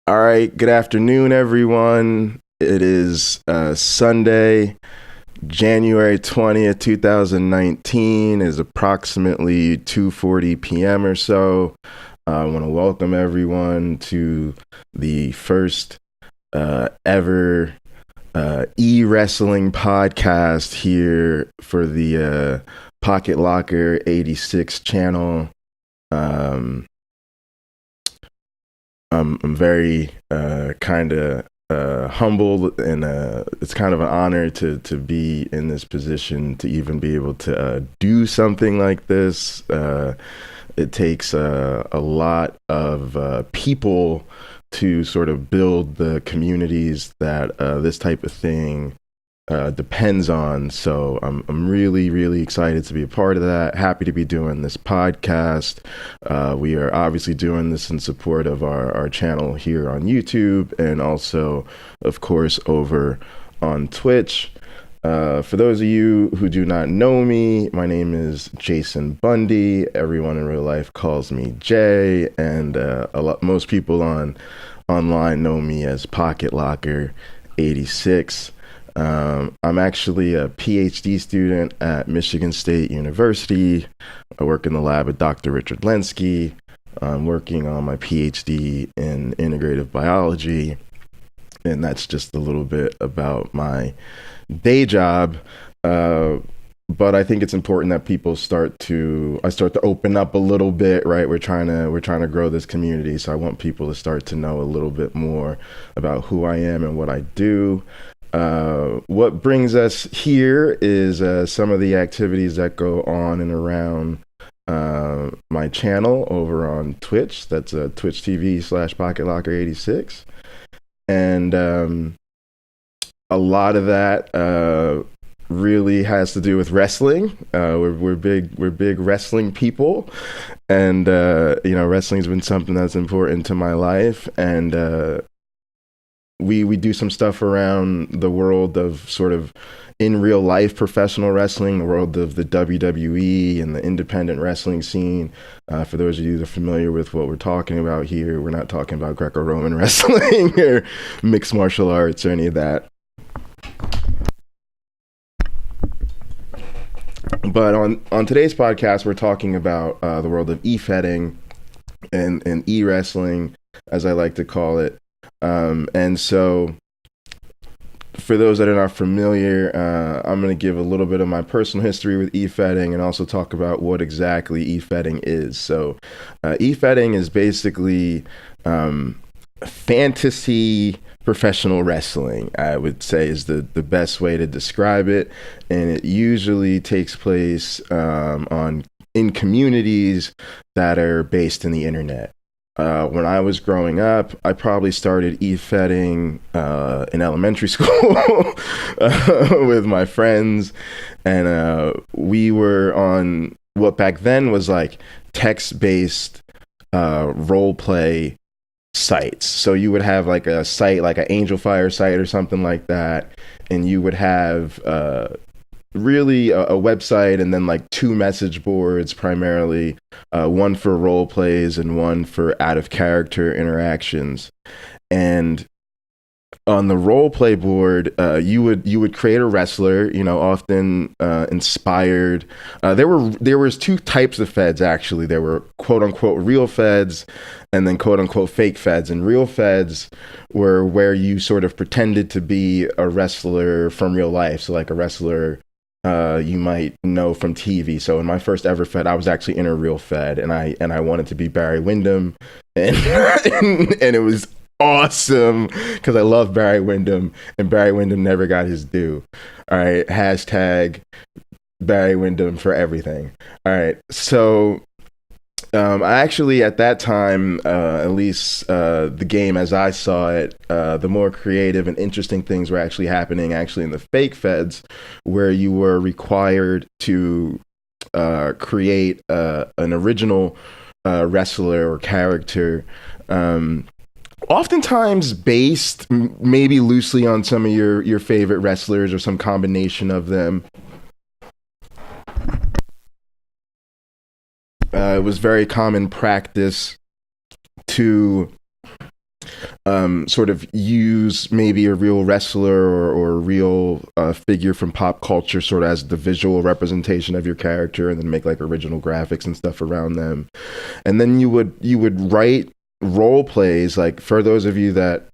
All right, good afternoon, everyone. It is Sunday, January 20th, 2019 is approximately 2:40 p.m. or so. I want to welcome everyone to the first ever e-wrestling podcast here for the Pocket Locker 86 channel. Um, I'm very kind of humbled, and it's kind of an honor to be in this position to even be able to do something like this. It takes a lot of people to sort of build the communities that this type of thing depends on. So I'm really, really excited to be a part of that. Happy to be doing this podcast. We are obviously doing this in support of our channel here on YouTube, and also, of course, over on Twitch. For those of you who do not know me, my name is Jason Bundy. Everyone in real life calls me Jay, and most people online know me as Pocket Locker 86. I'm actually a PhD student at Michigan State University. I work in the lab with Dr. Richard Lenski. I'm working on my PhD in integrative biology. And that's just a little bit about my day job. But I think it's important that people start to open up a little bit, right? We're trying to grow this community. So I want people to start to know a little bit more about who I am and what I do. What brings us here is some of the activities that go on and around my channel over on Twitch. That's Twitch TV/PocketLocker86. And a lot of that really has to do with wrestling. We're big wrestling people, and wrestling's been something that's important to my life. And we do some stuff around the world of sort of in real life professional wrestling, the world of the WWE and the independent wrestling scene. For those of you that are familiar with what we're talking about here, we're not talking about Greco-Roman wrestling or mixed martial arts or any of that. But on today's podcast, we're talking about the world of e-fetting and e-wrestling, as I like to call it. And so for those that are not familiar, I'm going to give a little bit of my personal history with e-fetting and also talk about what exactly e-fetting is. So e-fetting is basically fantasy professional wrestling, I would say, is the best way to describe it. And it usually takes place in communities that are based in the internet. When I was growing up, I probably started e-fetting in elementary school with my friends, and we were on what back then was like text-based role play sites. So you would have like a site, like an Angel Fire site or something like that, and you would have really a website and then like two message boards, primarily one for role plays and one for out of character interactions. And on the role play board, you would create a wrestler, often inspired. There was two types of feds, actually. There were quote unquote real feds and then quote unquote fake feds. And real feds were where you sort of pretended to be a wrestler from real life. So like a wrestler you might know from TV. So in my first ever fed, I was actually in a real fed, and I wanted to be Barry Windham, and and it was awesome because I love Barry Windham, and Barry Windham never got his due. All right, hashtag Barry Windham for everything. All right, so I actually, at that time, at least the game as I saw it, the more creative and interesting things were actually happening in the fake feds, where you were required to create an original wrestler or character, oftentimes based maybe loosely on some of your favorite wrestlers or some combination of them. It was very common practice to sort of use maybe a real wrestler or a real figure from pop culture sort of as the visual representation of your character, and then make like original graphics and stuff around them. And then you would write role plays. Like, for those of you that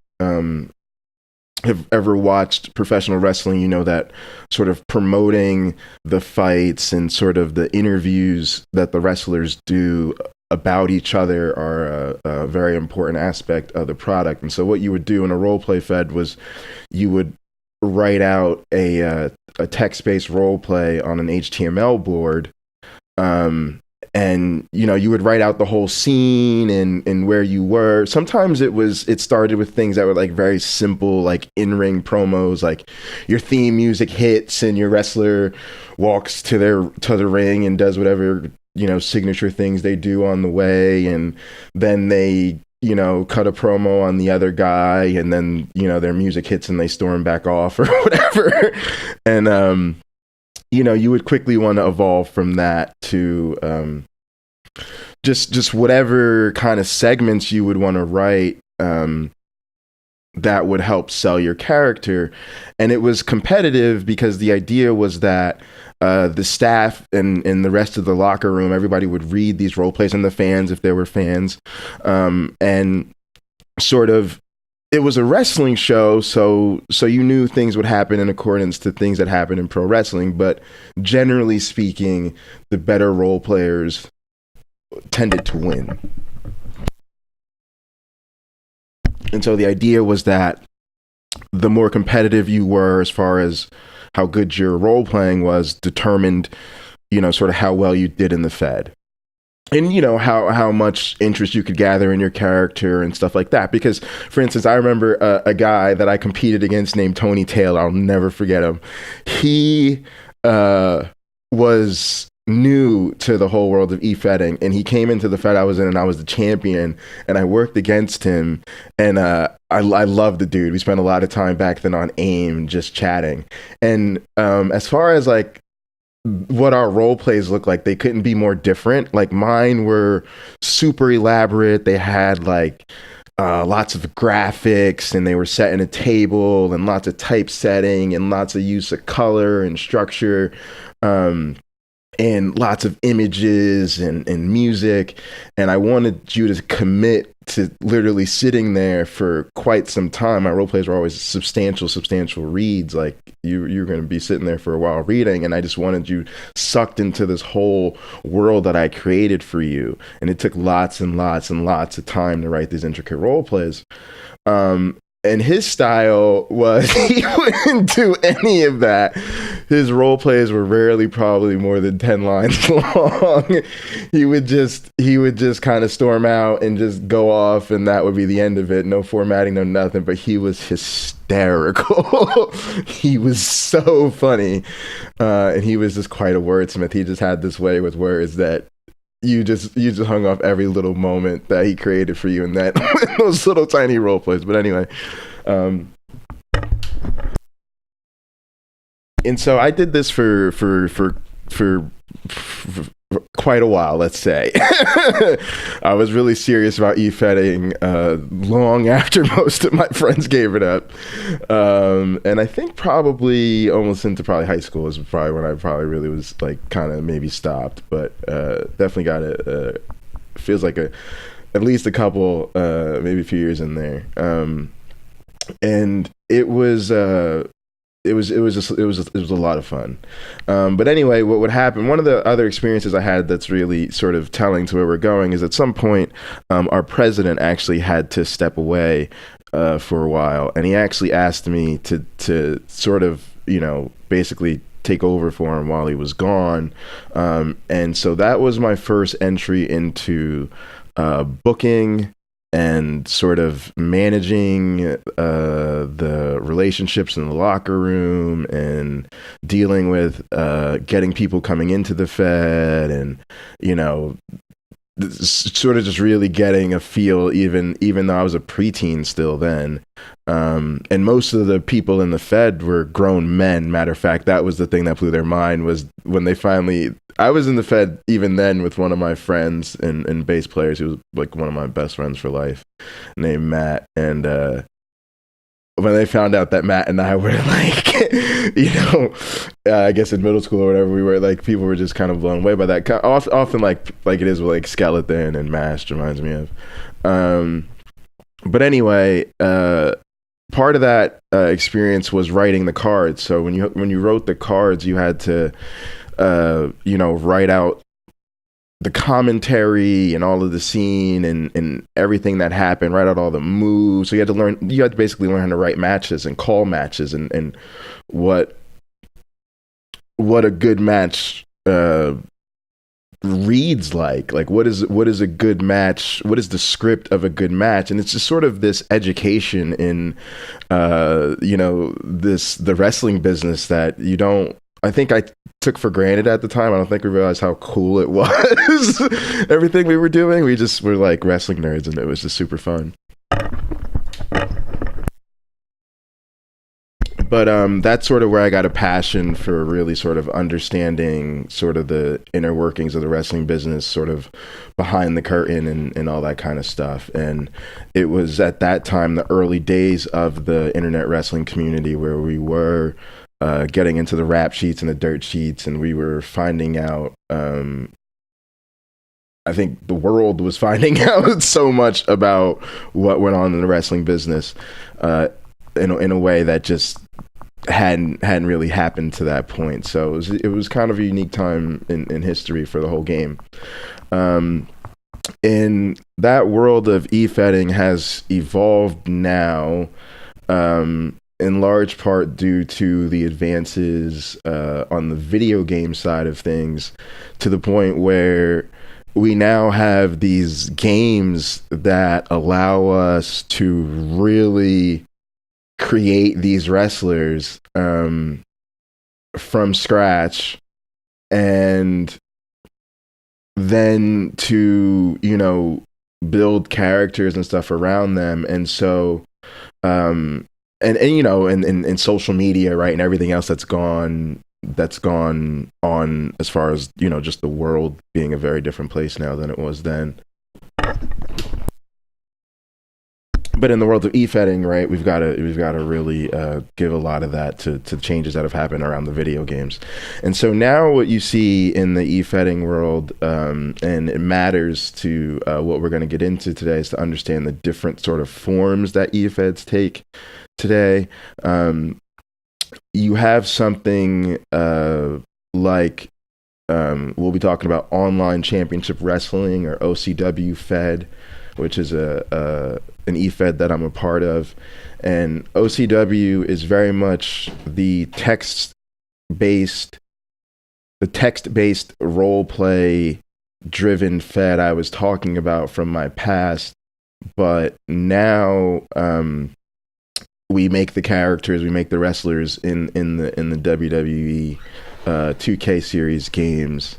have ever watched professional wrestling, you know that sort of promoting the fights and sort of the interviews that the wrestlers do about each other are a very important aspect of the product. And so what you would do in a role play fed was you would write out a text-based role play on an HTML board. And you would write out the whole scene and where you were. Sometimes it started with things that were like very simple, like in-ring promos, like your theme music hits and your wrestler walks to the ring and does whatever signature things they do on the way, and then they cut a promo on the other guy, and then their music hits and they storm back off or whatever. And you would quickly want to evolve from that to just whatever kind of segments you would want to write that would help sell your character. And it was competitive because the idea was that the staff and the rest of the locker room, everybody would read these role plays, and the fans, if there were fans, and sort of, it was a wrestling show, so you knew things would happen in accordance to things that happen in pro wrestling. But generally speaking, the better role players tended to win. And so the idea was that the more competitive you were, as far as how good your role playing was, determined, sort of how well you did in the Fed. And how much interest you could gather in your character and stuff like that. Because, for instance, I remember a guy that I competed against named Tony Taylor. I'll never forget him. He was new to the whole world of e-fetting, and he came into the Fed I was in, and I was the champion, and I worked against him, and I love the dude. We spent a lot of time back then on AIM just chatting. And as far as like what our role plays look like, they couldn't be more different. Like, mine were super elaborate. They had like lots of graphics, and they were set in a table, and lots of typesetting, and lots of use of color and structure, and lots of images and music. And I wanted you to commit to literally sitting there for quite some time. My role plays were always substantial reads. Like, you're going to be sitting there for a while reading, and I just wanted you sucked into this whole world that I created for you. And it took lots and lots and lots of time to write these intricate role plays. And his style was, he wouldn't do any of that. His role plays were rarely probably more than 10 lines long. He would just kind of storm out and just go off, and that would be the end of it. No formatting, no nothing. But he was hysterical. He was so funny. And he was just quite a wordsmith. He just had this way with words that you just hung off every little moment that he created for you in that those little tiny role plays. But anyway, and so I did this for quite a while, let's say. I was really serious about e-fetting long after most of my friends gave it up. And I think probably almost into probably high school is probably when I probably really was like kind of maybe stopped, but definitely got it. Feels like at least a couple, maybe a few years in there. And it was a lot of fun. But anyway, what would happen, one of the other experiences I had that's really sort of telling to where we're going is at some point, our president actually had to step away for a while. And he actually asked me to sort of, basically take over for him while he was gone. And so that was my first entry into booking and sort of managing the relationships in the locker room, and dealing with getting people coming into the Fed, and sort of just really getting a feel, even though I was a preteen still then. And most of the people in the Fed were grown men. Matter of fact, that was the thing that blew their mind, was when they finally I was in the Fed even then with one of my friends and bass players. He was like one of my best friends for life, named Matt. And when they found out that Matt and I were like, I guess in middle school or whatever, we were like, people were just kind of blown away by that. Often like it is with like Skeleton and Mash reminds me of. But anyway, part of that experience was writing the cards. So when you wrote the cards, you had to write out the commentary and all of the scene and everything that happened, write out all the moves. So you had to basically learn how to write matches and call matches and what a good match reads like what is a good match, what is the script of a good match. And it's just sort of this education in the wrestling business that you don't, I think I took for granted at the time. I don't think we realized how cool it was. Everything we were doing, we just were like wrestling nerds, and it was just super fun. But that's sort of where I got a passion for really sort of understanding sort of the inner workings of the wrestling business, sort of behind the curtain and all that kind of stuff. And it was at that time, the early days of the internet wrestling community, where we were getting into the rap sheets and the dirt sheets, and we were finding out, I think the world was finding out so much about what went on in the wrestling business in a way that just hadn't really happened to that point. So it was kind of a unique time in history for the whole game. In that world of e-fedding has evolved now, in large part due to the advances on the video game side of things, to the point where we now have these games that allow us to really create these wrestlers from scratch, and then to build characters and stuff around them. And so and social media, right, and everything else that's gone on, as far as just the world being a very different place now than it was then. But in the world of e-fedding, right, we've got to really give a lot of that to changes that have happened around the video games. And so now what you see in the e-fedding world, and it matters to what we're going to get into today, is to understand the different sort of forms that e-feds take today. You have something like we'll be talking about online championship wrestling, or OCW Fed, which is an e-fed that I'm a part of. And OCW is very much the text-based role play driven fed I was talking about from my past. But now we make the characters, we make the wrestlers in the WWE 2K series games,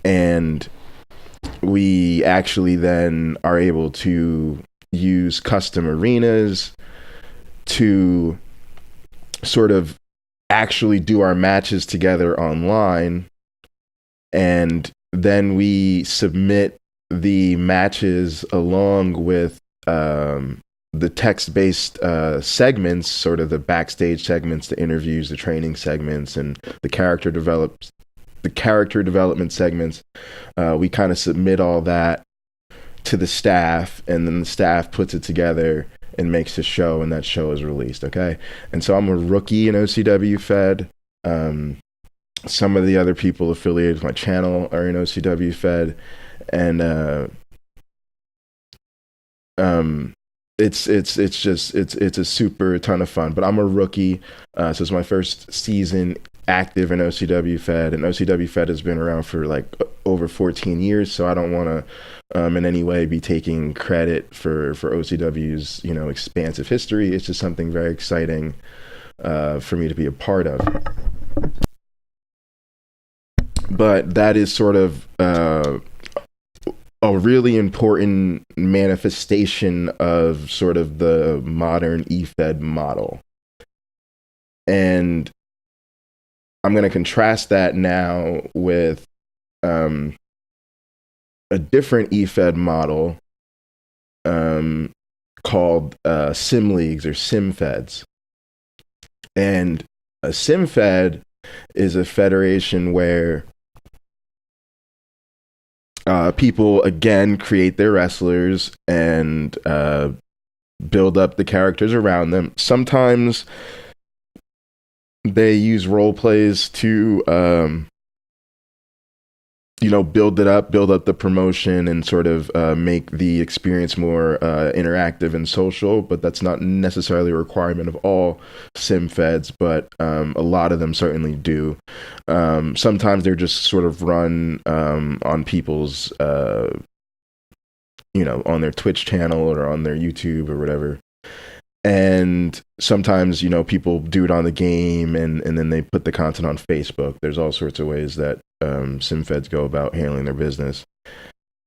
and we actually then are able to use custom arenas to sort of actually do our matches together online, and then we submit the matches along with the text-based segments, sort of the backstage segments, the interviews, the training segments, and the character development segments. We kind of submit all that to the staff, and then the staff puts it together and makes a show, and that show is released. Okay. And so I'm a rookie in OCW Fed. Some of the other people affiliated with my channel are in OCW Fed, and it's a super ton of fun. But I'm a rookie, so it's my first season active in OCW Fed, and OCW Fed has been around for like over 14 years. So I don't want to in any way be taking credit for OCW's expansive history. It's just something very exciting for me to be a part of. But that is sort of a really important manifestation of sort of the modern e-fed model. And I'm going to contrast that now with um, a different eFed model um, called sim leagues or sim feds. And a sim fed is a federation where people again create their wrestlers and build up the characters around them. Sometimes they use role plays to build up the promotion and sort of make the experience more interactive and social. But that's not necessarily a requirement of all sim feds, but a lot of them certainly do. Sometimes they're just sort of run on people's on their Twitch channel or on their YouTube or whatever. And sometimes, people do it on the game and then they put the content on Facebook. There's all sorts of ways that SimFeds go about handling their business.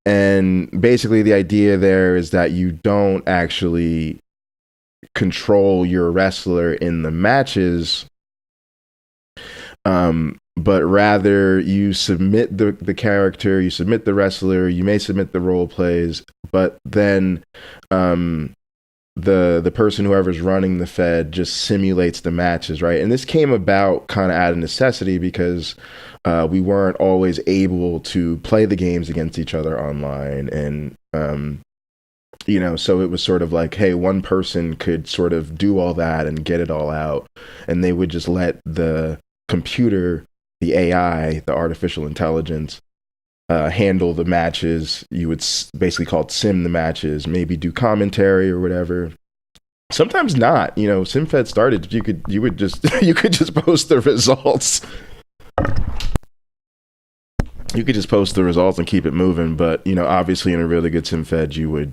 And basically, the idea there is that you don't actually control your wrestler in the matches, but rather you submit the character, you submit the wrestler, you may submit the role plays, but then the person, whoever's running the Fed, just simulates the matches, right? And this came about kind of out of necessity because we weren't always able to play the games against each other online. And so it was sort of like, hey, one person could sort of do all that and get it all out, and they would just let the computer, the AI, the artificial intelligence, handle the matches. You would basically call it sim the matches, maybe do commentary or whatever. Sometimes not. SimFed started. You could just post the results. You could just post the results and keep it moving. But obviously, in a really good SimFed, you would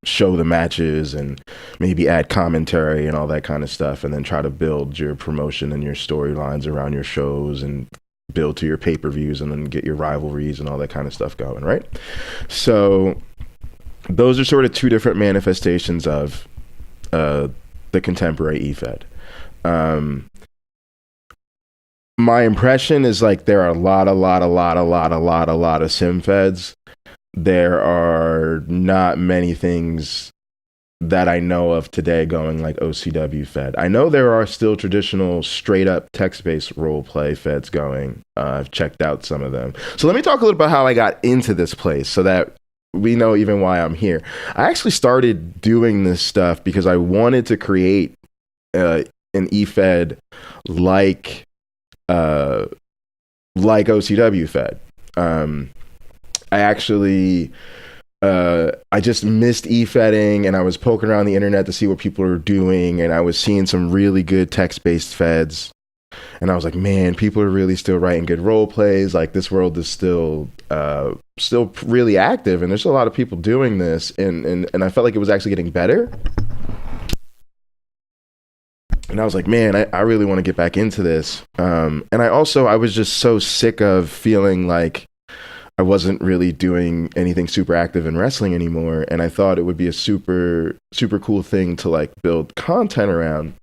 show the matches and maybe add commentary and all that kind of stuff, and then try to build your promotion and your storylines around your shows and build to your pay-per-views and then get your rivalries and all that kind of stuff going, right? So those are sort of two different manifestations of the contemporary eFed. My impression is like there are a lot of sim feds. There are not many things that I know of today going like OCW Fed. I know there are still traditional straight up text-based role play feds going. I've checked out some of them. So let me talk a little about how I got into this place so that we know even why I'm here. I actually started doing this stuff because I wanted to create an eFed like OCW Fed. I just missed eFedding, and I was poking around the internet to see what people were doing, and I was seeing some really good text-based feds, and I was like, man, people are really still writing good role plays. Like, this world is still really active, and there's a lot of people doing this, and I felt like it was actually getting better. And I was like, man, I really want to get back into this. And I was just so sick of feeling like I wasn't really doing anything super active in wrestling anymore. And I thought it would be a super, super cool thing to like build content around.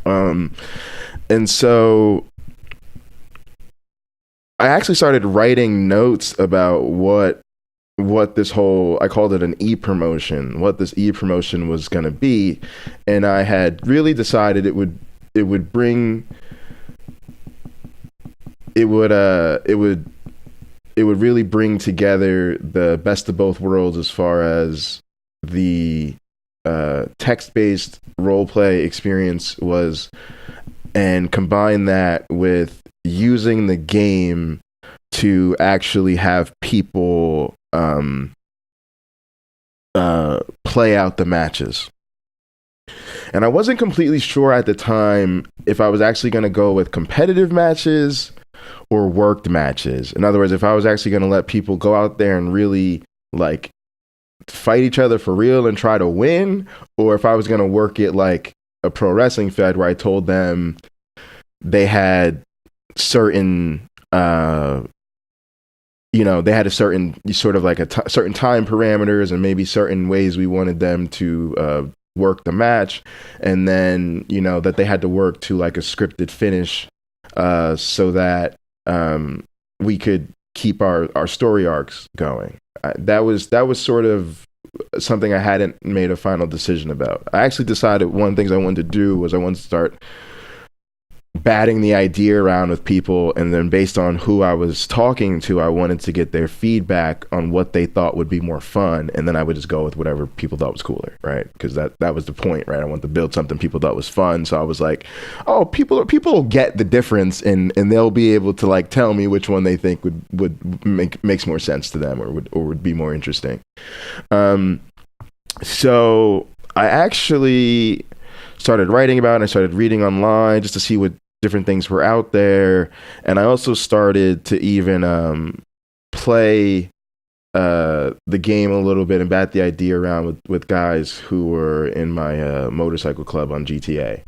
And so I actually started writing notes about what this whole, I called it an e-promotion, what this e-promotion was going to be. And I had really decided it would really bring together the best of both worlds as far as the text-based role play experience was, and combine that with using the game to actually have people play out the matches. And I wasn't completely sure at the time if I was actually going to go with competitive matches or worked matches. In other words, if I was actually going to let people go out there and really like fight each other for real and try to win, or if I was going to work it like a pro wrestling fed where I told them they had certain they had a certain sort of like certain time parameters and maybe certain ways we wanted them to work the match, and then that they had to work to like a scripted finish, so that we could keep our story arcs going. That was sort of something I hadn't made a final decision about. I actually decided one of the things I wanted to do was I wanted to start batting the idea around with people, and then based on who I was talking to, I wanted to get their feedback on what they thought would be more fun, and then I would just go with whatever people thought was cooler, right? Because that was the point, right? I wanted to build something people thought was fun, so I was like, oh, people will get the difference, and they'll be able to like tell me which one they think would makes more sense to them, or would be more interesting. So I actually started writing about it. I started reading online just to see what different things were out there, and I also started to even play the game a little bit and bat the idea around with guys who were in my motorcycle club on GTA,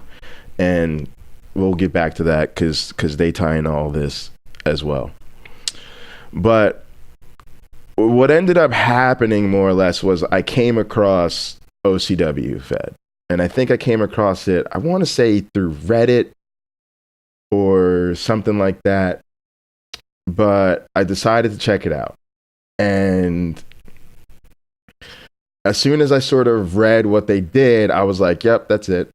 and we'll get back to that because they tie in all this as well. But what ended up happening more or less was I came across OCW Fed. And I think I came across it, I want to say through Reddit or something like that. But I decided to check it out. And as soon as I sort of read what they did, I was like, yep, that's it.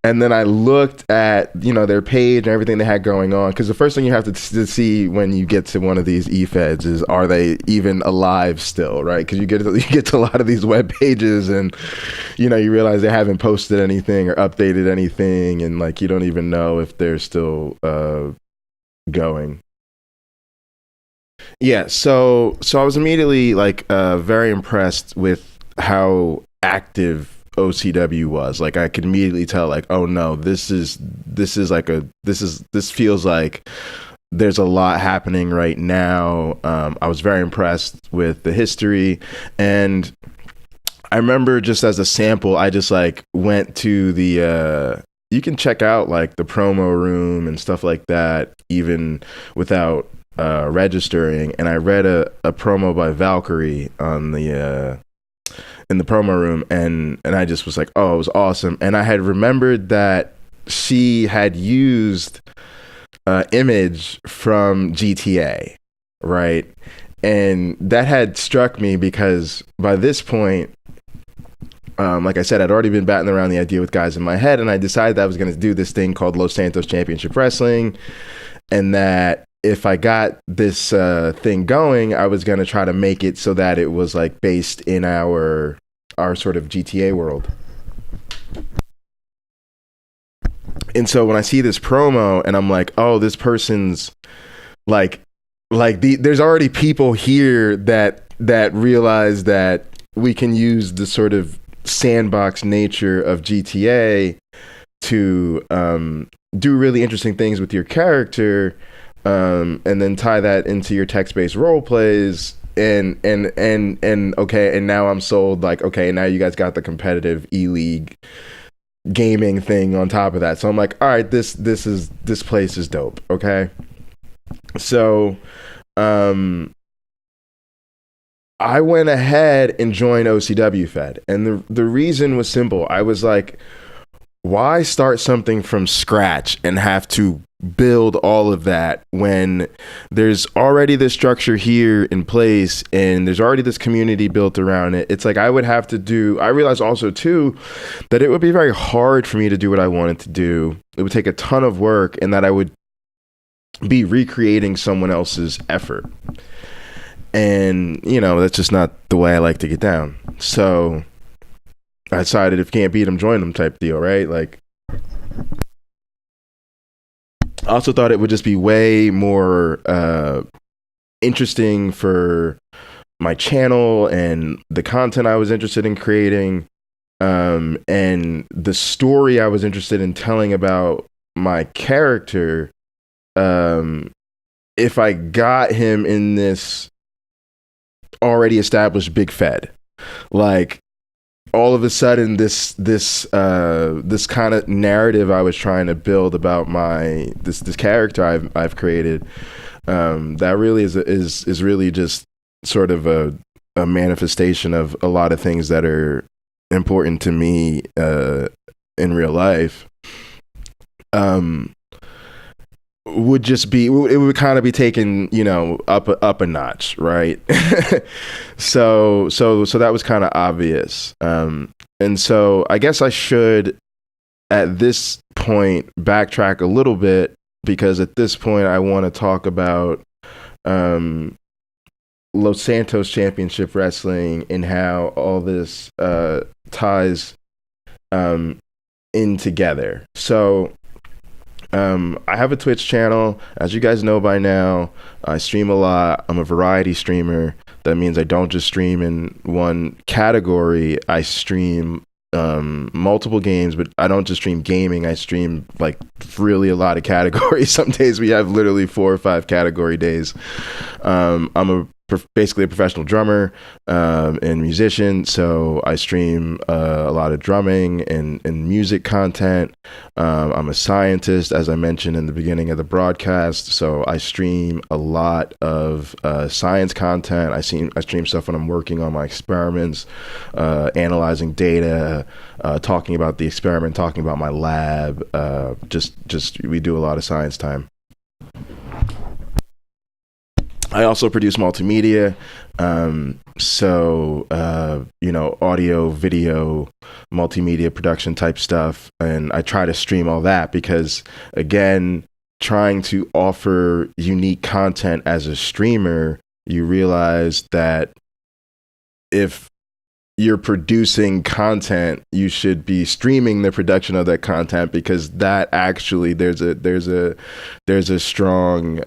And then I looked at, their page and everything they had going on. Because the first thing you have to see when you get to one of these e-feds is, are they even alive still, right? Because you get to a lot of these web pages and, you realize they haven't posted anything or updated anything. And, like, you don't even know if they're still going. Yeah, so I was immediately, like, very impressed with how active OCW was. Like, I could immediately tell, like, oh no, this feels like there's a lot happening right now. I was very impressed with the history, and I remember just as a sample, I just like went to the you can check out like the promo room and stuff like that even without registering, and I read a promo by Valkyrie on the in the promo room, and I just was like, oh, it was awesome. And I had remembered that she had used image from GTA, right? And that had struck me because by this point, like I said, I'd already been batting around the idea with guys in my head, and I decided that I was going to do this thing called Los Santos Championship Wrestling, and that if I got this thing going, I was going to try to make it so that it was like based in our sort of GTA world. And so when I see this promo and I'm like, oh, this person's there's already people here that realize that we can use the sort of sandbox nature of GTA to do really interesting things with your character. And then tie that into your text-based role plays, and okay, and now I'm sold. Like, okay, now you guys got the competitive E-League gaming thing on top of that. So I'm like, all right, this place is dope. Okay, so I went ahead and joined OCW Fed, and the reason was simple. I was like, why start something from scratch and have to build all of that when there's already this structure here in place and there's already this community built around it? It's like I realized also too that it would be very hard for me to do what I wanted to do. It would take a ton of work, and that I would be recreating someone else's effort. And, that's just not the way I like to get down. So I decided if you can't beat them, join them type deal, right? Like, I also thought it would just be way more interesting for my channel and the content I was interested in creating, and the story I was interested in telling about my character. If I got him in this already established big Fed, like, all of a sudden this kind of narrative I was trying to build about this character I've created, that really is really just sort of a manifestation of a lot of things that are important to me in real life. would just be, it would kind of be taken, up a notch, right? So that was kind of obvious. And so I guess I should at this point backtrack a little bit, because at this point I want to talk about Los Santos Championship Wrestling and how all this ties in together. So I have a Twitch channel. As you guys know by now, I stream a lot. I'm a variety streamer. That means I don't just stream in one category. I stream multiple games, but I don't just stream gaming. I stream like really a lot of categories. Some days we have literally 4 or 5 category days. I'm basically a professional drummer and musician, so I stream a lot of drumming and music content. I'm a scientist, as I mentioned in the beginning of the broadcast, so I stream a lot of science content. I stream stuff when I'm working on my experiments, analyzing data, talking about the experiment, talking about my lab. Just we do a lot of science time. I also produce multimedia, audio, video, multimedia production type stuff, and I try to stream all that because, again, trying to offer unique content as a streamer, you realize that if you're producing content, you should be streaming the production of that content, because that actually there's a strong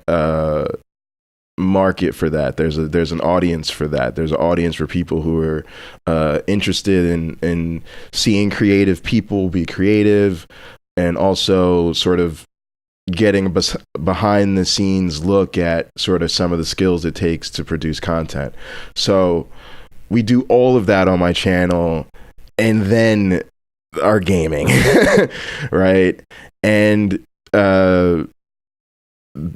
market for that. There's an audience for that. There's an audience for people who are interested in seeing creative people be creative, and also sort of getting a behind the scenes look at sort of some of the skills it takes to produce content. So we do all of that on my channel, and then our gaming, right? And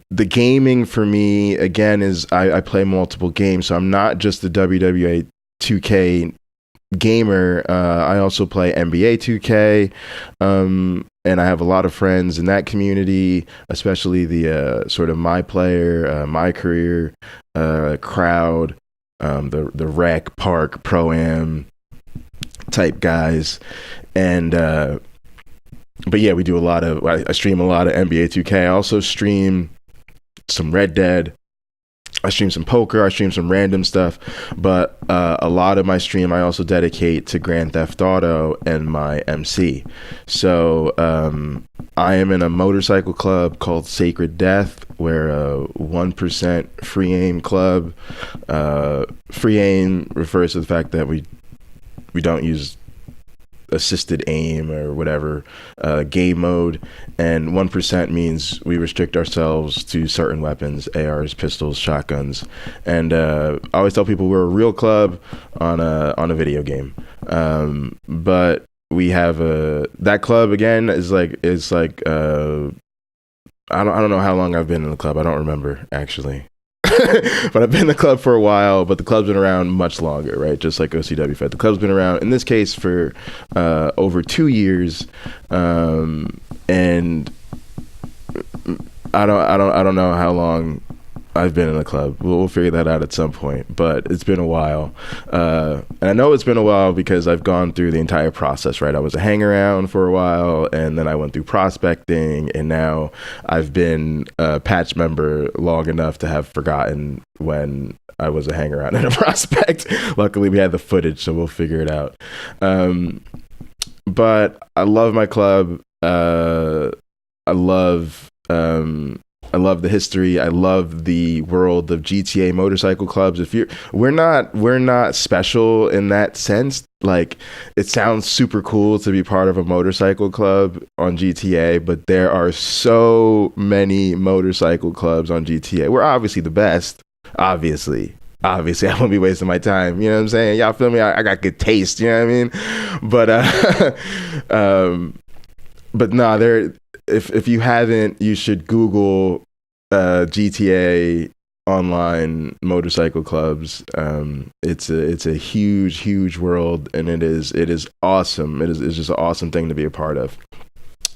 the gaming for me, again, is I play multiple games. So I'm not just the WWE 2K gamer. I also play NBA 2K. And I have a lot of friends in that community, especially the sort of my player, my career crowd, the rec, park, pro-am type guys. And but yeah, we do I stream a lot of NBA 2K. I also stream some Red Dead. I stream some poker. I stream some random stuff. But a lot of my stream I also dedicate to Grand Theft Auto and my MC. So I am in a motorcycle club called Sacred Death. We're a 1% free aim club. Free aim refers to the fact that we don't use assisted aim or whatever game mode, and 1% means we restrict ourselves to certain weapons: ARs, pistols, shotguns. And I always tell people we're a real club on a video game, but we have that club again is like I don't know how long I've been in the club. I don't remember actually. But I've been in the club for a while, but the club's been around much longer, right? Just like OCW Fed. The club's been around, in this case, for over 2 years. And I don't know how long I've been in the club. We'll figure that out at some point, but it's been a while. And I know it's been a while because I've gone through the entire process, right? I was a hang-around for a while, and then I went through prospecting, and now I've been a patch member long enough to have forgotten when I was a hang-around and a prospect. Luckily, we had the footage, so we'll figure it out. But I love my club. I love the history. I love the world of GTA motorcycle clubs. We're not special in that sense. Like, it sounds super cool to be part of a motorcycle club on GTA, but there are so many motorcycle clubs on GTA. We're obviously the best. Obviously, I won't be wasting my time. You know what I'm saying? Y'all feel me? I got good taste. You know what I mean? But nah, if you haven't, you should Google GTA online motorcycle clubs. It's a huge world, and it is awesome. It's just an awesome thing to be a part of.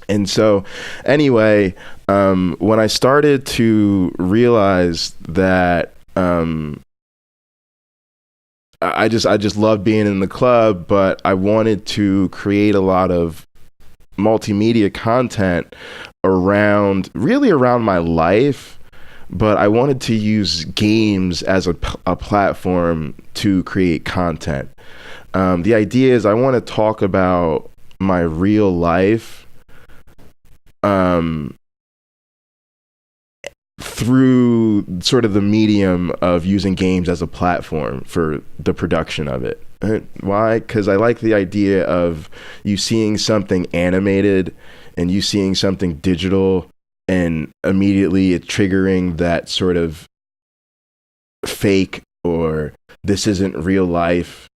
And so, anyway, when I started to realize that I just loved being in the club, but I wanted to create a lot of multimedia content around my life, but I wanted to use games as a platform to create content. The idea is I want to talk about my real life through sort of the medium of using games as a platform for the production of it. Why? Because I like the idea of you seeing something animated and you seeing something digital and immediately it triggering that sort of fake or this isn't real life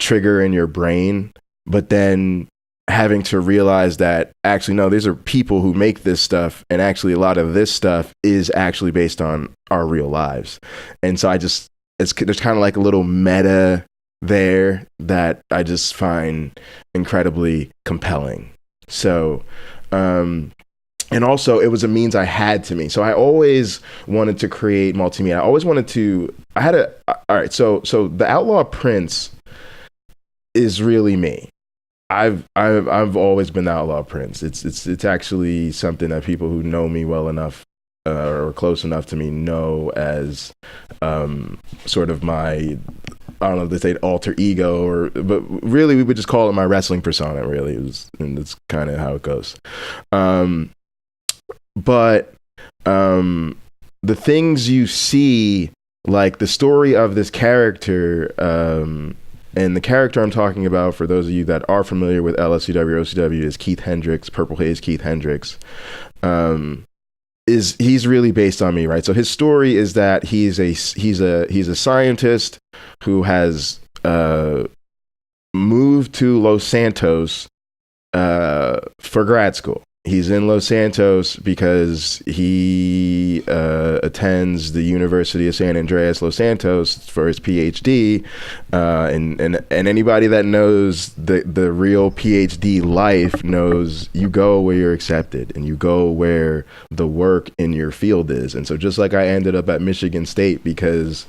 trigger in your brain, but then having to realize that actually no, these are people who make this stuff, and actually a lot of this stuff is actually based on our real lives. And so there's kind of like a little meta there that I just find incredibly compelling. So and also it was a means I had to me. So I always wanted to create multimedia. I always wanted to, all right, so the Outlaw Prince is really me. I've always been the Outlaw Prince. It's actually something that people who know me well enough or close enough to me know as sort of my, I don't know if they say alter ego, but really we would just call it my wrestling persona. Really, and it's kind of how it goes. But the things you see, like the story of this character, and the character I'm talking about, for those of you that are familiar with LSCW or OCW, is Keith Hendricks, Purple Haze Keith Hendricks. He's really based on me, right? So his story is that he's a scientist who has moved to Los Santos for grad school. He's in Los Santos because he attends the University of San Andreas, Los Santos, for his PhD. And anybody that knows the real PhD life knows you go where you're accepted and you go where the work in your field is. And so just like I ended up at Michigan State because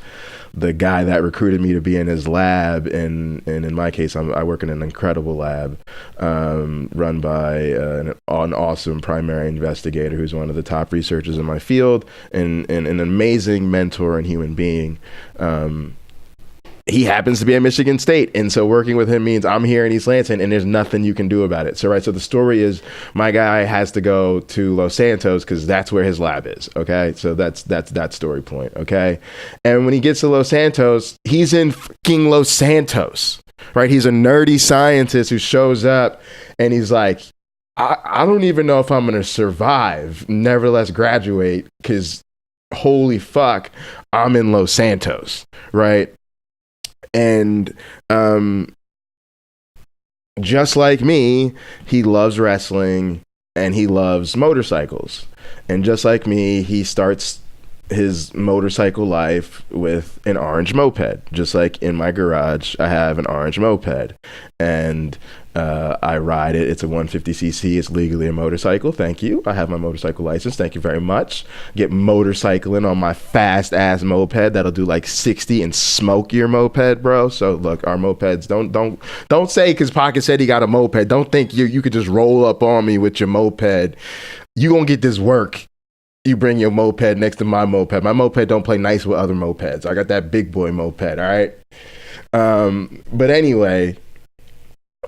the guy that recruited me to be in his lab, and in my case, I work in an incredible lab run by an awesome primary investigator who's one of the top researchers in my field and an amazing mentor and human being. He happens to be at Michigan State. And so working with him means I'm here in East Lansing and there's nothing you can do about it. So, right. So the story is my guy has to go to Los Santos because that's where his lab is. Okay. So that's that story point. Okay. And when he gets to Los Santos, he's in fucking Los Santos, right? He's a nerdy scientist who shows up and he's like, I don't even know if I'm going to survive, nevertheless graduate, because holy fuck, I'm in Los Santos. Right. And just like me, he loves wrestling and he loves motorcycles. And just like me, he starts his motorcycle life with an orange moped. Just like in my garage, I have an orange moped. And I ride it. It's a 150cc. It's legally a motorcycle. Thank you. I have my motorcycle license. Thank you very much. Get motorcycling on my fast ass moped that'll do like 60 and smoke your moped, bro. So look, our mopeds don't say because Pocket said he got a moped. Don't think you could just roll up on me with your moped. You gonna get this work. You bring your moped next to my moped. My moped don't play nice with other mopeds. I got that big boy moped. All right. But anyway,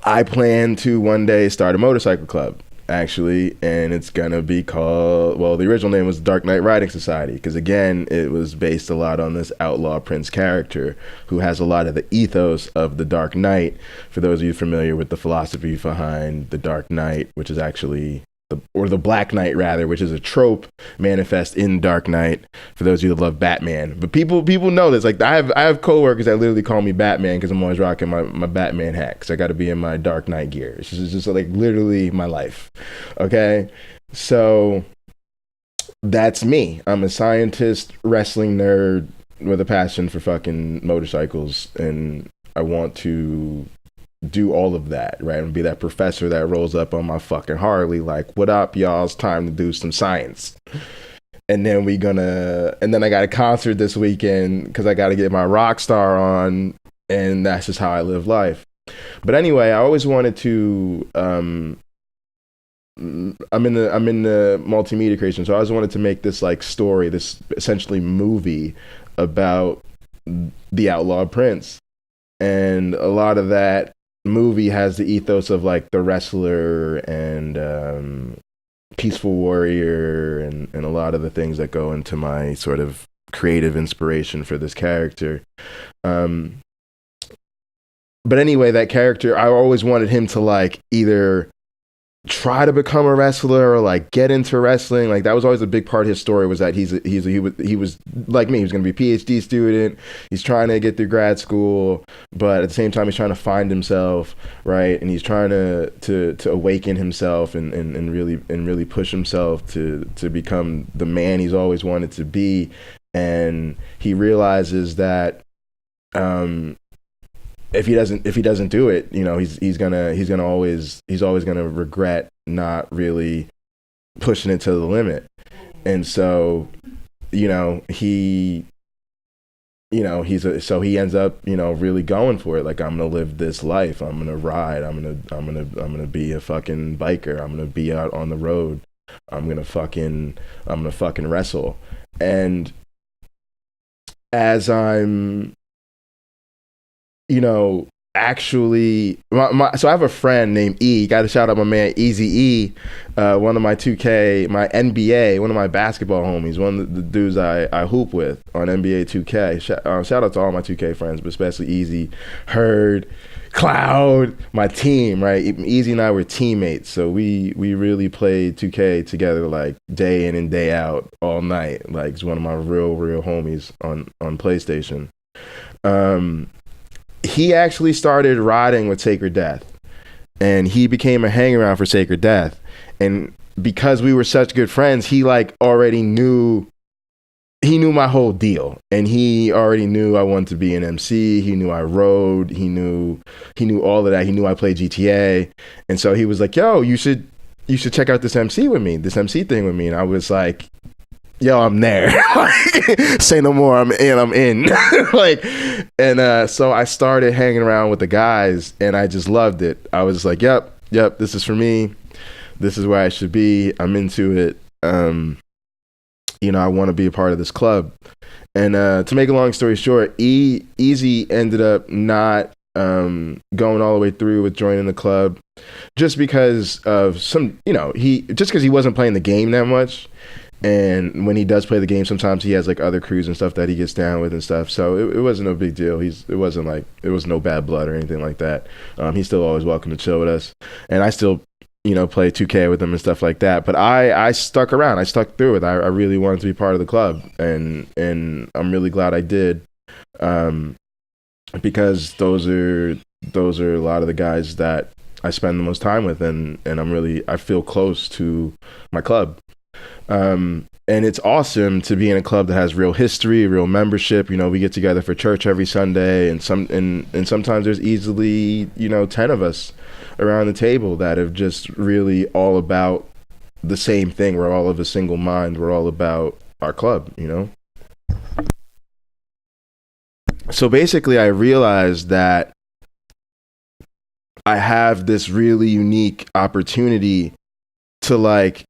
I plan to one day start a motorcycle club, actually, and it's gonna be called, well, the original name was Dark Knight Riding Society, because again, it was based a lot on this Outlaw Prince character who has a lot of the ethos of the Dark Knight. For those of you familiar with the philosophy behind the Dark Knight, which is actually the Black Knight rather, which is a trope manifest in Dark Knight. For those of you that love Batman, but people know this. Like I have coworkers that literally call me Batman because I'm always rocking my Batman hat. Because I got to be in my Dark Knight gear. It's just like literally my life. Okay, so that's me. I'm a scientist, wrestling nerd with a passion for fucking motorcycles, and I want to do all of that, right? And be that professor that rolls up on my fucking Harley, like, what up, y'all? It's time to do some science. And then and then I got a concert this weekend because I got to get my rock star on, and that's just how I live life. But anyway, I always wanted to. I'm in the multimedia creation, so I always wanted to make this like story, this essentially movie about the outlawed prince, and a lot of that movie has the ethos of like the wrestler and peaceful warrior and a lot of the things that go into my sort of creative inspiration for this character. But anyway, that character, I always wanted him to like either try to become a wrestler or like get into wrestling. Like that was always a big part of his story, was that he was like me. He was going to be a PhD student. He's trying to get through grad school, but at the same time he's trying to find himself, right? And he's trying to awaken himself and really push himself to become the man he's always wanted to be. And he realizes that if he doesn't do it, you know, he's always gonna regret not really pushing it to the limit. And so, you know, he ends up, you know, really going for it. Like, I'm gonna live this life. I'm gonna ride. I'm gonna be a fucking biker. I'm gonna be out on the road. I'm gonna fucking wrestle. And as I'm, you know, actually, so I have a friend named E. Got to shout out my man Easy E, one of my 2K, my NBA, one of my basketball homies, one of the dudes I hoop with on NBA 2K. Shout out to all my 2K friends, but especially Easy, Herd, Cloud, my team, right? Easy and I were teammates, so we really played 2K together like day in and day out, all night. Like, it's one of my real homies on PlayStation. He actually started riding with Sacred Death, and he became a hang around for Sacred Death. And because we were such good friends, he like already knew my whole deal, and he already knew I wanted to be an MC. He knew I rode. He knew all of that. He knew I played GTA, and so he was like, "Yo, you should check out this MC thing with me." And I was like, yo, I'm there. Like, say no more. I'm in. Like, and so I started hanging around with the guys, and I just loved it. I was like, yep, this is for me. This is where I should be. I'm into it. You know, I want to be a part of this club. And to make a long story short, Easy ended up not going all the way through with joining the club, just because of some, you know, because he wasn't playing the game that much. And when he does play the game, sometimes he has like other crews and stuff that he gets down with and stuff. So it wasn't a big deal. It was no bad blood or anything like that. He's still always welcome to chill with us. And I still, you know, play 2K with him and stuff like that. But I stuck around. I stuck through it. I really wanted to be part of the club. And I'm really glad I did. Because those are a lot of the guys that I spend the most time with. And I feel close to my club. And it's awesome to be in a club that has real history, real membership. You know, we get together for church every Sunday, and sometimes there's easily, you know, 10 of us around the table that have just really all about the same thing. We're all of a single mind. We're all about our club, you know? So basically I realized that I have this really unique opportunity to like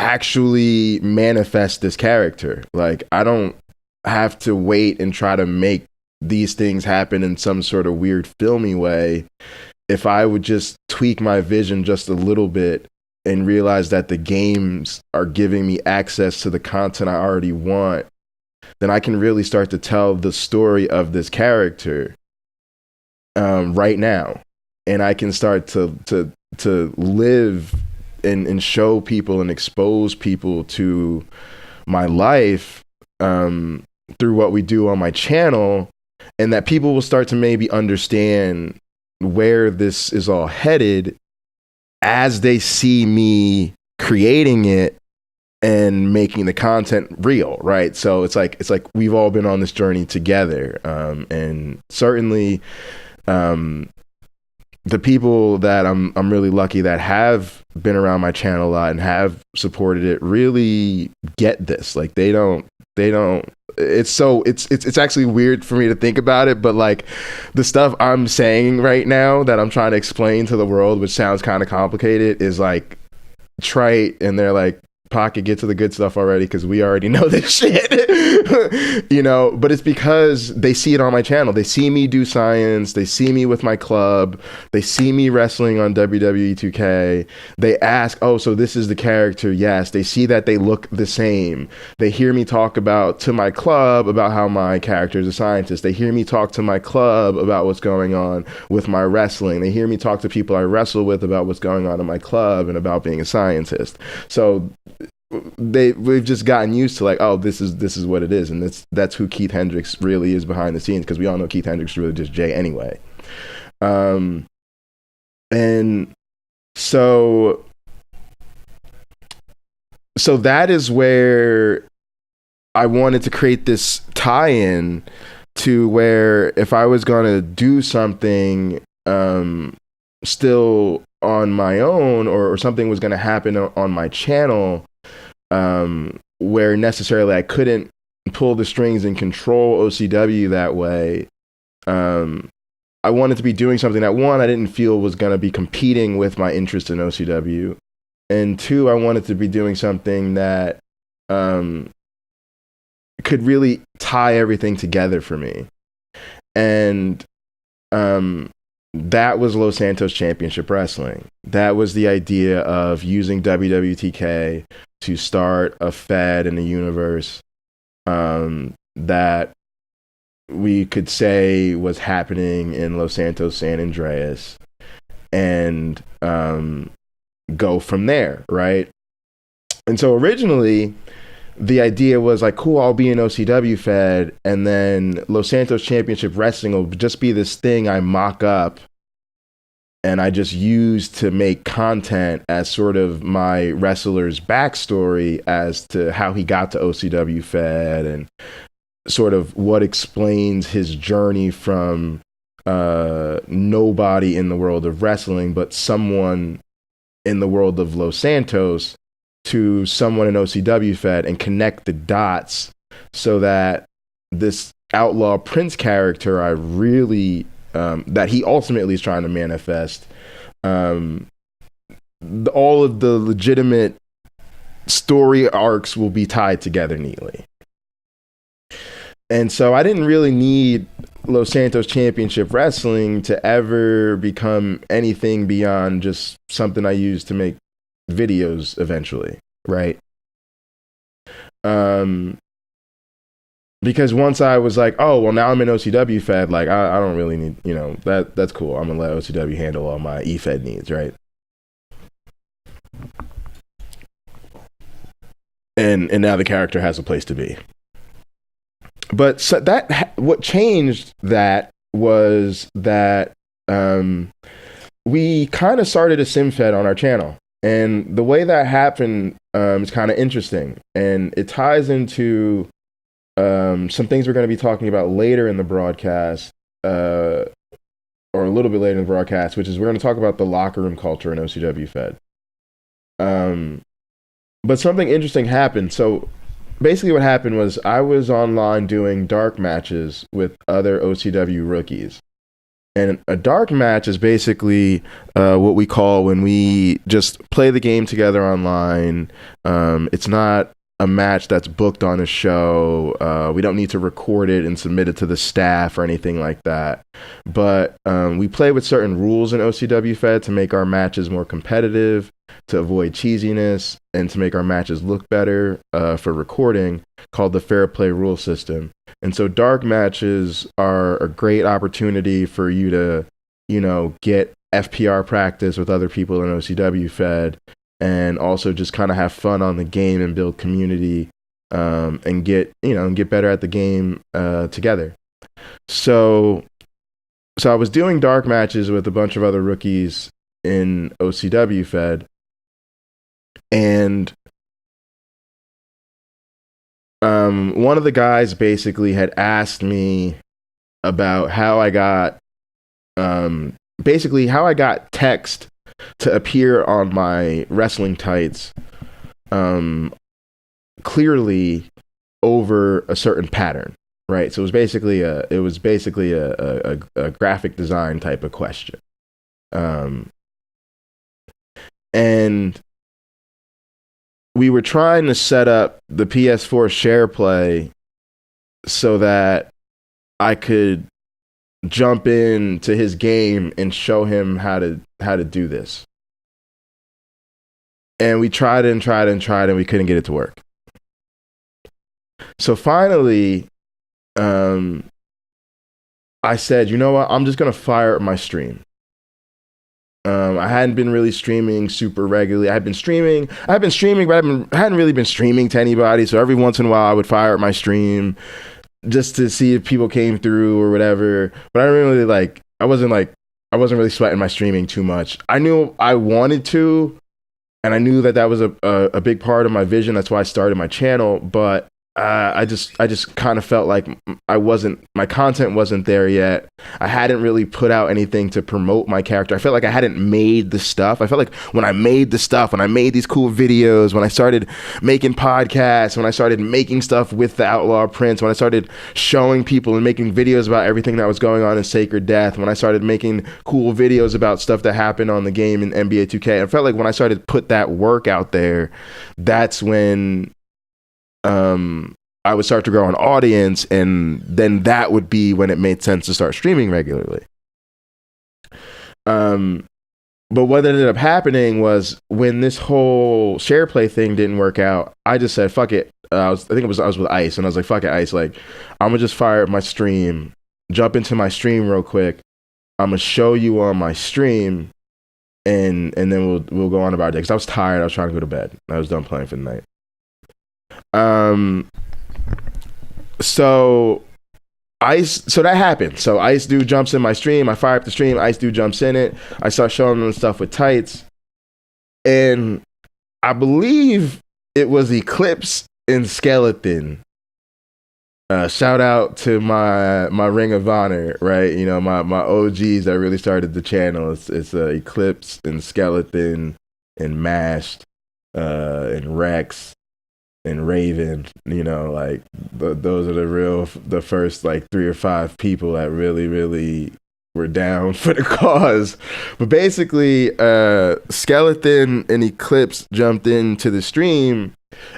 actually manifest this character. Like, I don't have to wait and try to make these things happen in some sort of weird filmy way. If I would just tweak my vision just a little bit and realize that the games are giving me access to the content I already want, then I can really start to tell the story of this character right now. And I can start to live and show people and expose people to my life through what we do on my channel, and that people will start to maybe understand where this is all headed as they see me creating it and making the content real, right? So it's like we've all been on this journey together, and certainly um, the people that I'm really lucky that have been around my channel a lot and have supported it really get this. Like they don't it's actually weird for me to think about it, but like the stuff I'm saying right now that I'm trying to explain to the world, which sounds kind of complicated, is like trite, and they're like, Pocket, get to the good stuff already, because we already know this shit. You know, but it's because they see it on my channel. They see me do science, they see me with my club, they see me wrestling on WWE 2K. They ask, oh, so this is the character? Yes. They see that they look the same. They hear me talk about to my club about how my character is a scientist. They hear me talk to my club about what's going on with my wrestling. They hear me talk to people I wrestle with about what's going on in my club and about being a scientist. So we've just gotten used to like, oh, this is what it is, and that's who Keith Hendricks really is behind the scenes, because we all know Keith Hendricks is really just Jay anyway. And so that is where I wanted to create this tie-in to where if I was gonna do something still on my own, or something was gonna happen on my channel, where necessarily I couldn't pull the strings and control OCW that way. I wanted to be doing something that, one, I didn't feel was going to be competing with my interest in OCW, and two, I wanted to be doing something that could really tie everything together for me. And that was Los Santos Championship Wrestling. That was the idea of using WWTK to start a fed in the universe that we could say was happening in Los Santos, San Andreas, and go from there, right? And so originally, the idea was like, cool, I'll be an OCW fed, and then Los Santos Championship Wrestling will just be this thing I mock up and I just use to make content as sort of my wrestler's backstory as to how he got to OCW fed, and sort of what explains his journey from nobody in the world of wrestling, but someone in the world of Los Santos, to someone in OCW fed, and connect the dots so that this Outlaw Prince character I really that he ultimately is trying to manifest, all of the legitimate story arcs will be tied together neatly. And so I didn't really need Los Santos Championship Wrestling to ever become anything beyond just something I use to make videos eventually, right? Because once I was like, oh, well, now I'm in OCW fed, like I don't really need, that's cool. I'm gonna let OCW handle all my E-fed needs, right? And now the character has a place to be. But so what changed that was that we kind of started a sim fed on our channel. And the way that happened is kind of interesting. And it ties into some things we're going to be talking about later in the broadcast, or a little bit later in the broadcast, which is we're going to talk about the locker room culture in OCW fed. But something interesting happened. So basically what happened was I was online doing dark matches with other OCW rookies. And a dark match is basically what we call when we just play the game together online. It's not a match that's booked on a show. We don't need to record it and submit it to the staff or anything like that. But we play with certain rules in OCW Fed to make our matches more competitive, to avoid cheesiness, and to make our matches look better for recording, called the Fair Play Rule System. And so dark matches are a great opportunity for you to, get FPR practice with other people in OCW Fed, and also just kind of have fun on the game and build community, and get better at the game together. So I was doing dark matches with a bunch of other rookies in OCW Fed, and one of the guys basically had asked me about how I got basically how I got text to appear on my wrestling tights, clearly over a certain pattern, right? So it was basically a graphic design type of question, and we were trying to set up the PS4 share play so that I could jump into his game and show him how to do this. And we tried and we couldn't get it to work. So finally, I said, you know what? I'm just gonna fire up my stream. I hadn't been really streaming super regularly. I've been streaming, but I hadn't really been streaming to anybody. So every once in a while, I would fire up my stream just to see if people came through or whatever. But I wasn't really sweating my streaming too much. I knew I wanted to, and I knew that was a big part of my vision. That's why I started my channel. But I just kind of felt like my content wasn't there yet. I hadn't really put out anything to promote my character. I felt like I hadn't made the stuff. I felt like when I made these cool videos, when I started making podcasts, when I started making stuff with the Outlaw Prince, when I started showing people and making videos about everything that was going on in Sacred Death, when I started making cool videos about stuff that happened on the game in NBA 2K, I felt like when I started to put that work out there, that's when I would start to grow an audience, and then that would be when it made sense to start streaming regularly. But what ended up happening was when this whole share play thing didn't work out, I just said, fuck it. I was with Ice, and I was like, fuck it, Ice. Like, I'm gonna just fire up my stream, jump into my stream real quick. I'm gonna show you on my stream, and then we'll go on about it. Because I was tired. I was trying to go to bed. I was done playing for the night. So that happened. So Ice Dude jumps in my stream. I fire up the stream. Ice Dude jumps in it. I start showing them stuff with tights. And I believe it was Eclipse and Skeleton. Shout out to my Ring of Honor, right? You know, my OGs that really started the channel. It's Eclipse and Skeleton and Mashed and Rex and Raven. You know, like those are the first like 3 or 5 people that really were down for the cause. But basically, Skeleton and Eclipse jumped into the stream,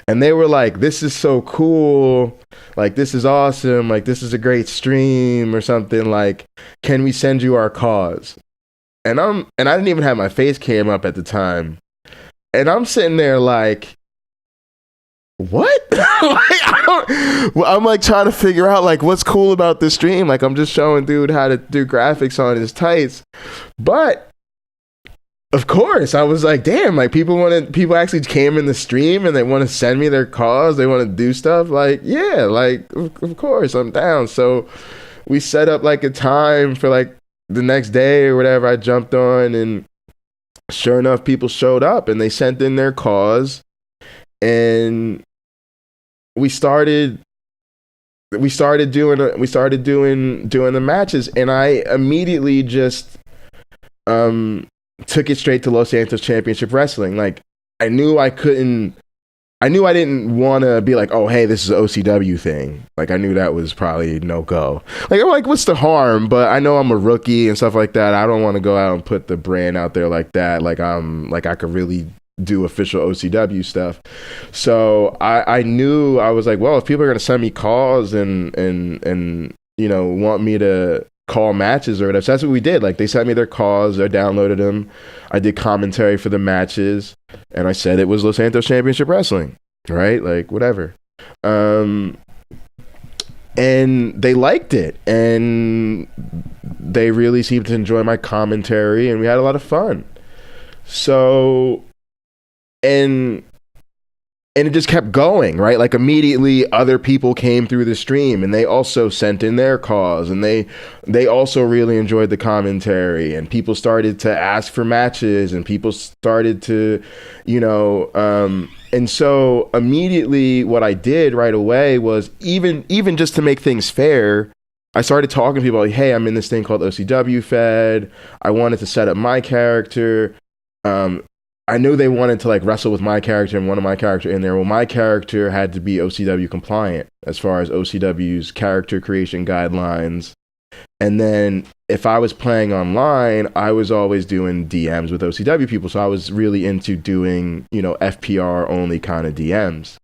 and they were like, "This is so cool! Like, this is awesome! Like, this is a great stream or something. Like, can we send you our cause?" And I didn't even have my face cam up at the time, and I'm sitting there like, what? I'm like trying to figure out like what's cool about this stream. Like, I'm just showing dude how to do graphics on his tights. But of course I was like, damn, like people actually came in the stream and they want to send me their cause. They want to do stuff. Like, yeah, like of course I'm down. So we set up like a time for like the next day or whatever. I jumped on, and sure enough, people showed up and they sent in their cause. And we started doing the matches, and I immediately just took it straight to Los Santos Championship Wrestling. Like, I knew I didn't want to be like, oh, hey, this is an OCW thing. Like, I knew that was probably no go. Like, I'm like, what's the harm? But I know I'm a rookie and stuff like that. I don't want to go out and put the brand out there like that. Like, I could really do official OCW stuff. So I knew, I was like, well, if people are going to send me calls and you know, want me to call matches or whatever. So that's what we did. Like, they sent me their calls, I downloaded them. I did commentary for the matches, and I said it was Los Santos Championship Wrestling, right? Like, whatever. And they liked it, and they really seemed to enjoy my commentary, and we had a lot of fun. So, and it just kept going, right? Like, immediately other people came through the stream, and they also sent in their cause, and they also really enjoyed the commentary, and people started to ask for matches, and people started to, you know, and so immediately what I did right away was, even just to make things fair, I started talking to people like, hey, I'm in this thing called OCW Fed. I wanted to set up my character. I knew they wanted to like wrestle with my character and one of my character in there. Well, my character had to be OCW compliant as far as OCW's character creation guidelines. And then if I was playing online, I was always doing DMs with OCW people. So I was really into doing, FPR only kind of DMs.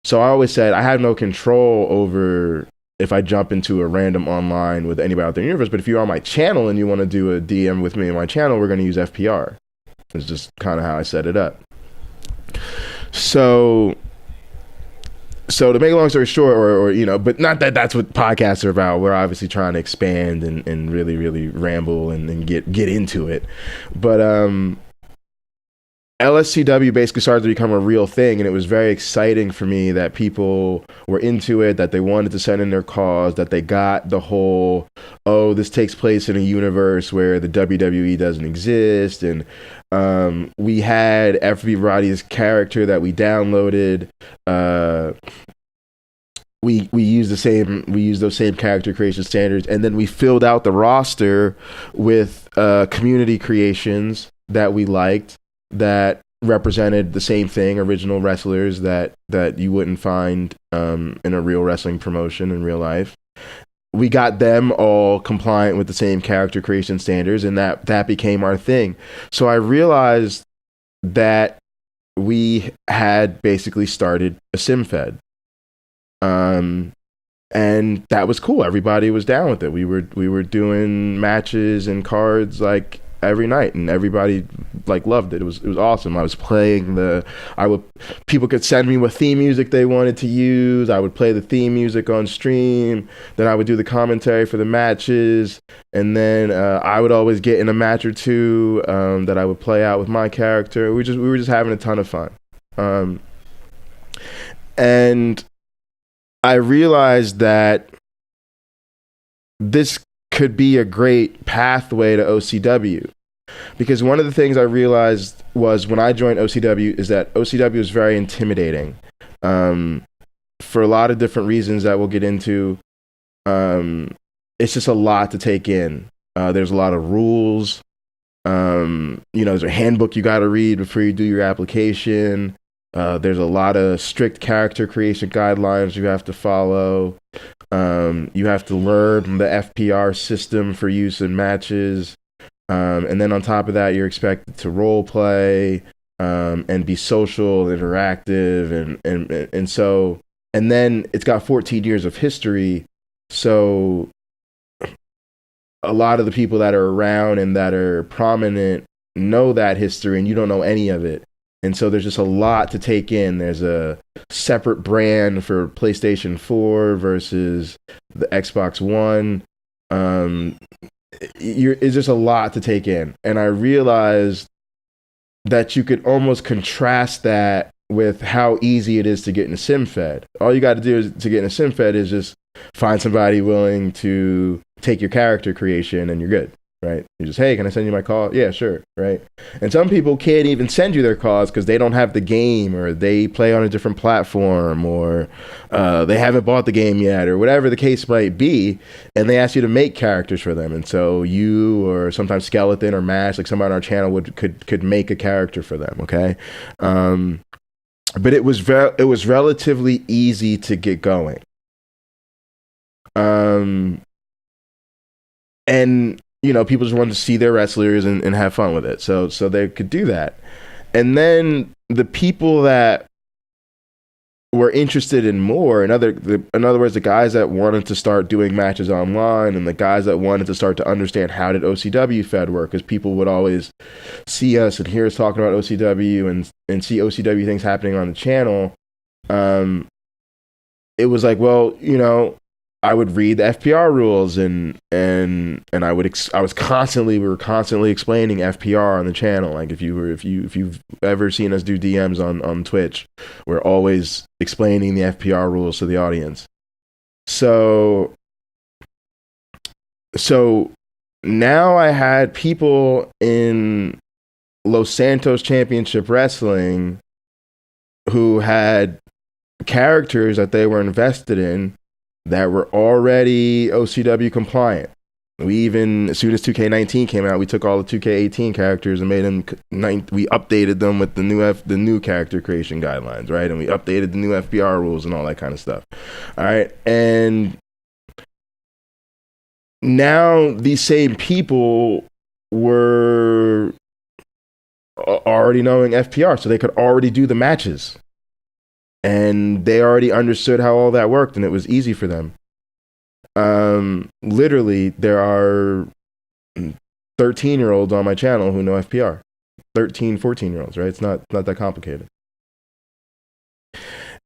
So I always said I have no control over if I jump into a random online with anybody out there in the universe. But if you're on my channel and you want to do a DM with me in my channel, we're going to use FPR. It's just kind of how I set it up. So to make a long story short, or but not that that's what podcasts are about. We're obviously trying to expand and really, really ramble and get into it. But LSCW basically started to become a real thing, and it was very exciting for me that people were into it, that they wanted to send in their cause, that they got the whole, oh, this takes place in a universe where the WWE doesn't exist, and we had everybody's character that we downloaded. We used those same character creation standards, and then we filled out the roster with community creations that we liked, that represented the same thing, original wrestlers that you wouldn't find in a real wrestling promotion in real life. We got them all compliant with the same character creation standards, and that became our thing. So I realized that we had basically started a SimFed. And that was cool. Everybody was down with it. We were doing matches and cards like every night, and everybody like loved it. It was awesome. I was playing people could send me what theme music they wanted to use. I would play the theme music on stream. Then I would do the commentary for the matches, and then I would always get in a match or two that I would play out with my character. We were just having a ton of fun. And I realized that this could be a great pathway to OCW, because one of the things I realized was when I joined OCW is that OCW is very intimidating for a lot of different reasons that we'll get into. It's just a lot to take in. There's a lot of rules. There's a handbook you got to read before you do your application. There's a lot of strict character creation guidelines you have to follow. You have to learn the FPR system for use in matches. And then on top of that, you're expected to role play and be social, interactive. And then it's got 14 years of history. So a lot of the people that are around and that are prominent know that history, and you don't know any of it. And so there's just a lot to take in. There's a separate brand for PlayStation 4 versus the Xbox One. It's just a lot to take in. And I realized that you could almost contrast that with how easy it is to get in a SimFed. All you got to do to get in a SimFed is just find somebody willing to take your character creation, and you're good. Right? You just, hey, can I send you my call? Yeah, sure. Right? And some people can't even send you their calls because they don't have the game, or they play on a different platform, or they haven't bought the game yet, or whatever the case might be. And they ask you to make characters for them. And so you, or sometimes Skeleton or Mash, like somebody on our channel could make a character for them. Okay. But it was relatively easy to get going. And people just wanted to see their wrestlers and have fun with it. So they could do that. And then the people that were interested in more, in other words, the guys that wanted to start doing matches online, and the guys that wanted to start to understand how did OCW Fed work, because people would always see us and hear us talking about OCW and see OCW things happening on the channel. It was like, well, I would read the FPR rules, and we were constantly explaining FPR on the channel. Like if you've ever seen us do DMs on Twitch, we're always explaining the FPR rules to the audience. So now I had people in Los Santos Championship Wrestling who had characters that they were invested in that were already OCW compliant. We even, as soon as 2K19 came out, we took all the 2K18 characters and made them. We updated them with the new character creation guidelines, right? And we updated the new FBR rules and all that kind of stuff. All right, and now these same people were already knowing FPR, so they could already do the matches, and they already understood how all that worked, and it was easy for them. Literally, there are 13-year-olds on my channel who know FPR. 13, 14-year-olds, right? It's not that complicated.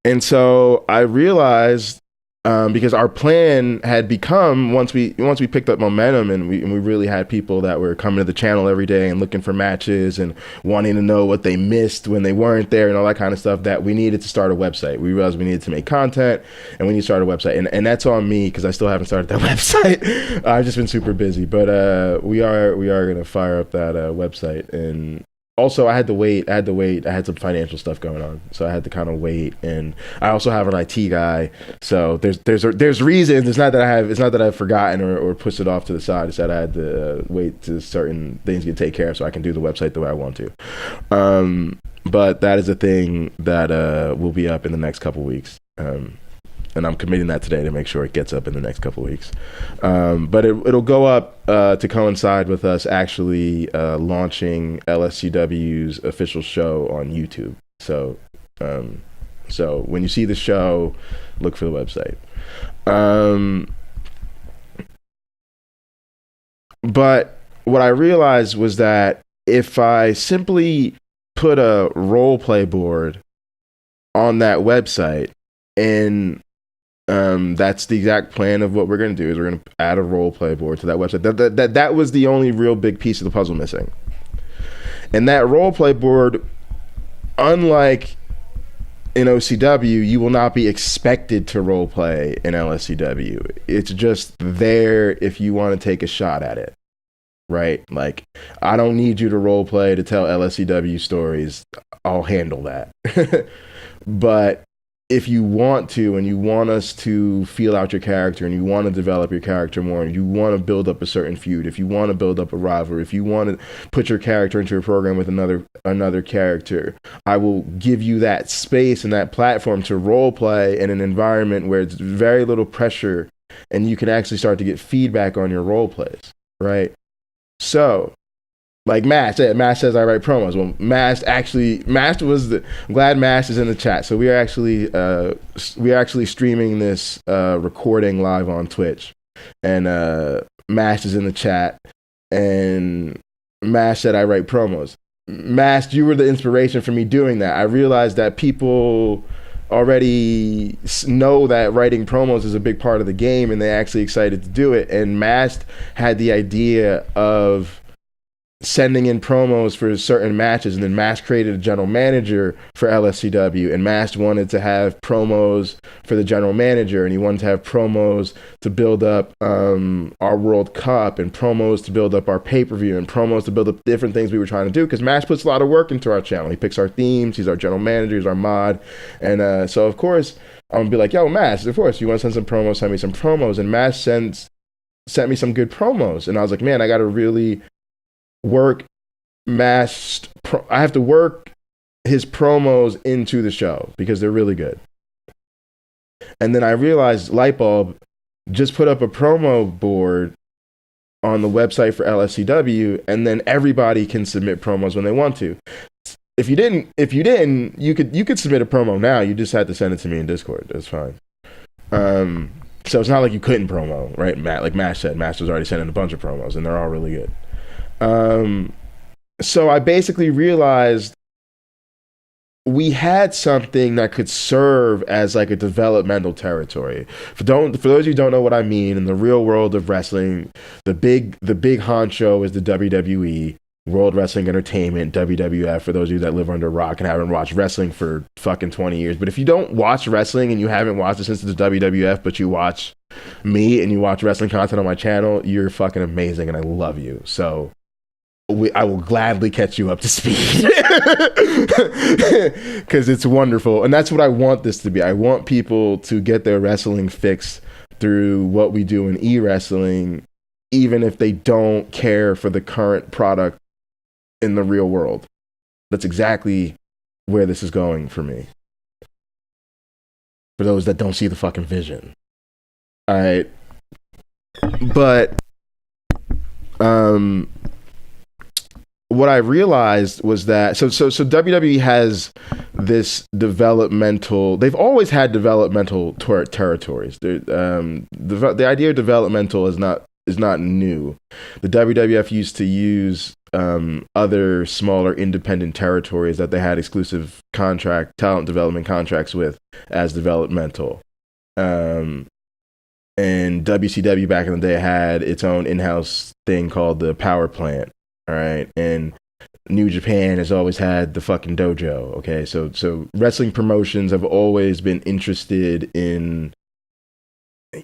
And so I realized, because our plan had become, once we picked up momentum and we really had people that were coming to the channel every day and looking for matches and wanting to know what they missed when they weren't there and all that kind of stuff, that we needed to start a website. We realized we needed to make content and we need to start a website. And that's on me because I still haven't started that website. I've just been super busy, but we are going to fire up that website. And also, I had to wait. I had some financial stuff going on, so I had to kind of wait. And I also have an IT guy, so there's reasons. It's not that I've forgotten or pushed it off to the side. It's that I had to wait to certain things get taken care of so I can do the website the way I want to. But that is a thing that will be up in the next couple weeks. And I'm committing that today to make sure it gets up in the next couple of weeks. But it'll go up to coincide with us actually launching LSCW's official show on YouTube. So when you see the show, look for the website. But what I realized was that if I simply put a role play board on that website, and that's the exact plan of what we're going to do, is we're going to add a role play board to that website. That was the only real big piece of the puzzle missing. And that role play board, unlike in OCW, you will not be expected to role play in LSCW. It's just there if you want to take a shot at it, right? Like, I don't need you to role play to tell LSCW stories. I'll handle that. But if you want to, and you want us to feel out your character, and you want to develop your character more, and you want to build up a certain feud, if you want to build up a rivalry, if you want to put your character into a program with another character, I will give you that space and that platform to role play in an environment where it's very little pressure, and you can actually start to get feedback on your role plays, right? So, like Mash says I write promos. Well, I'm glad Mash is in the chat. So we are actually streaming this recording live on Twitch, and Mash is in the chat, and Mash said I write promos. Mash, you were the inspiration for me doing that. I realized that people already know that writing promos is a big part of the game, and they're actually excited to do it. And Mash had the idea of sending in promos for certain matches, and then Mash created a general manager for LSCW, and Mash wanted to have promos for the general manager, and he wanted to have promos to build up our World Cup, and promos to build up our pay-per-view, and promos to build up different things we were trying to do, because Mash puts a lot of work into our channel. He picks our themes, he's our general manager, he's our mod, and so of course I'm gonna be like, yo, Mash, of course you want to send some promos, send me some promos. And Mash sent me some good promos, and I was like, man, I gotta really work I have to work his promos into the show because they're really good. And then I realized, light bulb, just put up a promo board on the website for LSCW, and then everybody can submit promos when they want to. If you didn't, you could submit a promo now. You just had to send it to me in Discord. That's fine. So it's not like you couldn't promo, right? Like Mash said, Mash was already sending a bunch of promos, and they're all really good. So I basically realized we had something that could serve as like a developmental territory. For those who don't know what I mean, in the real world of wrestling, the big honcho is the WWE, World Wrestling Entertainment, WWF, for those of you that live under a rock and haven't watched wrestling for fucking 20 years. But if you don't watch wrestling and you haven't watched it since the WWF, but you watch me and you watch wrestling content on my channel, you're fucking amazing and I love you. So I will gladly catch you up to speed because it's wonderful. And that's what I want this to be. I want people to get their wrestling fix through what we do in e-wrestling, even if they don't care for the current product in the real world. That's exactly where this is going for me. For those that don't see the fucking vision. All right. But what I realized was that so WWE has this developmental. They've always had developmental territories. The idea of developmental is not new. The WWF used to use other smaller independent territories that they had exclusive talent development contracts with as developmental. And WCW back in the day had its own in-house thing called the Power Plant. All right. And New Japan has always had the fucking dojo. Okay. So wrestling promotions have always been interested in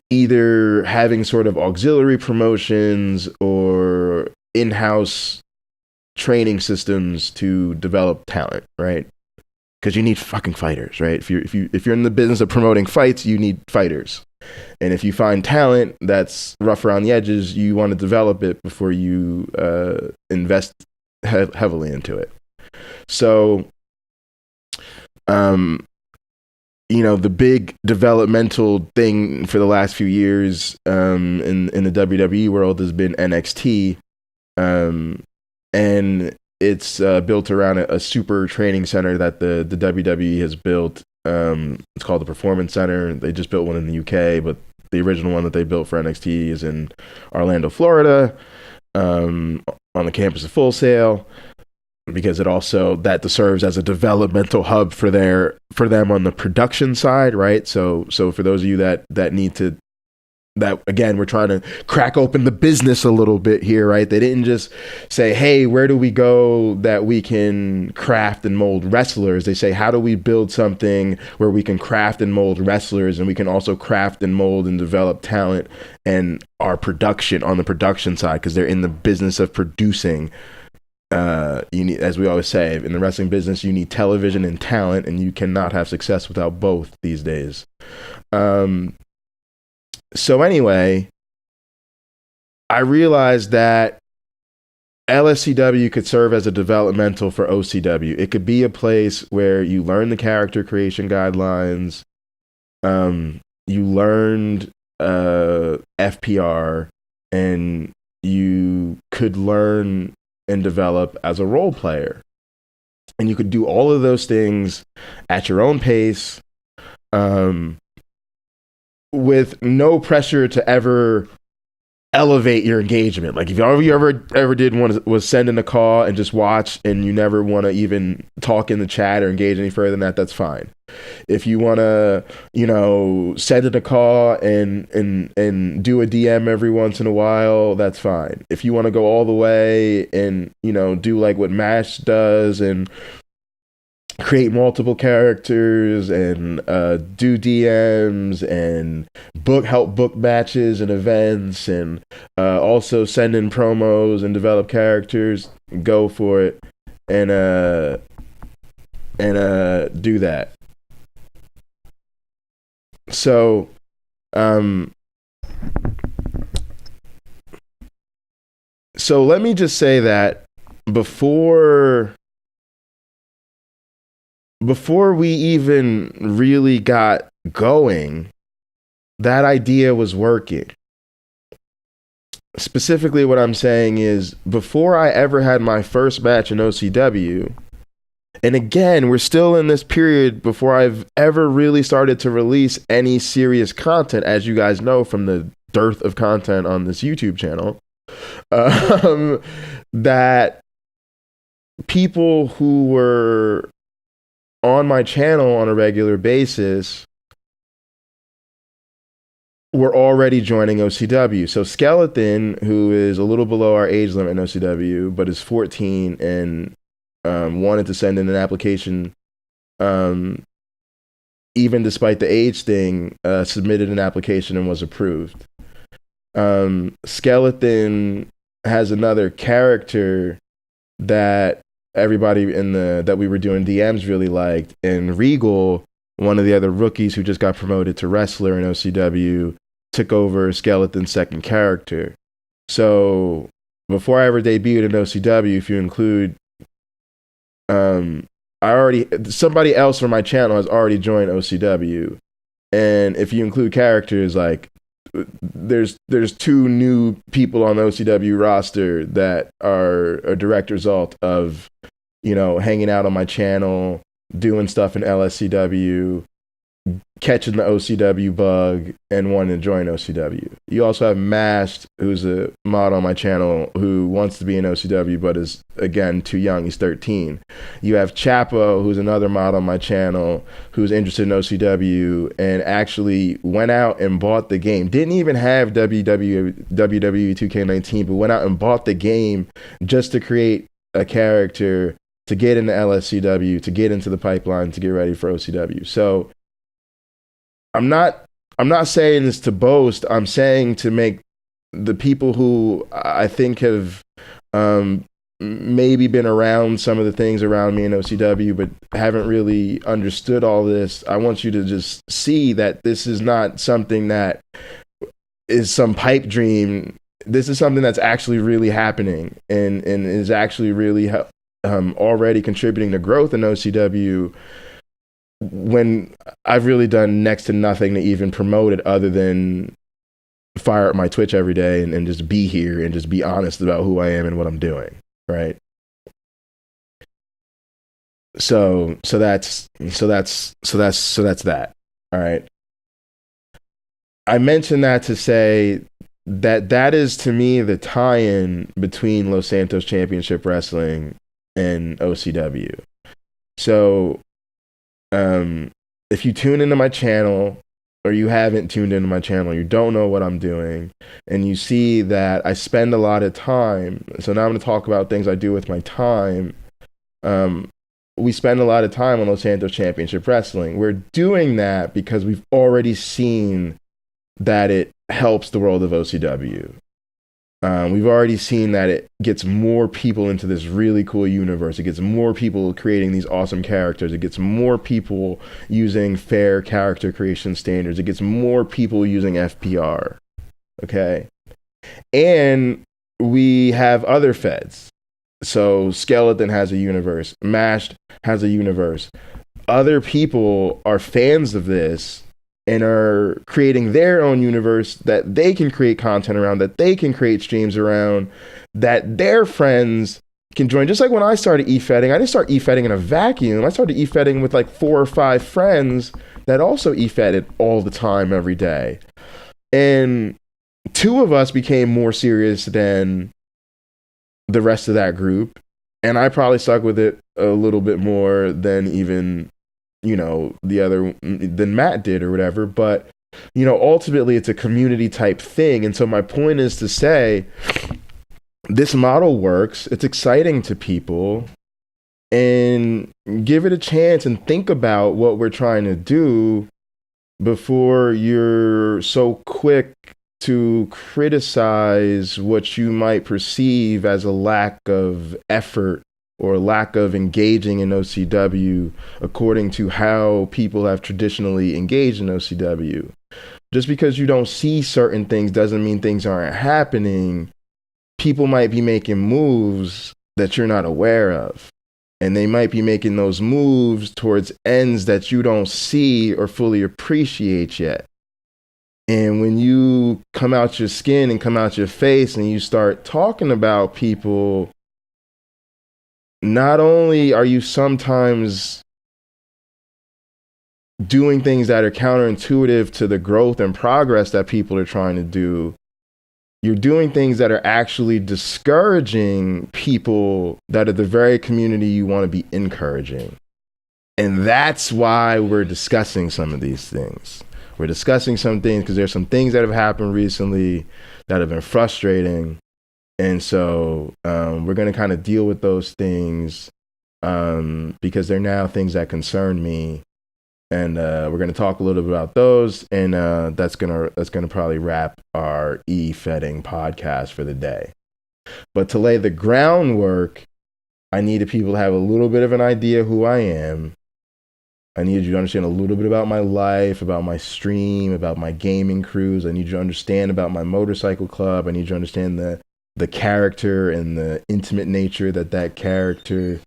either having sort of auxiliary promotions or in-house training systems to develop talent, right? Because you need fucking fighters, right? If you're in the business of promoting fights, you need fighters. And if you find talent that's rough around the edges, you want to develop it before you invest heavily into it. So, the big developmental thing for the last few years in the WWE world has been NXT, and it's built around a super training center that the WWE has built. It's called the Performance Center. They just built one in the UK, but the original one that they built for NXT is in Orlando, Florida, on the campus of Full Sail, because it also that serves as a developmental hub for them on the production side, right? So for those of you that need to, that again, we're trying to crack open the business a little bit here, right? They didn't just say, hey, where do we go that we can craft and mold wrestlers? They say, how do we build something where we can craft and mold wrestlers, and we can also craft and mold and develop talent and our production on the production side, because they're in the business of producing. You need, as we always say, in the wrestling business, you need television and talent, and you cannot have success without both these days. So anyway, I realized that LSCW could serve as a developmental for OCW. It could be a place where you learn the character creation guidelines, you learned FPR, and you could learn and develop as a role player. And you could do all of those things at your own pace, with no pressure to ever elevate your engagement. Like if all you ever did was send in a call and just watch, and you never want to even talk in the chat or engage any further than that, that's fine. If you want to, send in a call and do a DM every once in a while, that's fine. If you want to go all the way and, do like what MASH does and create multiple characters and do DMs and help book matches and events, and also send in promos and develop characters, go for it and do that. So let me just say that before we even really got going, that idea was working. Specifically, what I'm saying is, before I ever had my first match in OCW, and again, we're still in this period before I've ever really started to release any serious content, as you guys know from the dearth of content on this YouTube channel, that people who were on my channel on a regular basis were already joining OCW. So Skeleton, who is a little below our age limit in OCW, but is 14 and wanted to send in an application, even despite the age thing, submitted an application and was approved. Skeleton has another character that everybody that we were doing DMs really liked, and Regal, one of the other rookies who just got promoted to wrestler in OCW, took over Skeleton's second character. So before I ever debuted in OCW, if you include, somebody else from my channel has already joined OCW, and if you include characters, like there's two new people on the OCW roster that are a direct result of, hanging out on my channel, doing stuff in LSCW, catching the OCW bug, and wanting to join OCW. You also have Mashed, who's a mod on my channel who wants to be in OCW but is, again, too young. He's 13. You have Chapo, who's another mod on my channel who's interested in OCW and actually went out and bought the game. Didn't even have WWE 2K19, but went out and bought the game just to create a character to get into LSCW, to get into the pipeline, to get ready for OCW. So I'm not saying this to boast. I'm saying to make the people who I think have maybe been around some of the things around me in OCW, but haven't really understood all this. I want you to just see that this is not something that is some pipe dream. This is something that's actually really happening and is actually really already contributing to growth in OCW, when I've really done next to nothing to even promote it other than fire up my Twitch every day and just be here and just be honest about who I am and what I'm doing, right? So that's that. All right. I mentioned that to say that is, to me, the tie-in between Los Santos Championship Wrestling and OCW. So if you tune into my channel, or you haven't tuned into my channel, you don't know what I'm doing, and you see that I spend a lot of time. So now I'm going to talk about things I do with my time. We spend a lot of time on Los Santos Championship Wrestling. We're doing that because we've already seen that it helps the world of OCW. We've already seen that it gets more people into this really cool universe. It gets more people creating these awesome characters. It gets more people using fair character creation standards. It gets more people using FPR. Okay. And we have other feds. So Skeleton has a universe. Mashed has a universe. Other people are fans of this and are creating their own universe that they can create content around, that they can create streams around, that their friends can join. Just like when I started e-fedding, I didn't start e-fedding in a vacuum. I started e-fedding with like 4 or 5 friends that also e-fedded all the time, every day. And 2 of us became more serious than the rest of that group. And I probably stuck with it a little bit more than even, than Matt did or whatever. But, ultimately it's a community type thing. And so my point is to say, this model works. It's exciting to people, and give it a chance and think about what we're trying to do before you're so quick to criticize what you might perceive as a lack of effort or lack of engaging in OCW according to how people have traditionally engaged in OCW. Just because you don't see certain things doesn't mean things aren't happening. People might be making moves that you're not aware of. And they might be making those moves towards ends that you don't see or fully appreciate yet. And when you come out your skin and come out your face and you start talking about people, not only are you sometimes doing things that are counterintuitive to the growth and progress that people are trying to do, you're doing things that are actually discouraging people that are the very community you want to be encouraging. And that's why we're discussing some of these things. We're discussing some things because there's some things that have happened recently that have been frustrating. And so we're going to kind of deal with those things because they're now things that concern me. And we're going to talk a little bit about those. And that's gonna probably wrap our e-fedding podcast for the day. But to lay the groundwork, I needed people to have a little bit of an idea who I am. I need you to understand a little bit about my life, about my stream, about my gaming cruise. I need you to understand about my motorcycle club. I need you to understand the character and the intimate nature that that character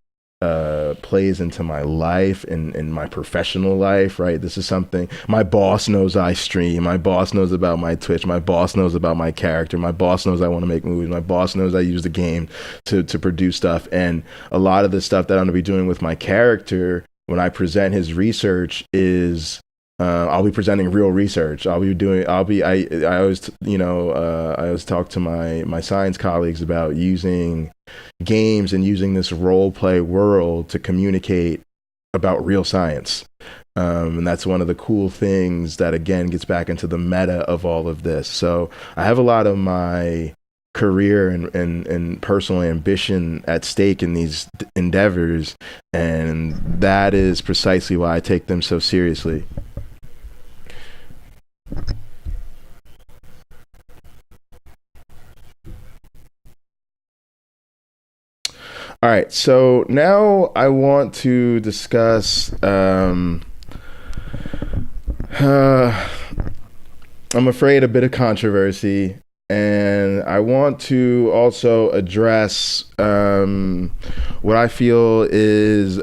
plays into my life and my professional life, right? This is something my boss knows I stream. My boss knows about my Twitch. My boss knows about my character. My boss knows I want to make movies. My boss knows I use the game to produce stuff. And a lot of the stuff that I'm going to be doing with my character when I present his research is I'll be presenting real research. I always, I always talk to my science colleagues about using games and using this role play world to communicate about real science. And that's one of the cool things that, again, gets back into the meta of all of this. So I have a lot of my career and personal ambition at stake in these endeavors. And that is precisely why I take them so seriously. All right, so now I want to discuss. I'm afraid a bit of controversy, and I want to also address what I feel is.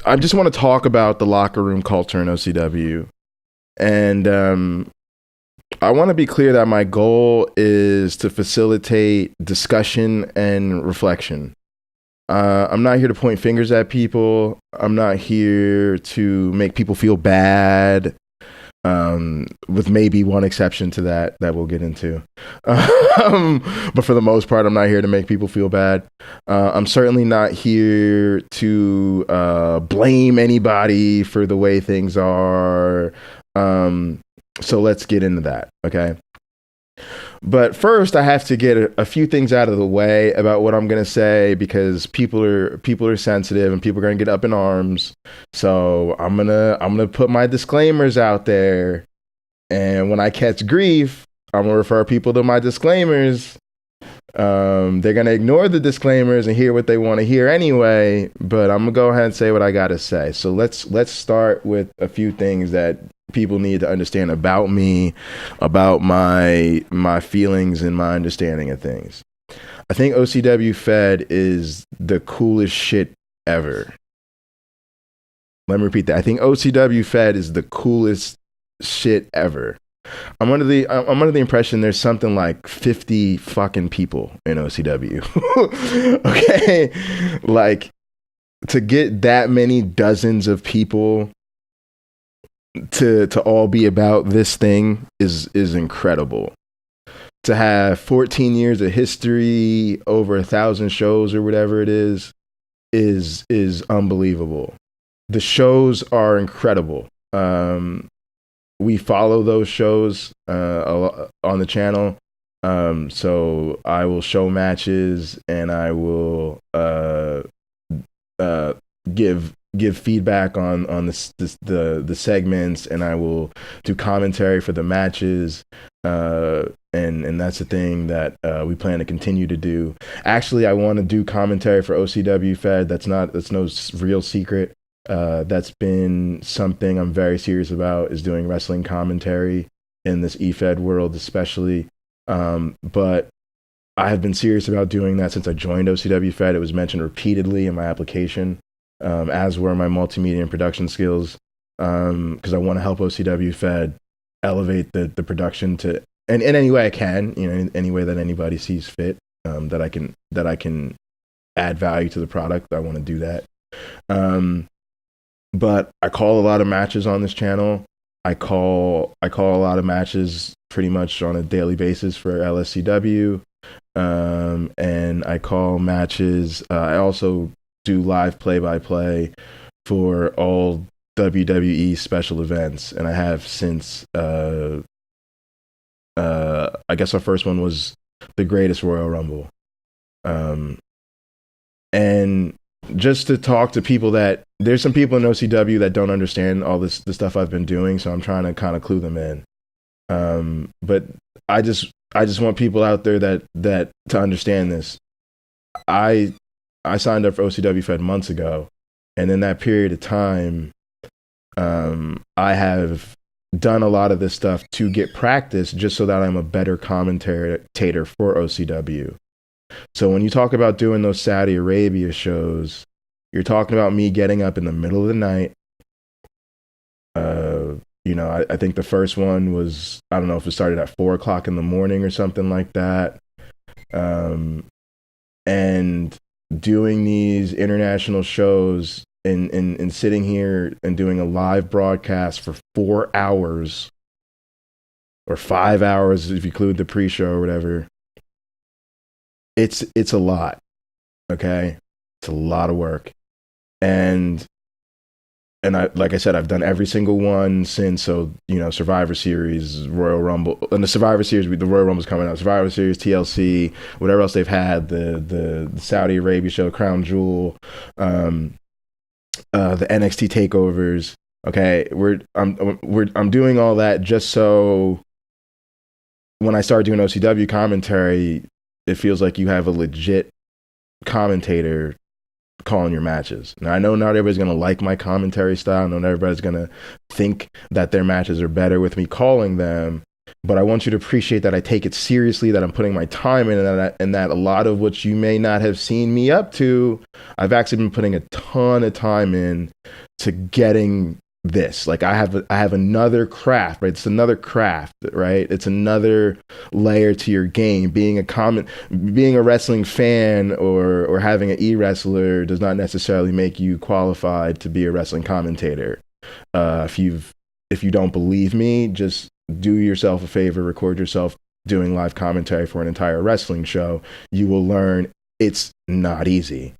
I just want to talk about the locker room culture in OCW, and I want to be clear that my goal is to facilitate discussion and reflection. I'm not here to point fingers at people. I'm not here to make people feel bad, with maybe one exception to that we'll get into. But for the most part, I'm not here to make people feel bad. I'm certainly not here to blame anybody for the way things are. So let's get into that, okay? But first, I have to get a few things out of the way about what I'm going to say, because people are sensitive and people are going to get up in arms. So I'm gonna put my disclaimers out there, and when I catch grief, I'm gonna refer people to my disclaimers. They're gonna ignore the disclaimers and hear what they want to hear anyway. But I'm gonna go ahead and say what I gotta say. So let's start with a few things that people need to understand about me, about my feelings and my understanding of things. I think OCW Fed is the coolest shit ever. Let me repeat that. I think OCW Fed is the coolest shit ever. I'm under the impression there's something like 50 fucking people in OCW. Okay? Like, to get that many dozens of people to all be about this thing is incredible. To have 14 years of history, over 1,000 shows or whatever it is unbelievable. The shows are incredible. We follow those shows on the channel. So I will show matches, and I will give feedback on the segments, and I will do commentary for the matches. And that's the thing that we plan to continue to do. Actually, I want to do commentary for OCW Fed. That's no real secret. That's been something I'm very serious about, is doing wrestling commentary in this eFed world, especially. But I have been serious about doing that since I joined OCW Fed. It was mentioned repeatedly in my application, as were my multimedia and production skills, because I want to help OCW Fed elevate the production to, and in any way I can, in any way that anybody sees fit, that I can add value to the product. I want to do that. But I call a lot of matches on this channel. I call a lot of matches pretty much on a daily basis for LSCW. And I call matches. I also do live play-by-play for all WWE special events. And I have since, I guess our first one was the Greatest Royal Rumble. And just to talk to people that, there's some people in OCW that don't understand all the stuff I've been doing, so I'm trying to kind of clue them in. But I just want people out there that to understand this. I signed up for OCW Fed months ago, And in that period of time, I have done a lot of this stuff to get practice just so that I'm a better commentator for OCW. So when you talk about doing those Saudi Arabia shows, you're talking about me getting up in the middle of the night. I think the first one was, I don't know if it started at 4 o'clock in the morning or something like that. And doing these international shows and sitting here and doing a live broadcast for 4 hours or 5 hours if you include the pre-show or whatever. It's a lot. Okay. It's a lot of work. And I, like I said, I've done every single one since. So, Survivor Series, Royal Rumble, and the Survivor Series, the Royal Rumble's coming out. Survivor Series, TLC, whatever else they've had, the Saudi Arabia show, Crown Jewel, the NXT takeovers. Okay, I'm doing all that just so when I start doing OCW commentary, it feels like you have a legit commentator calling your matches. Now, I know not everybody's going to like my commentary style. I know not everybody's going to think that their matches are better with me calling them, but I want you to appreciate that I take it seriously, that I'm putting my time in, and that a lot of what you may not have seen me up to, I've actually been putting a ton of time in to getting this. Like I have another craft, right? It's another craft, right? It's another layer to your game. Being a wrestling fan or having an e-wrestler does not necessarily make you qualified to be a wrestling commentator. If you don't believe me, just do yourself a favor, record yourself doing live commentary for an entire wrestling show. You will learn it's not easy.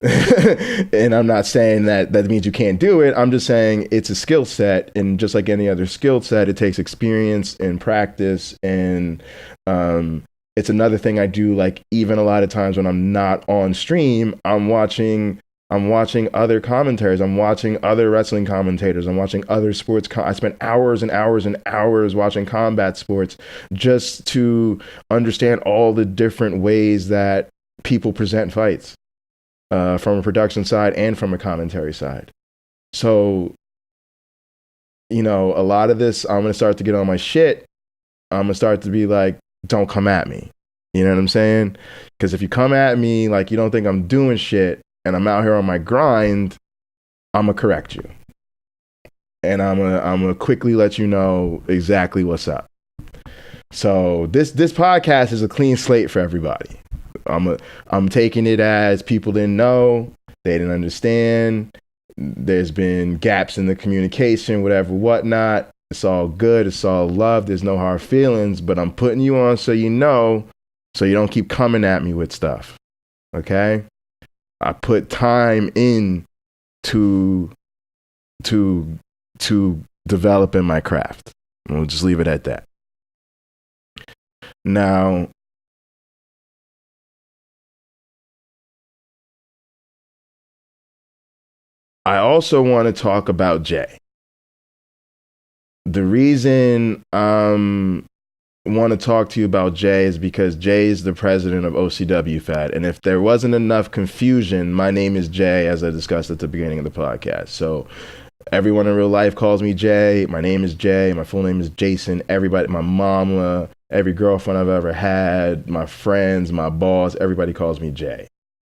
And I'm not saying that means you can't do it. I'm just saying it's a skill set, and just like any other skill set, it takes experience and practice. And it's another thing I do. Like even a lot of times when I'm not on stream, I'm watching other commentaries. I'm watching other wrestling commentators. I'm watching other sports. I spent hours and hours and hours watching combat sports just to understand all the different ways that people present fights. From a production side and from a commentary side. So, a lot of this, I'm going to start to get on my shit. I'm going to start to be like, don't come at me. You know what I'm saying? Because if you come at me like you don't think I'm doing shit and I'm out here on my grind, I'm going to correct you. And I'm going to quickly let you know exactly what's up. So this podcast is a clean slate for everybody. I'm taking it as people didn't know, they didn't understand. There's been gaps in the communication, whatnot. It's all good. It's all love. There's no hard feelings, but I'm putting you on so you know, so you don't keep coming at me with stuff. Okay? I put time in to develop in my craft. We'll just leave it at that. Now, I also want to talk about Jay. The reason I want to talk to you about Jay is because Jay is the president of OCW Fed. And if there wasn't enough confusion, my name is Jay, as I discussed at the beginning of the podcast. So everyone in real life calls me Jay. My name is Jay. My full name is Jason. Everybody, my mama, every girlfriend I've ever had, my friends, my boss, everybody calls me Jay.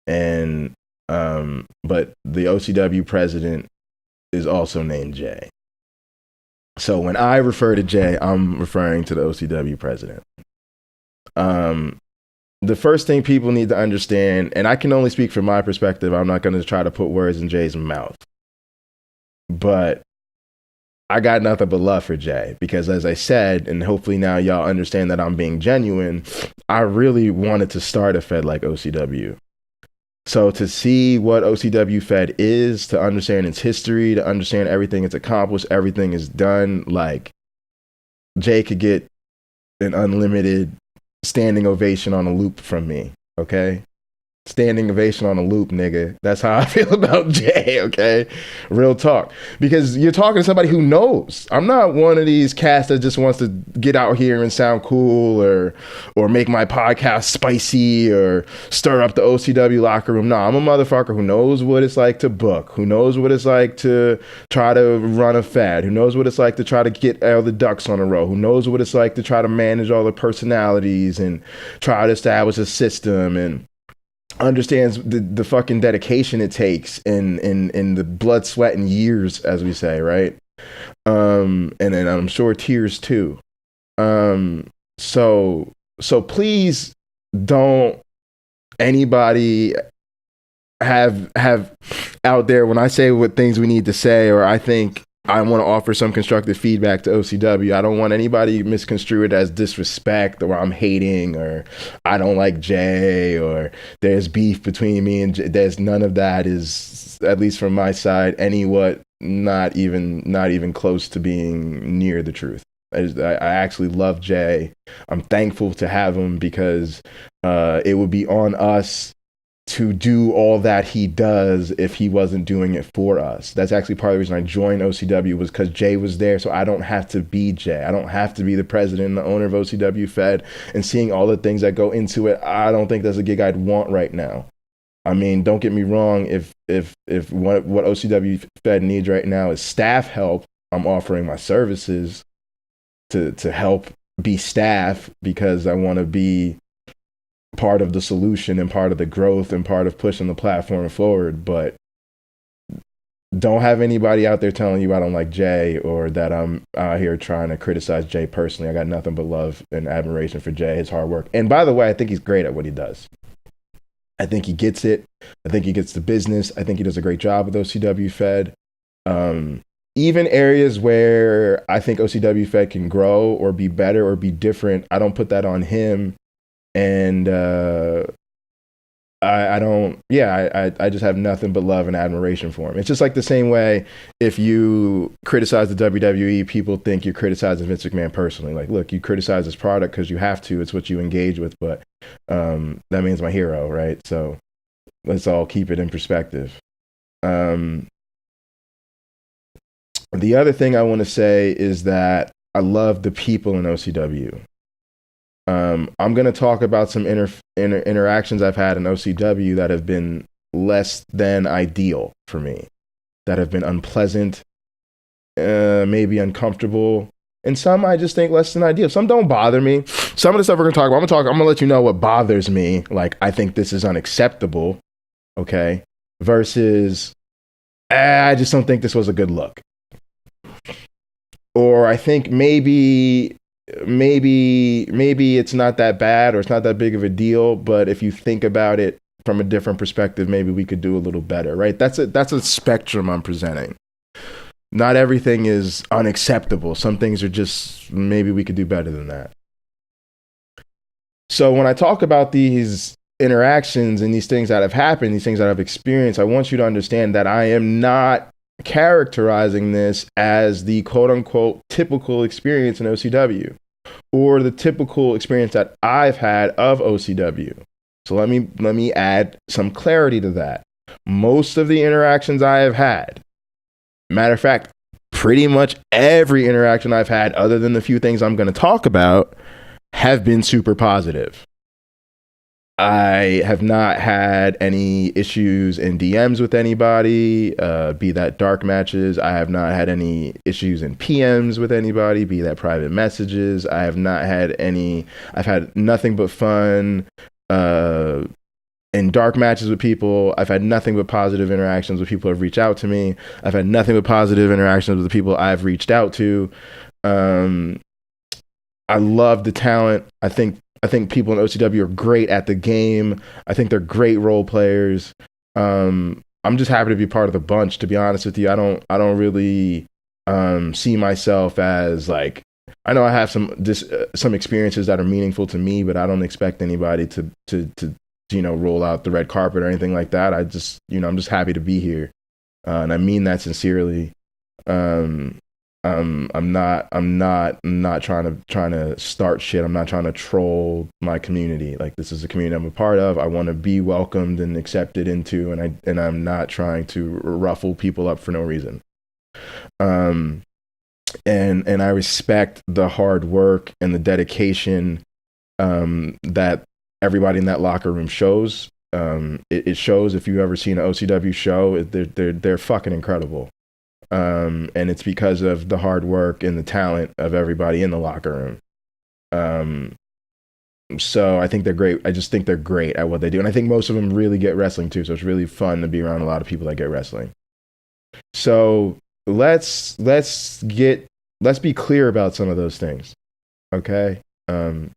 And but the OCW president is also named Jay. So when I refer to Jay, I'm referring to the OCW president. The first thing people need to understand, and I can only speak from my perspective, I'm not going to try to put words in Jay's mouth, but I got nothing but love for Jay because, as I said, and hopefully now y'all understand that I'm being genuine, I really wanted to start a Fed like OCW. So to see what OCW Fed is, to understand its history, to understand everything it's accomplished, everything is done, like Jay could get an unlimited standing ovation on a loop from me, okay? Standing ovation on a loop, nigga. That's how I feel about Jay, okay? Real talk. Because you're talking to somebody who knows. I'm not one of these cats that just wants to get out here and sound cool or make my podcast spicy or stir up the OCW locker room. No, I'm a motherfucker who knows what it's like to book, who knows what it's like to try to run a fad, who knows what it's like to try to get all the ducks on a row, who knows what it's like to try to manage all the personalities and try to establish a system, and understands the fucking dedication it takes in the blood, sweat, and years, as we say, right? And then I'm sure tears too. So please don't anybody have out there, when I say what things we need to say, or I think I want to offer some constructive feedback to OCW, I don't want anybody misconstrue it as disrespect, or I'm hating, or I don't like Jay, or there's beef between me and Jay. There's none of that, is, at least from my side, not even close to being near the truth. I actually love Jay. I'm thankful to have him, because it would be on us to do all that he does if he wasn't doing it for us. That's actually part of the reason I joined OCW, was because Jay was there, so I don't have to be Jay. I don't have to be the president and the owner of OCW Fed, and seeing all the things that go into it. I don't think that's a gig I'd want right now. I mean, don't get me wrong. If what OCW Fed needs right now is staff help, I'm offering my services to help be staff, because I want to be part of the solution and part of the growth and part of pushing the platform forward. But don't have anybody out there telling you I don't like Jay, or that I'm out here trying to criticize Jay personally. I got nothing but love and admiration for Jay, his hard work. And by the way, I think he's great at what he does. I think he gets it. I think he gets the business. I think he does a great job with OCW Fed. Even areas where I think OCW Fed can grow or be better or be different, I don't put that on him. And I just have nothing but love and admiration for him. It's just like the same way, if you criticize the WWE, people think you're criticizing Vince McMahon personally. Like, look, you criticize his product because you have to. It's what you engage with. But that means my hero, right? So let's all keep it in perspective. The other thing I want to say is that I love the people in OCW. I'm going to talk about some interactions I've had in OCW that have been less than ideal for me, that have been unpleasant, maybe uncomfortable, and some I just think less than ideal. Some don't bother me. Some of the stuff we're going to talk about, I'm going to let you know what bothers me. Like, I think this is unacceptable, okay, versus I just don't think this was a good look. Or I think maybe it's not that bad, or it's not that big of a deal, but if you think about it from a different perspective, maybe we could do a little better, right? That's a spectrum I'm presenting. Not everything is unacceptable. Some things are just, maybe we could do better than that. So when I talk about these interactions and these things that have happened, these things that I've experienced, I want you to understand that I am not characterizing this as the quote unquote typical experience in OCW, or the typical experience that I've had of OCW. So let me add some clarity to that. Most of the interactions I have had, matter of fact, pretty much every interaction I've had, other than the few things I'm going to talk about, have been super positive. I have not had any issues in DMs with anybody, be that dark matches. I have not had any issues in PMs with anybody, be that private messages. I have not had any, I've had nothing but fun in dark matches with people. I've had nothing but positive interactions with people who have reached out to me. I've had nothing but positive interactions with the people I've reached out to. I love the talent. I think people in OCW are great at the game. I think they're great role players. I'm just happy to be part of the bunch, to be honest with you. I don't really see myself as, like, I know I have some experiences that are meaningful to me, but I don't expect anybody to roll out the red carpet or anything like that. I just, I'm just happy to be here. And I mean that sincerely. I'm not trying to start shit. I'm not trying to troll my community. Like, this is a community I'm a part of. I want to be welcomed and accepted into, and I'm not trying to ruffle people up for no reason. Um, and I respect the hard work and the dedication that everybody in that locker room shows. It shows. If you've ever seen an OCW show, they're fucking incredible. And it's because of the hard work and the talent of everybody in the locker room. So I think they're great. I just think they're great at what they do, and I think most of them really get wrestling too. So it's really fun to be around a lot of people that get wrestling. So let's be clear about some of those things, okay? And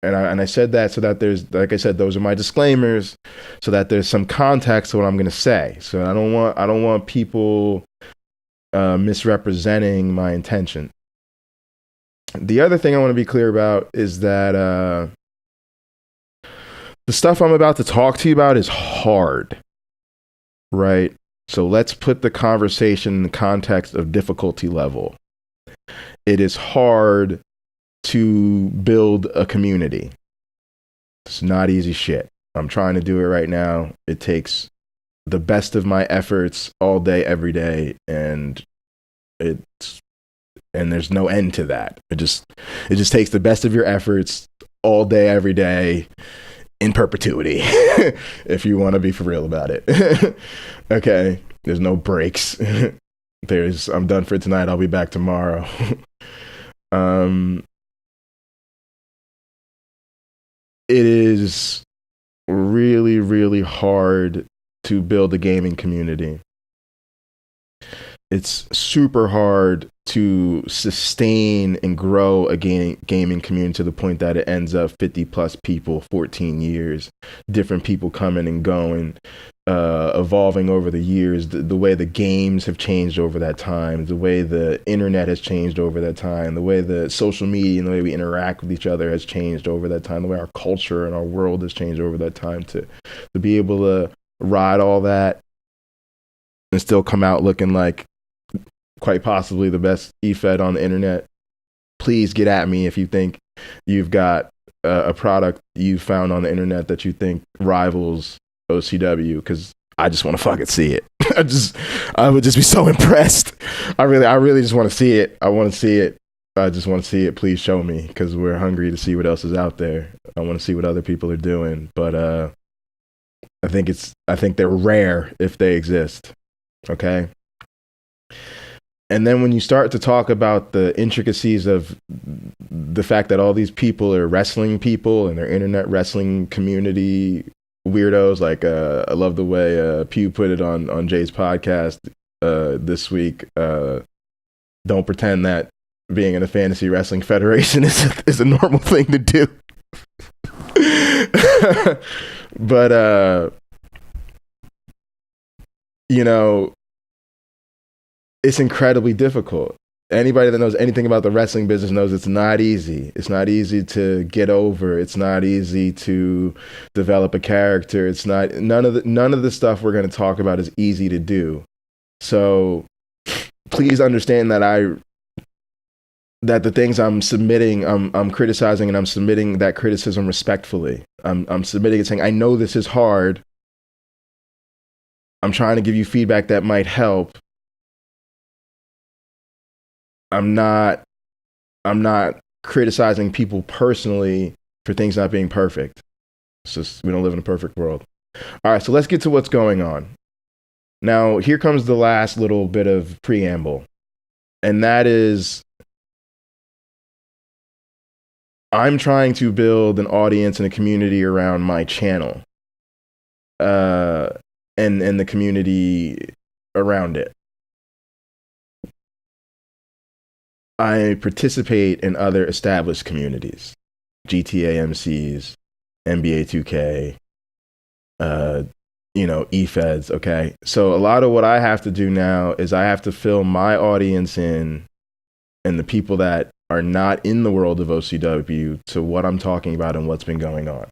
I said that so that there's, like I said, those are my disclaimers, so that there's some context to what I'm going to say. So I don't want people misrepresenting my intention. The other thing I want to be clear about is that the stuff I'm about to talk to you about is hard, right? So let's put the conversation in the context of difficulty level. It is hard to build a community. It's not easy shit. I'm trying to do it right now. It takes the best of my efforts all day, every day, and there's no end to that. It just takes the best of your efforts all day, every day, in perpetuity. If you want to be for real about it. Okay, there's no breaks. I'm done for tonight. I'll be back tomorrow. It is really, really hard to build a gaming community. It's super hard to sustain and grow a gaming community to the point that it ends up 50 plus people, 14 years, different people coming and going, evolving over the years, the way the games have changed over that time, the way the internet has changed over that time, the way the social media and the way we interact with each other has changed over that time, the way our culture and our world has changed over that time, to be able to ride all that and still come out looking like quite possibly the best e-fed on the internet. Please get at me if you think you've got a product you found on the internet that you think rivals OCW, because I just want to fucking see it. I would just be so impressed. I really just want to see it. I want to see it. I just want to see it. Please show me, because we're hungry to see what else is out there. I want to see what other people are doing, but I think they're rare if they exist. Okay. And then when you start to talk about the intricacies of the fact that all these people are wrestling people and they're internet wrestling community weirdos, like I love the way Pew put it on Jay's podcast this week. Don't pretend that being in a fantasy wrestling federation is a normal thing to do. But it's incredibly difficult. Anybody that knows anything about the wrestling business knows it's not easy. It's not easy to get over. It's not easy to develop a character. It's not, none of the stuff we're going to talk about is easy to do. So please understand that that the things I'm submitting, I'm criticizing, and I'm submitting that criticism respectfully. I'm submitting it saying, I know this is hard. I'm trying to give you feedback that might help. I'm not criticizing people personally for things not being perfect. It's just, we don't live in a perfect world. All right, so let's get to what's going on. Now, here comes the last little bit of preamble. And that is, I'm trying to build an audience and a community around my channel. And the community around it. I participate in other established communities, GTA MCs, NBA 2K, eFeds, okay? So a lot of what I have to do now is I have to fill my audience in and the people that are not in the world of OCW to what I'm talking about and what's been going on.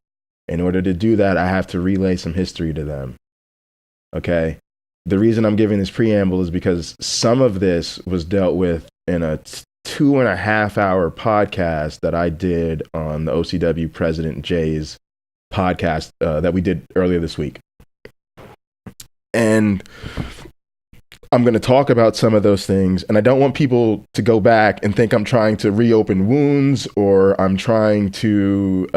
In order to do that, I have to relay some history to them, okay? The reason I'm giving this preamble is because some of this was dealt with in a 2.5 hour podcast that I did on the OCW President Jay's podcast that we did earlier this week. And I'm going to talk about some of those things, and I don't want people to go back and think I'm trying to reopen wounds or I'm trying to,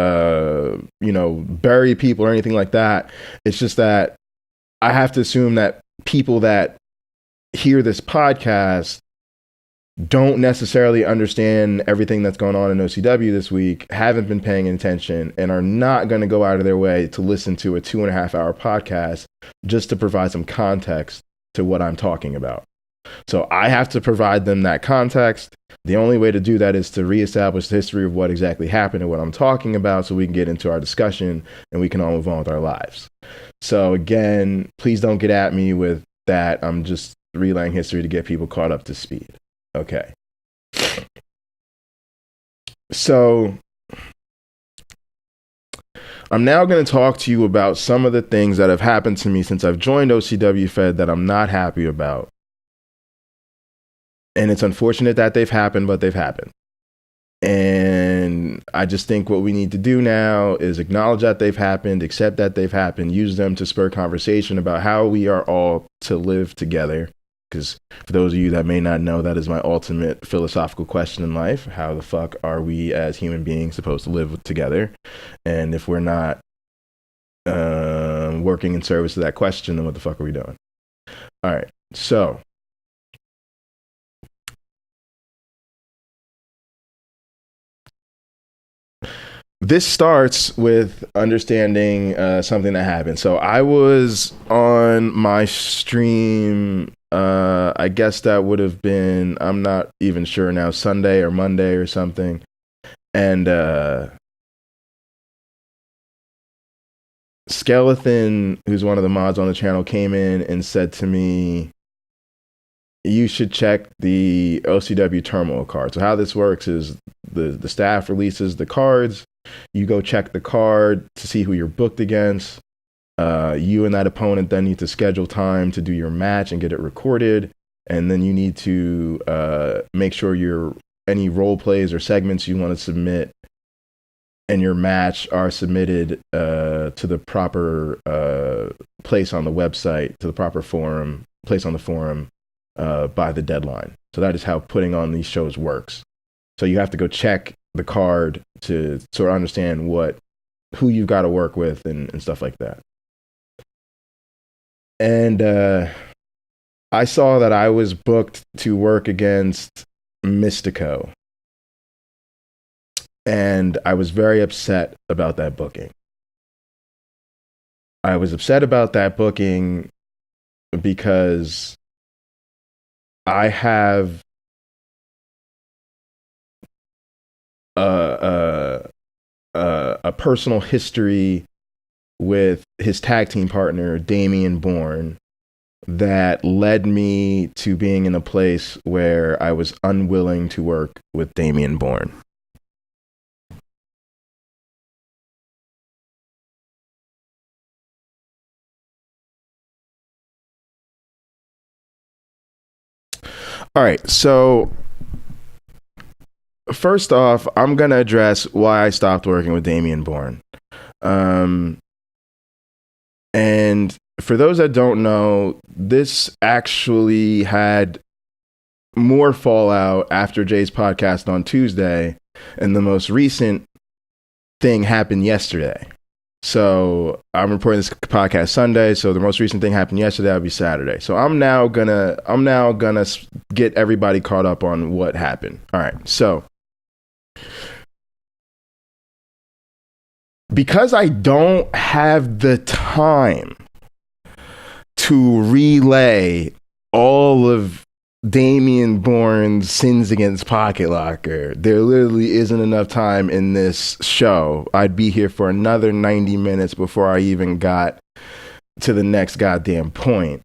bury people or anything like that. It's just that I have to assume that people that hear this podcast don't necessarily understand everything that's going on in OCW this week, haven't been paying attention, and are not going to go out of their way to listen to a 2.5 hour podcast just to provide some context to what I'm talking about. So I have to provide them that context. The only way to do that is to reestablish the history of what exactly happened and what I'm talking about so we can get into our discussion and we can all move on with our lives. So again, please don't get at me with that. I'm just relaying history to get people caught up to speed. Okay. So I'm now going to talk to you about some of the things that have happened to me since I've joined OCW Fed that I'm not happy about. And it's unfortunate that they've happened, but they've happened. And I just think what we need to do now is acknowledge that they've happened, accept that they've happened, use them to spur conversation about how we are all to live together. Because for those of you that may not know, that is my ultimate philosophical question in life. How the fuck are we as human beings supposed to live together? And if we're not working in service to that question, then what the fuck are we doing? All right. So this starts with understanding something that happened. So I was on my stream, I guess that would have been, I'm not even sure now, Sunday or Monday or something. And Skeleton, who's one of the mods on the channel, came in and said to me, you should check the OCW terminal card. So how this works is the staff releases the cards. You go check the card to see who you're booked against. You and that opponent then need to schedule time to do your match and get it recorded. And then you need to make sure any role plays or segments you want to submit in your match are submitted to the proper place on the website, to the proper place on the forum by the deadline. So that is how putting on these shows works. So you have to go check the card to sort of understand who you've got to work with and stuff like that. And I saw that I was booked to work against Mystico. And I was very upset about that booking. I was upset about that booking because I have a personal history with his tag team partner, Damian Bourne, that led me to being in a place where I was unwilling to work with Damian Bourne. All right, so first off, I'm going to address why I stopped working with Damian Bourne. And for those that don't know, this actually had more fallout after Jay's podcast on Tuesday, and the most recent thing happened yesterday. So I'm reporting this podcast Sunday, so the most recent thing happened yesterday. That'll be Saturday. So I'm now gonna get everybody caught up on what happened. All right, so because I don't have the time to relay all of Damian Bourne's sins against Pocket Locker, there literally isn't enough time in this show. I'd be here for another 90 minutes before I even got to the next goddamn point.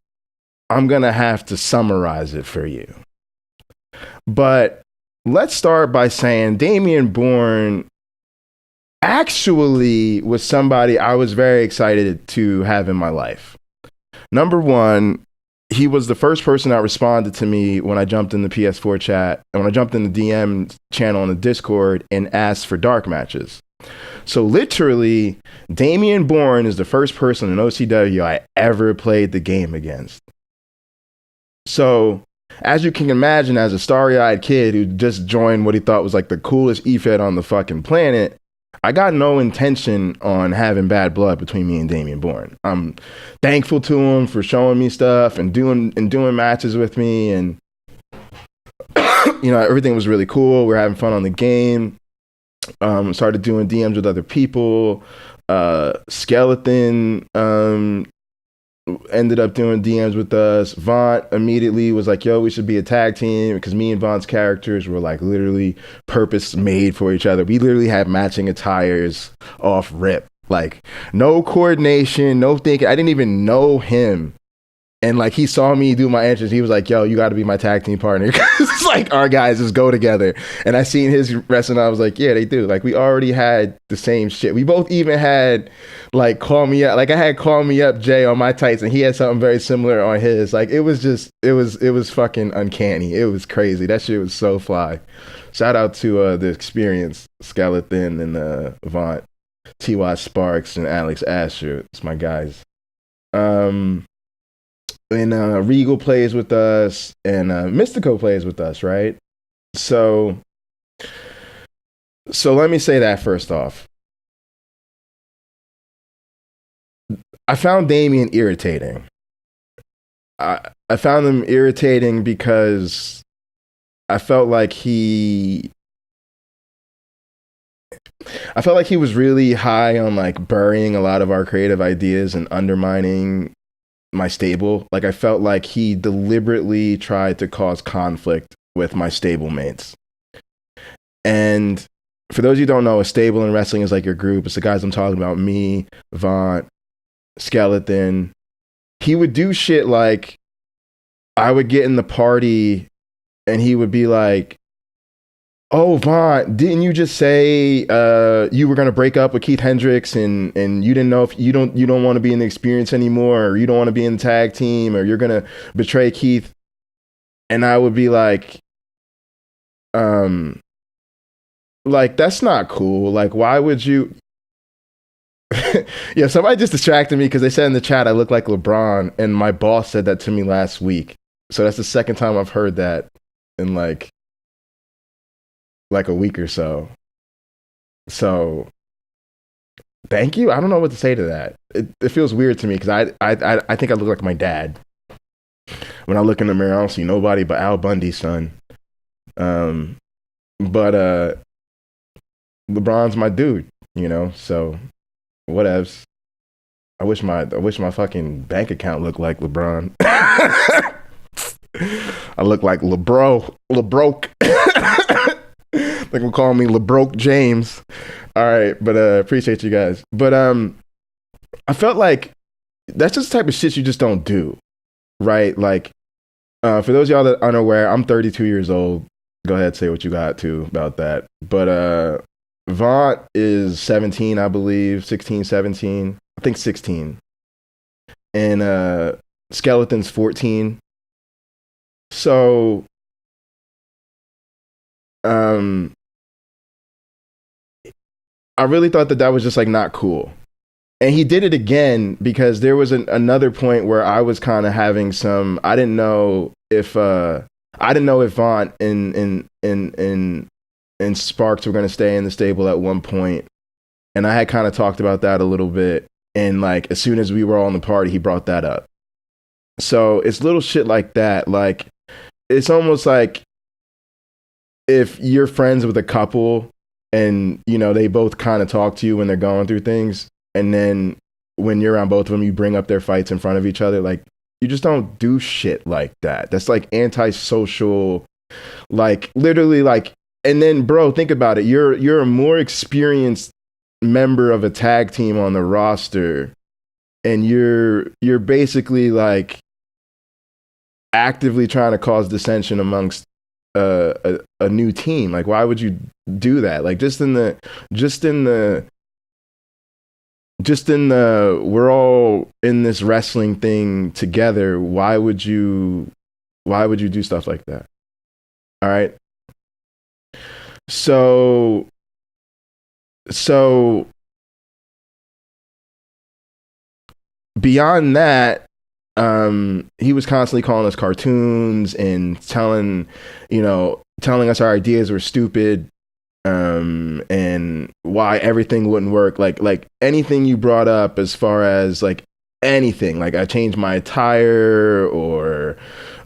I'm gonna have to summarize it for you. But let's start by saying Damian Bourne actually was somebody I was very excited to have in my life. Number one, he was the first person that responded to me when I jumped in the PS4 chat and when I jumped in the DM channel on the Discord and asked for dark matches. So literally, Damian Bourne is the first person in OCW I ever played the game against. So, as you can imagine, as a starry-eyed kid who just joined what he thought was like the coolest E-Fed on the fucking planet, I got no intention on having bad blood between me and Damian Bourne. I'm thankful to him for showing me stuff and doing matches with me, and everything was really cool. We're having fun on the game. Started doing DMs with other people. Skeleton ended up doing DMs with us. Vaunt immediately was like, yo, we should be a tag team, because me and Vaunt's characters were like literally purpose made for each other. We literally had matching attires off rip. Like, no coordination, no thinking. I didn't even know him. And like, he saw me do my entrance. He was like, yo, you got to be my tag team partner. It's like, our guys just go together. And I seen his wrestling. I was like, yeah, they do. Like, we already had the same shit. We both even had like Call Me Up. Like, I had Call Me Up Jay on my tights, and he had something very similar on his. Like, it was fucking uncanny. It was crazy. That shit was so fly. Shout out to the Experience, Skeleton and Vaunt, T.Y. Sparks, and Alex Asher. It's my guys. And Regal plays with us, and Mystico plays with us, right? So let me say that first off. I found Damian irritating. I found him irritating because I felt like he was really high on like burying a lot of our creative ideas and undermining my stable. Like, I felt like he deliberately tried to cause conflict with my stable mates. And for those of you who don't know, a stable in wrestling is like your group. It's the guys I'm talking about: me, Vaunt, Skeleton. He would do shit like, I would get in the party and he would be like, oh, Vaunt, didn't you just say you were gonna break up with Keith Hendricks, and you didn't know if you don't want to be in the Experience anymore, or you don't want to be in the tag team, or you're gonna betray Keith? And I would be like, that's not cool. Like, why would you? Yeah, somebody just distracted me because they said in the chat I look like LeBron, and my boss said that to me last week. So that's the second time I've heard that in like a week or so. So thank you. I don't know what to say to that. It feels weird to me because I think I look like my dad. When I look in the mirror, I don't see nobody but Al Bundy's son. But LeBron's my dude, so whatevs. I wish my fucking bank account looked like LeBron. I look like LeBroke. Like, we'll call me LeBroke James. All right, but appreciate you guys. But I felt like that's just the type of shit you just don't do, right? Like, for those of y'all that are unaware, I'm 32 years old. Go ahead, say what you got to about that. But Vaunt is 17, I believe, 16, 17. I think 16. And Skeleton's 14. So I really thought that was just like not cool. And he did it again because there was another point where I was kind of having some. I didn't know if Vaunt and Sparks were going to stay in the stable at one point, and I had kind of talked about that a little bit. And like, as soon as we were all in the party, he brought that up. So it's little shit like that. Like, it's almost like if you're friends with a couple and, they both kind of talk to you when they're going through things, and then when you're around both of them, you bring up their fights in front of each other. Like, you just don't do shit like that. That's like antisocial, like literally like, and then bro, think about it. You're a more experienced member of a tag team on the roster, and you're basically like actively trying to cause dissension amongst a new team. Like, why would you do that? Like, just in the just in the, we're all in this wrestling thing together. Why would you do stuff like that? All right. So, so beyond that, he was constantly calling us cartoons and telling us our ideas were stupid, and why everything wouldn't work. Like anything you brought up as far as like anything, like I changed my attire, or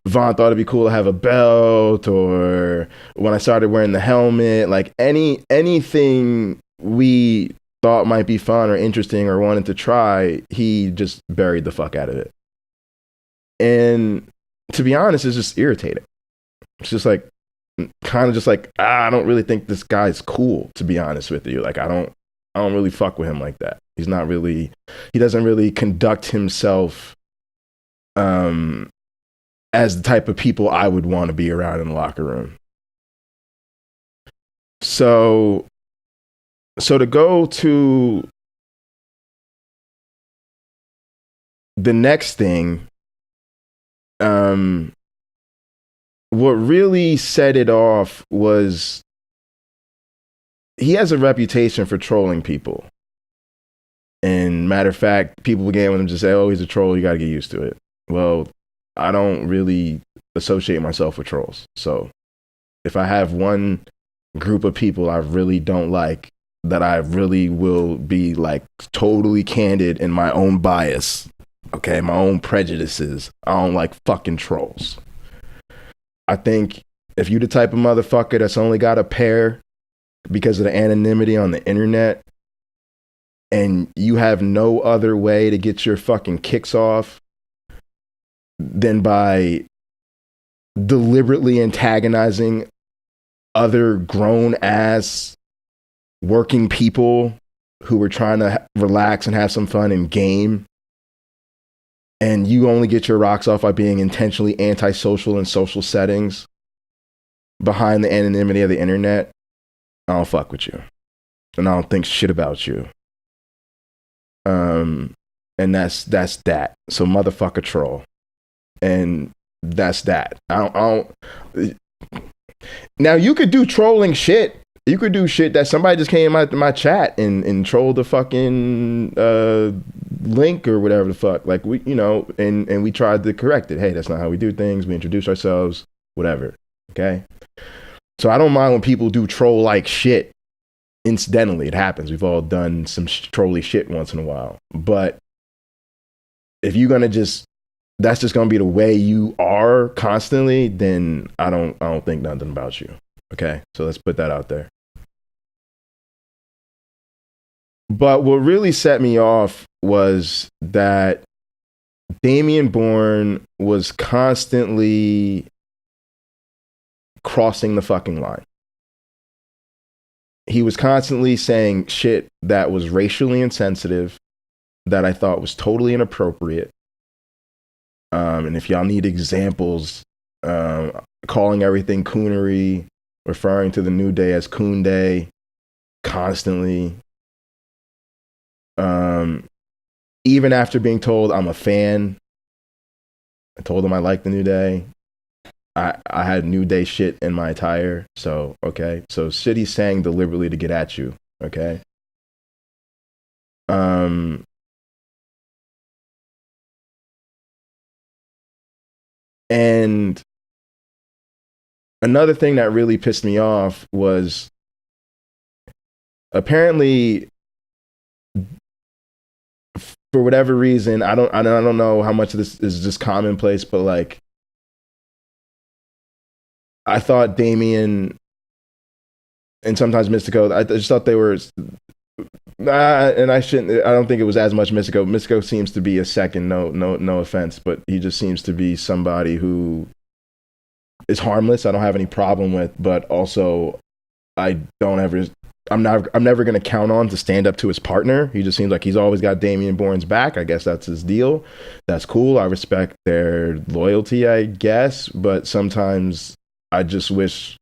Vaughn thought it'd be cool to have a belt, or when I started wearing the helmet, like anything we thought might be fun or interesting or wanted to try, he just buried the fuck out of it. And to be honest, it's just irritating. It's just like, kind of just like, I don't really think this guy's cool, to be honest with you. Like I don't really fuck with him like that. He doesn't really conduct himself um as the type of people I would want to be around in the locker room. So to go to the next thing, what really set it off was he has a reputation for trolling people. And matter of fact, people began with him to say, "Oh, he's a troll. You got to get used to it." Well, I don't really associate myself with trolls. So if I have one group of people I really don't like, that I really will be like totally candid in my own bias, okay, my own prejudices, I don't like fucking trolls. I think if you the type of motherfucker that's only got a pair because of the anonymity on the internet, and you have no other way to get your fucking kicks off than by deliberately antagonizing other grown ass working people who were trying to relax and have some fun and game, and you only get your rocks off by being intentionally antisocial in social settings behind the anonymity of the internet, I don't fuck with you. And I don't think shit about you. And that's that. So motherfucker troll. And that's that. I don't. Now you could do trolling shit. You could do shit that somebody just came out to my chat and trolled the fucking link or whatever the fuck. Like we, and we tried to correct it. Hey, that's not how we do things. We introduce ourselves, whatever. Okay. So I don't mind when people do troll like shit. Incidentally, it happens. We've all done some trolly shit once in a while. But if you're gonna that's just gonna be the way you are constantly, then I don't think nothing about you. Okay, so let's put that out there. But what really set me off was that Damian Bourne was constantly crossing the fucking line. He was constantly saying shit that was racially insensitive, that I thought was totally inappropriate. And if y'all need examples, calling everything coonery, referring to the New Day as Coon Day constantly. Even after being told I'm a fan, I told him I like the New Day. I had New Day shit in my attire. So, okay. So shit he's saying deliberately to get at you. Okay. And another thing that really pissed me off was apparently, for whatever reason, I don't know how much of this is just commonplace, but like, I thought Damien and sometimes Mystico, I just thought they were, and I don't think it was as much Mystico. Mystico seems to be a second, no offense, but he just seems to be somebody who is harmless. I don't have any problem with, but also I'm never going to count on to stand up to his partner. He just seems like he's always got Damian Bourne's back. I guess that's his deal. That's cool. I respect their loyalty, I guess, but sometimes I just wish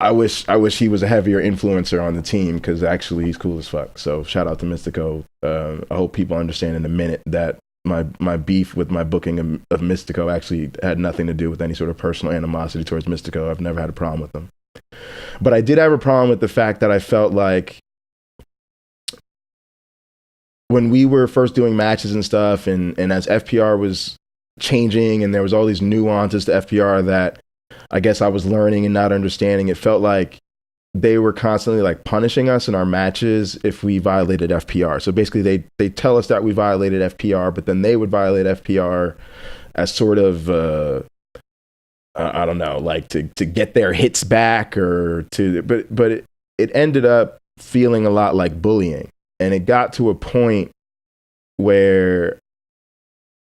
I wish he was a heavier influencer on the team, because actually he's cool as fuck. So shout out to Mystico. I hope people understand in a minute that my beef with my booking of Mystico actually had nothing to do with any sort of personal animosity towards Mystico. I've never had a problem with him, but I did have a problem with the fact that I felt like when we were first doing matches and stuff, and as FPR was changing and there was all these nuances to FPR that I guess I was learning and not understanding, it felt like they were constantly like punishing us in our matches if we violated FPR. So basically they tell us that we violated FPR, but then they would violate FPR as sort of I don't know, like to get their hits back, or to but it ended up feeling a lot like bullying. And it got to a point where,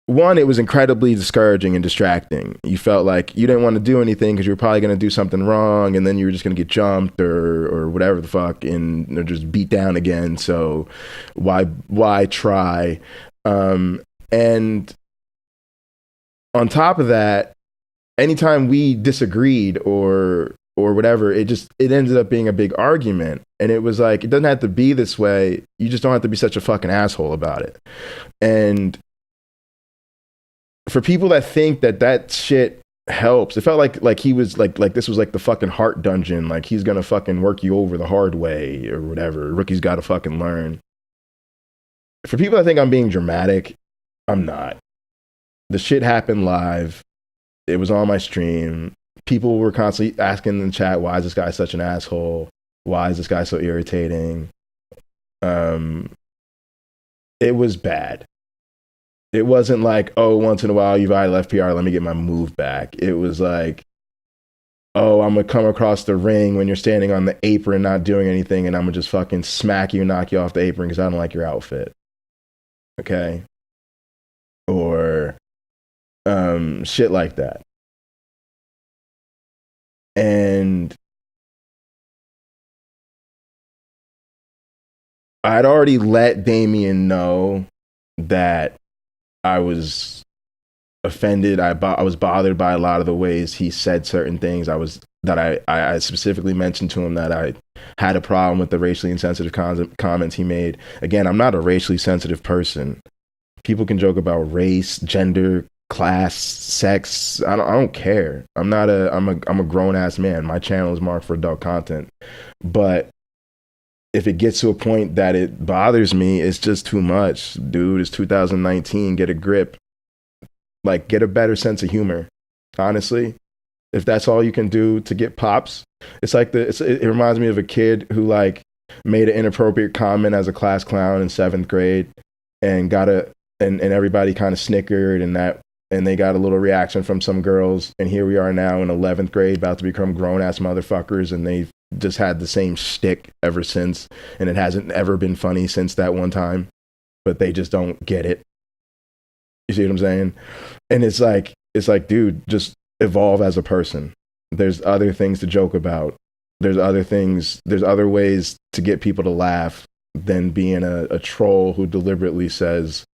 one, it was incredibly discouraging and distracting. You felt like you didn't want to do anything because you were probably going to do something wrong, and then you were just going to get jumped or whatever the fuck, and or just beat down again. So why try? And on top of that, anytime we disagreed or whatever, it ended up being a big argument. And it was like, it doesn't have to be this way. You just don't have to be such a fucking asshole about it. And for people that think that shit helps, it felt like he was like this was like the fucking heart dungeon. Like he's gonna fucking work you over the hard way or whatever. Rookie's gotta fucking learn. For people that think I'm being dramatic, I'm not. The shit happened live. It was on my stream. People were constantly asking in the chat, why is this guy such an asshole? Why is this guy so irritating? It was bad. It wasn't like, oh, once in a while you violate FPR, let me get my move back. It was like, oh, I'm going to come across the ring when you're standing on the apron not doing anything, and I'm going to just fucking smack you and knock you off the apron because I don't like your outfit. Okay? Or shit like that. And I'd already let Damien know that I was offended. I was bothered by a lot of the ways he said certain things. I specifically mentioned to him that I had a problem with the racially insensitive comments he made. Again, I'm not a racially sensitive person. People can joke about race, gender, class, sex. I don't care. I'm a grown ass man. My channel is marked for adult content. But if it gets to a point that it bothers me, it's just too much, dude. It's 2019. Get a grip. Like, get a better sense of humor. Honestly, if that's all you can do to get pops, it's like it reminds me of a kid who like made an inappropriate comment as a class clown in 7th grade and and everybody kind of snickered and they got a little reaction from some girls. And here we are now in 11th grade, about to become grown ass motherfuckers, and they've just had the same shtick ever since, and it hasn't ever been funny since that one time, but they just don't get it. You see what I'm saying? And it's like, dude, just evolve as a person. There's other things to joke about. There's other ways to get people to laugh than being a troll who deliberately says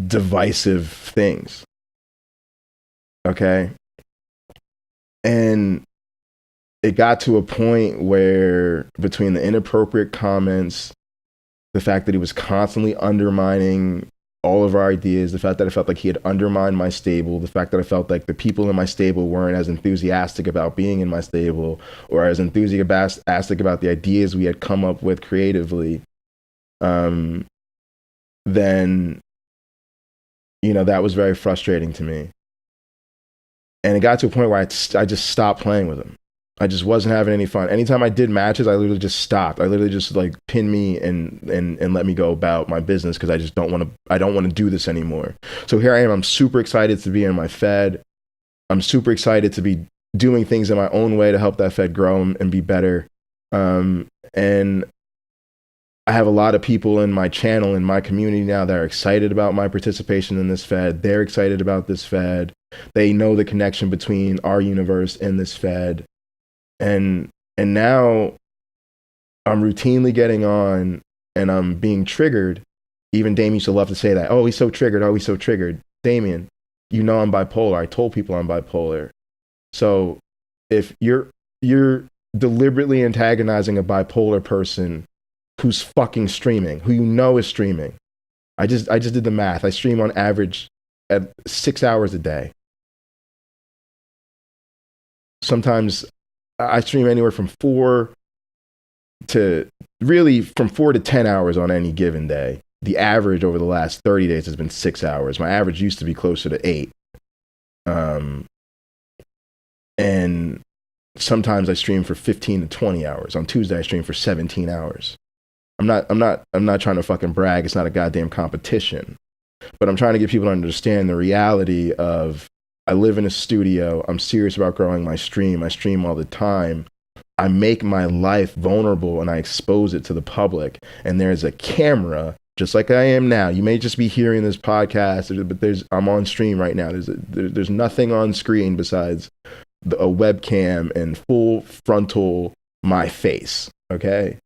divisive things. Okay? And it got to a point where, between the inappropriate comments, the fact that he was constantly undermining all of our ideas, the fact that I felt like he had undermined my stable, the fact that I felt like the people in my stable weren't as enthusiastic about being in my stable or as enthusiastic about the ideas we had come up with creatively, then, that was very frustrating to me. And it got to a point where I just stopped playing with him. I just wasn't having any fun. Anytime I did matches, I literally just stopped. I literally just like pin me and let me go about my business, because I don't want to do this anymore. So here I am. I'm super excited to be in my Fed. I'm super excited to be doing things in my own way to help that Fed grow and be better. And I have a lot of people in my channel, in my community now, that are excited about my participation in this Fed. They're excited about this Fed. They know the connection between our universe and this Fed. And now I'm routinely getting on and I'm being triggered. Even Damien used to love to say that. Oh, he's so triggered. Oh, he's so triggered. Damien, I'm bipolar. I told people I'm bipolar. So if you're you're deliberately antagonizing a bipolar person who's fucking streaming, who you know is streaming. I just did the math. I stream on average at 6 hours a day. Sometimes I stream anywhere from 4 to 10 hours on any given day. The average over the last 30 days has been 6 hours. My average used to be closer to 8. And sometimes I stream for 15 to 20 hours. On Tuesday, I stream for 17 hours. I'm not trying to fucking brag. It's not a goddamn competition. But I'm trying to get people to understand the reality of, I live in a studio. I'm serious about growing my stream. I stream all the time. I make my life vulnerable and I expose it to the public. And there's a camera, just like I am now. You may just be hearing this podcast, but I'm on stream right now. There's nothing on screen besides a webcam and full frontal my face. Okay.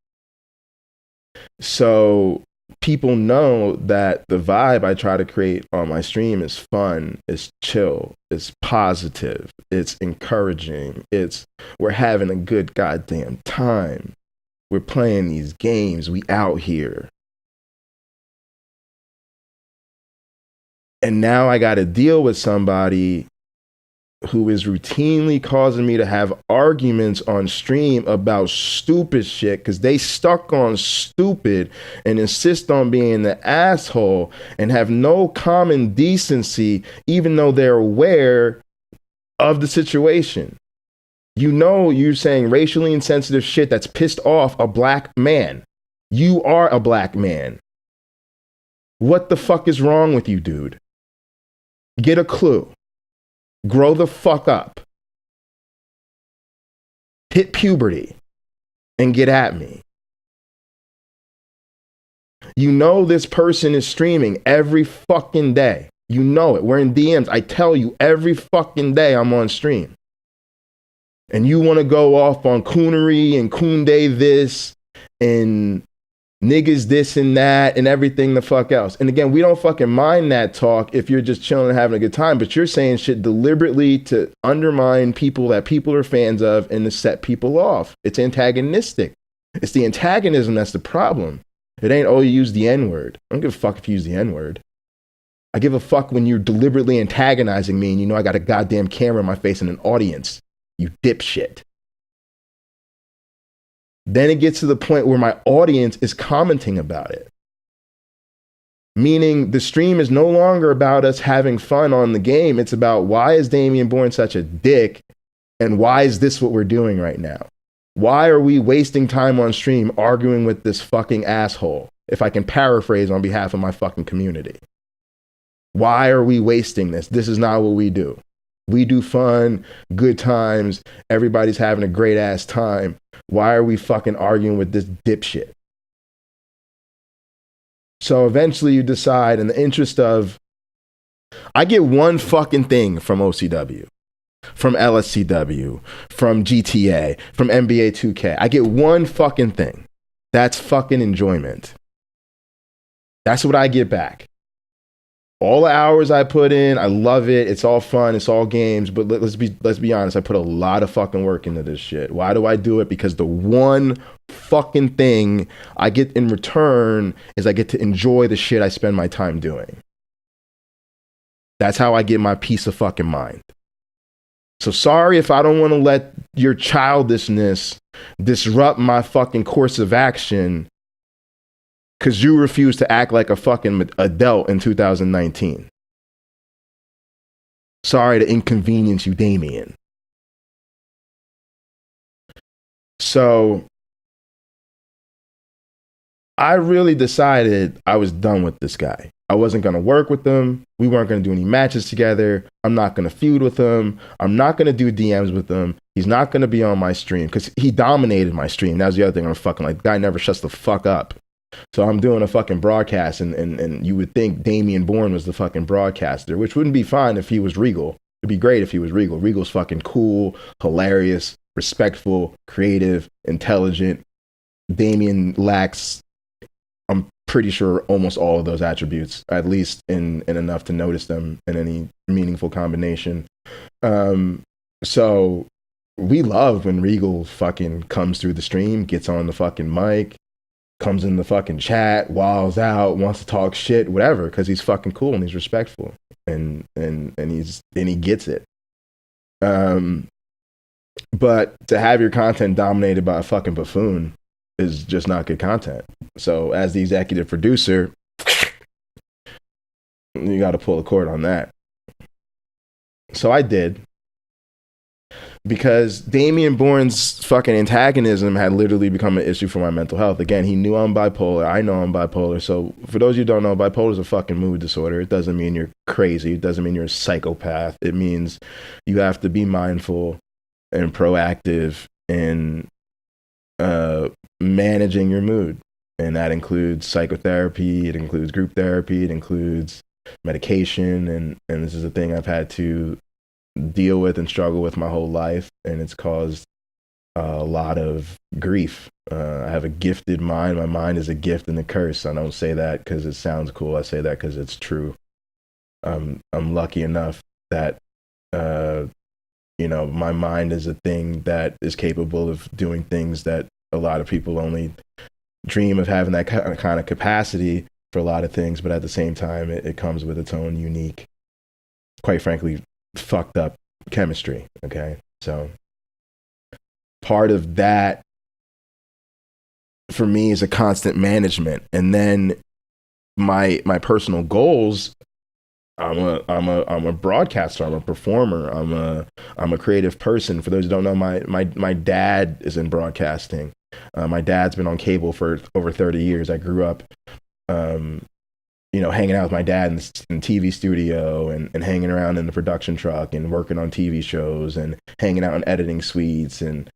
So people know that the vibe I try to create on my stream is fun, it's chill, it's positive, it's encouraging, we're having a good goddamn time. We're playing these games, we out here. And now I got to deal with somebody who is routinely causing me to have arguments on stream about stupid shit because they stuck on stupid and insist on being the asshole and have no common decency, even though they're aware of the situation. You know, you're saying racially insensitive shit that's pissed off a black man. You are a black man. What the fuck is wrong with you, dude? Get a clue. Grow the fuck up. Hit puberty and get at me. You know this person is streaming every fucking day. You know it. We're in DMs. I tell you every fucking day I'm on stream. And you want to go off on coonery and coonday this and niggas this and that and everything the fuck else. And again, we don't fucking mind that talk if you're just chilling and having a good time, but you're saying shit deliberately to undermine people that people are fans of and to set people off. It's antagonistic. It's the antagonism that's the problem. It ain't, oh, you use the N-word. I don't give a fuck if you use the N-word. I give a fuck when you're deliberately antagonizing me and you know I got a goddamn camera in my face and an audience. You dipshit. Then it gets to the point where my audience is commenting about it. Meaning the stream is no longer about us having fun on the game. It's about, why is Damian Bourne such a dick? And why is this what we're doing right now? Why are we wasting time on stream arguing with this fucking asshole? If I can paraphrase on behalf of my fucking community. Why are we wasting this? This is not what we do. We do fun, good times. Everybody's having a great ass time. Why are we fucking arguing with this dipshit? So eventually you decide, in the interest of, I get one fucking thing from OCW, from LSCW, from GTA, from NBA 2K. I get one fucking thing. That's fucking enjoyment. That's what I get back. All the hours I put in, I love it. It's all fun. It's all games. But let's be honest. I put a lot of fucking work into this shit. Why do I do it? Because the one fucking thing I get in return is I get to enjoy the shit I spend my time doing. That's how I get my peace of fucking mind. So sorry if I don't want to let your childishness disrupt my fucking course of action, because you refuse to act like a fucking adult in 2019. Sorry to inconvenience you, Damien. So I really decided I was done with this guy. I wasn't going to work with him. We weren't going to do any matches together. I'm not going to feud with him. I'm not going to do DMs with him. He's not going to be on my stream because he dominated my stream. That was the other thing I'm fucking like. The guy never shuts the fuck up. So I'm doing a fucking broadcast, and you would think Damian Bourne was the fucking broadcaster, which wouldn't be fine if he was Regal. It'd be great if he was Regal. Regal's fucking cool, hilarious, respectful, creative, intelligent. Damian lacks, I'm pretty sure, almost all of those attributes, at least in enough to notice them in any meaningful combination. So we love when Regal fucking comes through the stream, gets on the fucking mic, comes in the fucking chat, wiles out, wants to talk shit, whatever, because he's fucking cool and he's respectful, and he gets it. But to have your content dominated by a fucking buffoon is just not good content. So as the executive producer, you got to pull the cord on that. So I did, because Damian Bourne's fucking antagonism had literally become an issue for my mental health. Again, he knew I'm bipolar. I know I'm bipolar. So for those of you who don't know, bipolar is a fucking mood disorder. It doesn't mean you're crazy. It doesn't mean you're a psychopath. It means you have to be mindful and proactive in managing your mood. And that includes psychotherapy. It includes group therapy. It includes medication. And this is a thing I've had to deal with and struggle with my whole life, and it's caused a lot of grief. I have a gifted mind. My mind is a gift and a curse. I don't say that because it sounds cool. I say that because it's true. I'm lucky enough that my mind is a thing that is capable of doing things that a lot of people only dream of having, that kind of capacity for a lot of things. But at the same time, it comes with its own unique, quite frankly, fucked up chemistry. Okay, so part of that for me is a constant management, and then my personal goals. I'm a broadcaster. I'm a performer. I'm a creative person. For those who don't know, my dad is in broadcasting. My dad's been on cable for over 30 years. I grew up hanging out with my dad in the TV studio, and hanging around in the production truck and working on TV shows and hanging out in editing suites, and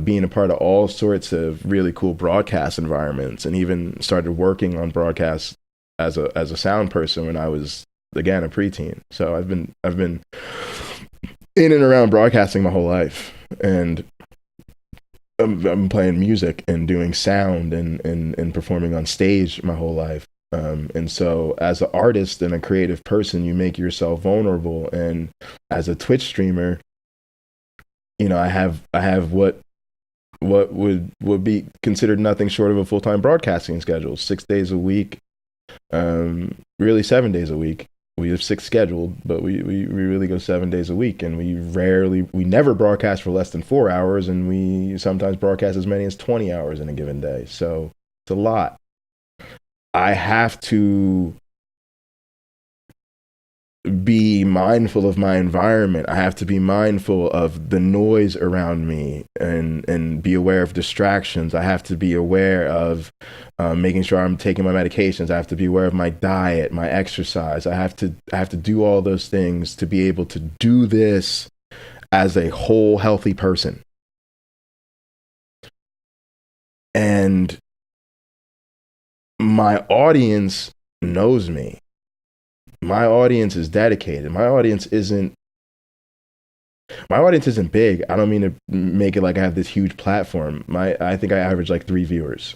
being a part of all sorts of really cool broadcast environments, and even started working on broadcasts as a sound person when I was, again, a preteen. So I've been in and around broadcasting my whole life, and I'm playing music and doing sound and performing on stage my whole life. And so as an artist and a creative person, you make yourself vulnerable. And as a Twitch streamer, I have what would be considered nothing short of a full-time broadcasting schedule, 6 days a week, really 7 days a week. We have 6 scheduled, but we really go 7 days a week, and we never broadcast for less than 4 hours, and we sometimes broadcast as many as 20 hours in a given day. So it's a lot. I have to be mindful of my environment. I have to be mindful of the noise around me, and be aware of distractions. I have to be aware of making sure I'm taking my medications. I have to be aware of my diet, my exercise. I have to do all those things to be able to do this as a whole healthy person. And my audience knows me. My audience is dedicated. My audience isn't big. I don't mean to make it like I have this huge platform. I think I average like 3 viewers.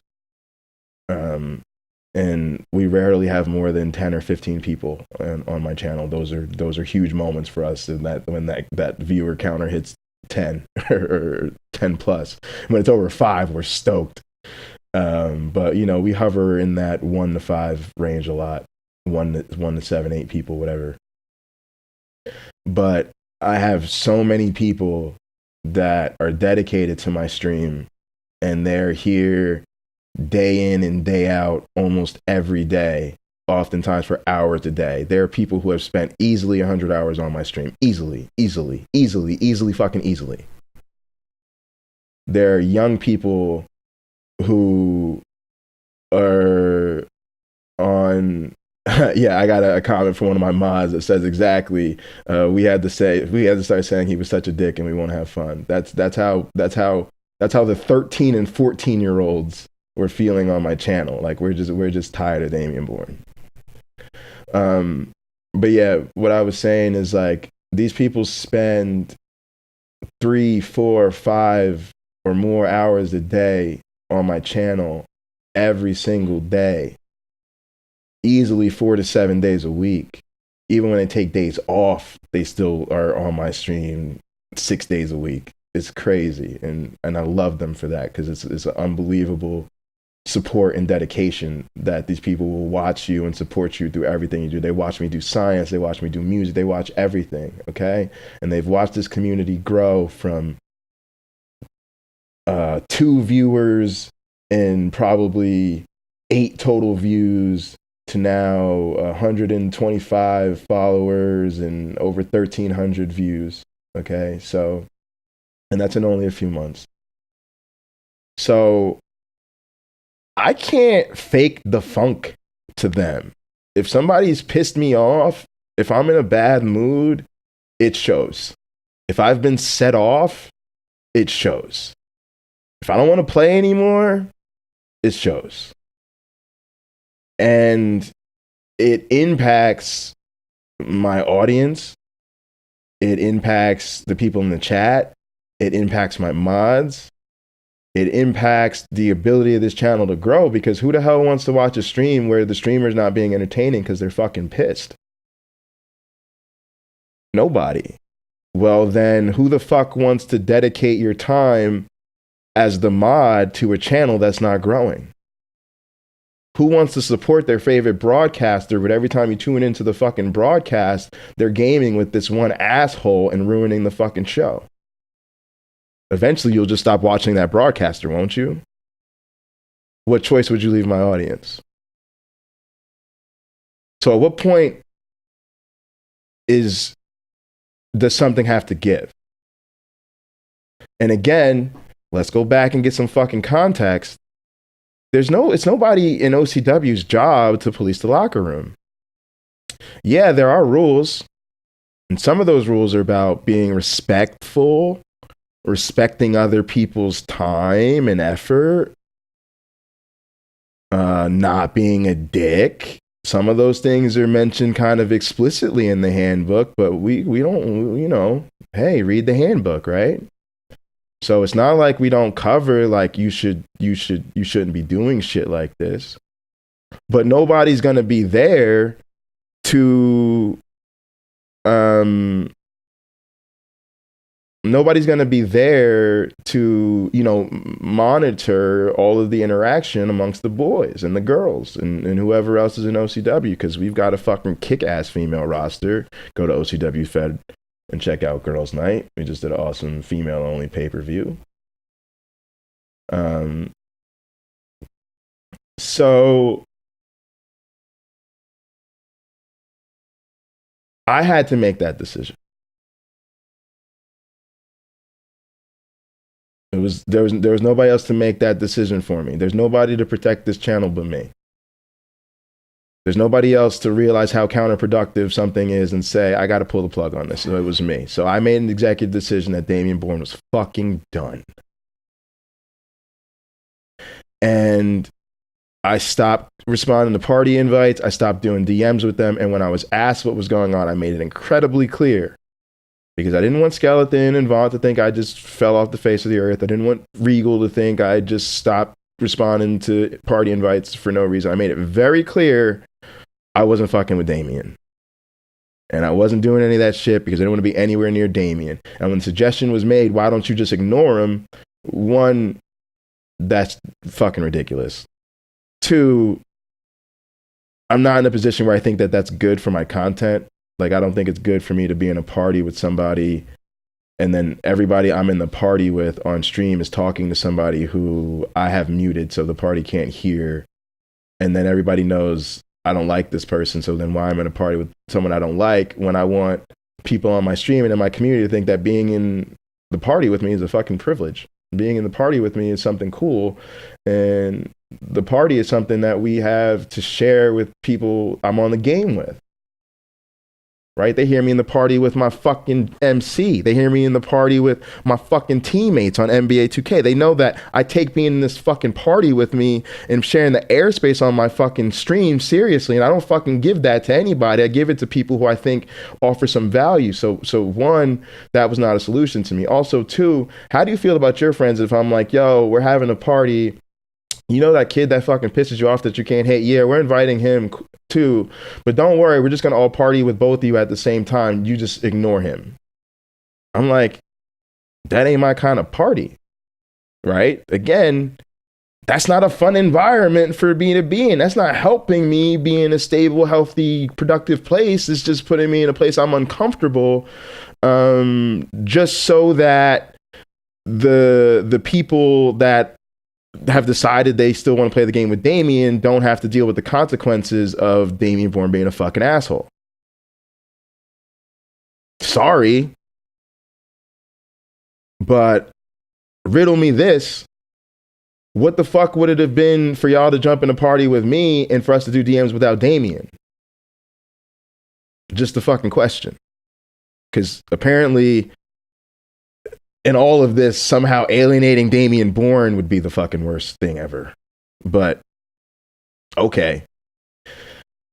And we rarely have more than 10 or 15 people on my channel. Those are huge moments for us, and when that viewer counter hits 10 or 10 plus. When it's over 5, we're stoked. But we hover in that 1 to 5 range a lot. 1 to 7, 8 people, whatever. But I have so many people that are dedicated to my stream, and they're here day in and day out, almost every day, oftentimes for hours a day. There are people who have spent easily 100 hours on my stream. Easily, fucking easily. There are young people who are on yeah, I got a comment from one of my mods that says exactly, we had to start saying he was such a dick and we won't have fun. That's how the 13 and 14-year-olds were feeling on my channel. Like, we're just tired of Damian Bourne. But yeah, what I was saying is, like, these people spend 3, 4, 5 or more hours a day on my channel every single day, easily 4 to 7 days a week. Even when they take days off, they still are on my stream 6 days a week. is crazy, and I love them for that, because it's an unbelievable support and dedication that these people will watch you and support you through everything you do. They watch me do science, they watch me do music, they watch everything, okay? And they've watched this community grow from 2 viewers and probably 8 total views to now 125 followers and over 1,300 views, okay? So, and that's in only a few months. So I can't fake the funk to them. If somebody's pissed me off, if I'm in a bad mood, it shows. If I've been set off, it shows. If I don't want to play anymore, it shows. And it impacts my audience. It impacts the people in the chat. It impacts my mods. It impacts the ability of this channel to grow, because who the hell wants to watch a stream where the streamer's not being entertaining because they're fucking pissed? Nobody. Well, then who the fuck wants to dedicate your time as the mod to a channel that's not growing? Who wants to support their favorite broadcaster, but every time you tune into the fucking broadcast, they're gaming with this one asshole and ruining the fucking show? Eventually, you'll just stop watching that broadcaster, won't you? What choice would you leave my audience? So at what point does something have to give? And again, let's go back and get some fucking context. It's nobody in OCW's job to police the locker room. Yeah, there are rules. And some of those rules are about being respectful, respecting other people's time and effort, not being a dick. Some of those things are mentioned kind of explicitly in the handbook, but we don't, hey, read the handbook, right? So it's not like we don't cover, like, you shouldn't be doing shit like this. But nobody's going to be there to monitor all of the interaction amongst the boys and the girls and whoever else is in OCW, because we've got a fucking kick-ass female roster. Go to OCW Fed and check out Girls Night. We just did an awesome female-only pay-per-view. So I had to make that decision. There was nobody else to make that decision for me. There's nobody to protect this channel but me. There's nobody else to realize how counterproductive something is and say, I got to pull the plug on this. So it was me. So I made an executive decision that Damian Bourne was fucking done. And I stopped responding to party invites. I stopped doing DMs with them. And when I was asked what was going on, I made it incredibly clear. Because I didn't want Skeleton and Vaughn to think I just fell off the face of the earth. I didn't want Regal to think I just stopped responding to party invites for no reason. I made it very clear I wasn't fucking with Damian. And I wasn't doing any of that shit because I didn't want to be anywhere near Damian. And when the suggestion was made, why don't you just ignore him? 1, that's fucking ridiculous. 2, I'm not in a position where I think that that's good for my content. Like, I don't think it's good for me to be in a party with somebody and then everybody I'm in the party with on stream is talking to somebody who I have muted so the party can't hear. And then everybody knows I don't like this person. So then why I'm in a party with someone I don't like, when I want people on my stream and in my community to think that being in the party with me is a fucking privilege. Being in the party with me is something cool. And the party is something that we have to share with people I'm on the game with. Right? They hear me in the party with my fucking MC. They hear me in the party with my fucking teammates on NBA 2K. They know that I take being in this fucking party with me and sharing the airspace on my fucking stream seriously. And I don't fucking give that to anybody. I give it to people who I think offer some value. So 1, that was not a solution to me. Also 2, how do you feel about your friends if I'm like, yo, we're having a party, you know that kid that fucking pisses you off that you can't hate? Yeah, we're inviting him too. But don't worry, we're just going to all party with both of you at the same time. You just ignore him. I'm like, That ain't my kind of party, right? Again, that's not a fun environment for me to be in. That's not helping me be in a stable, healthy, productive place. It's just putting me in a place I'm uncomfortable, just so that the people that have decided they still want to play the game with Damian don't have to deal with the consequences of Damian Bourne being a fucking asshole. Sorry, but riddle me this. What the fuck would it have been for y'all to jump in a party with me and for us to do DMs without Damian? Just a fucking question. Because apparently, in all of this, somehow alienating Damian Bourne would be the fucking worst thing ever. But, okay.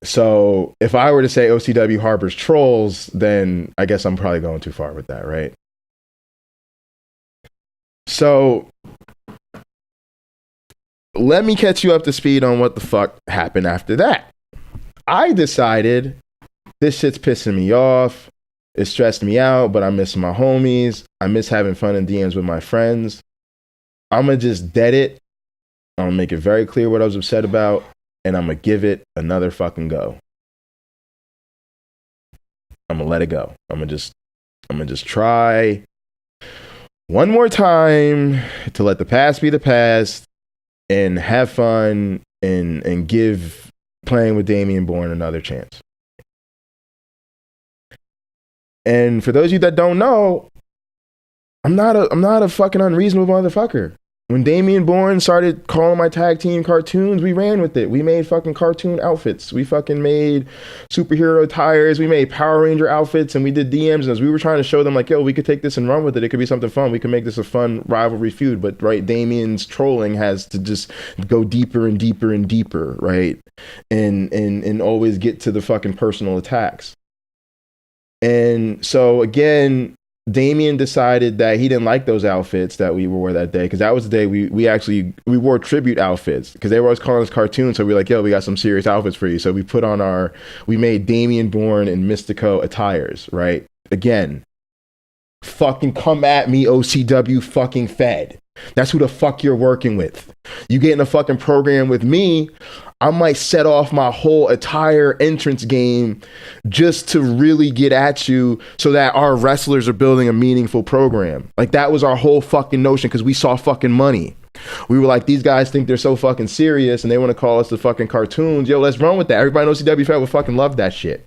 So, if I were to say OCW harbors trolls, then I guess I'm probably going too far with that, right? So, let me catch you up to speed on what the fuck happened after that. I decided this shit's pissing me off. It stressed me out, but I miss my homies. I miss having fun in DMs with my friends. I'm going to just dead it. I'm going to make it very clear what I was upset about, and I'm going to give it another fucking go. I'm going to let it go. I'm going to just try one more time to let the past be the past and have fun and give playing with Damian Bourne another chance. And for those of you that don't know, I'm not a fucking unreasonable motherfucker. When Damian Bourne started calling my tag team cartoons, we ran with it. We made fucking cartoon outfits. We fucking made superhero attires. We made Power Ranger outfits, and we did DMs. And as we were trying to show them, like, yo, we could take this and run with it. It could be something fun. We could make this a fun rivalry feud. But, right, Damian's trolling has to just go deeper and deeper and deeper, right? And always get to the fucking personal attacks. And so, again, Damian decided that he didn't like those outfits that we wore that day, because that was the day we wore tribute outfits, because they were always calling us cartoons. So we were like, yo, we got some serious outfits for you. So we made Damian Bourne and Mystico attires, right? Again, fucking come at me, OCW fucking Fed. That's who the fuck you're working with. You get in a fucking program with me, I might set off my whole attire entrance game just to really get at you so that our wrestlers are building a meaningful program. Like, that was our whole fucking notion, because we saw fucking money. We were like, these guys think they're so fucking serious and they want to call us the fucking cartoons. Yo, let's run with that. Everybody knows CW Fed would fucking love that shit.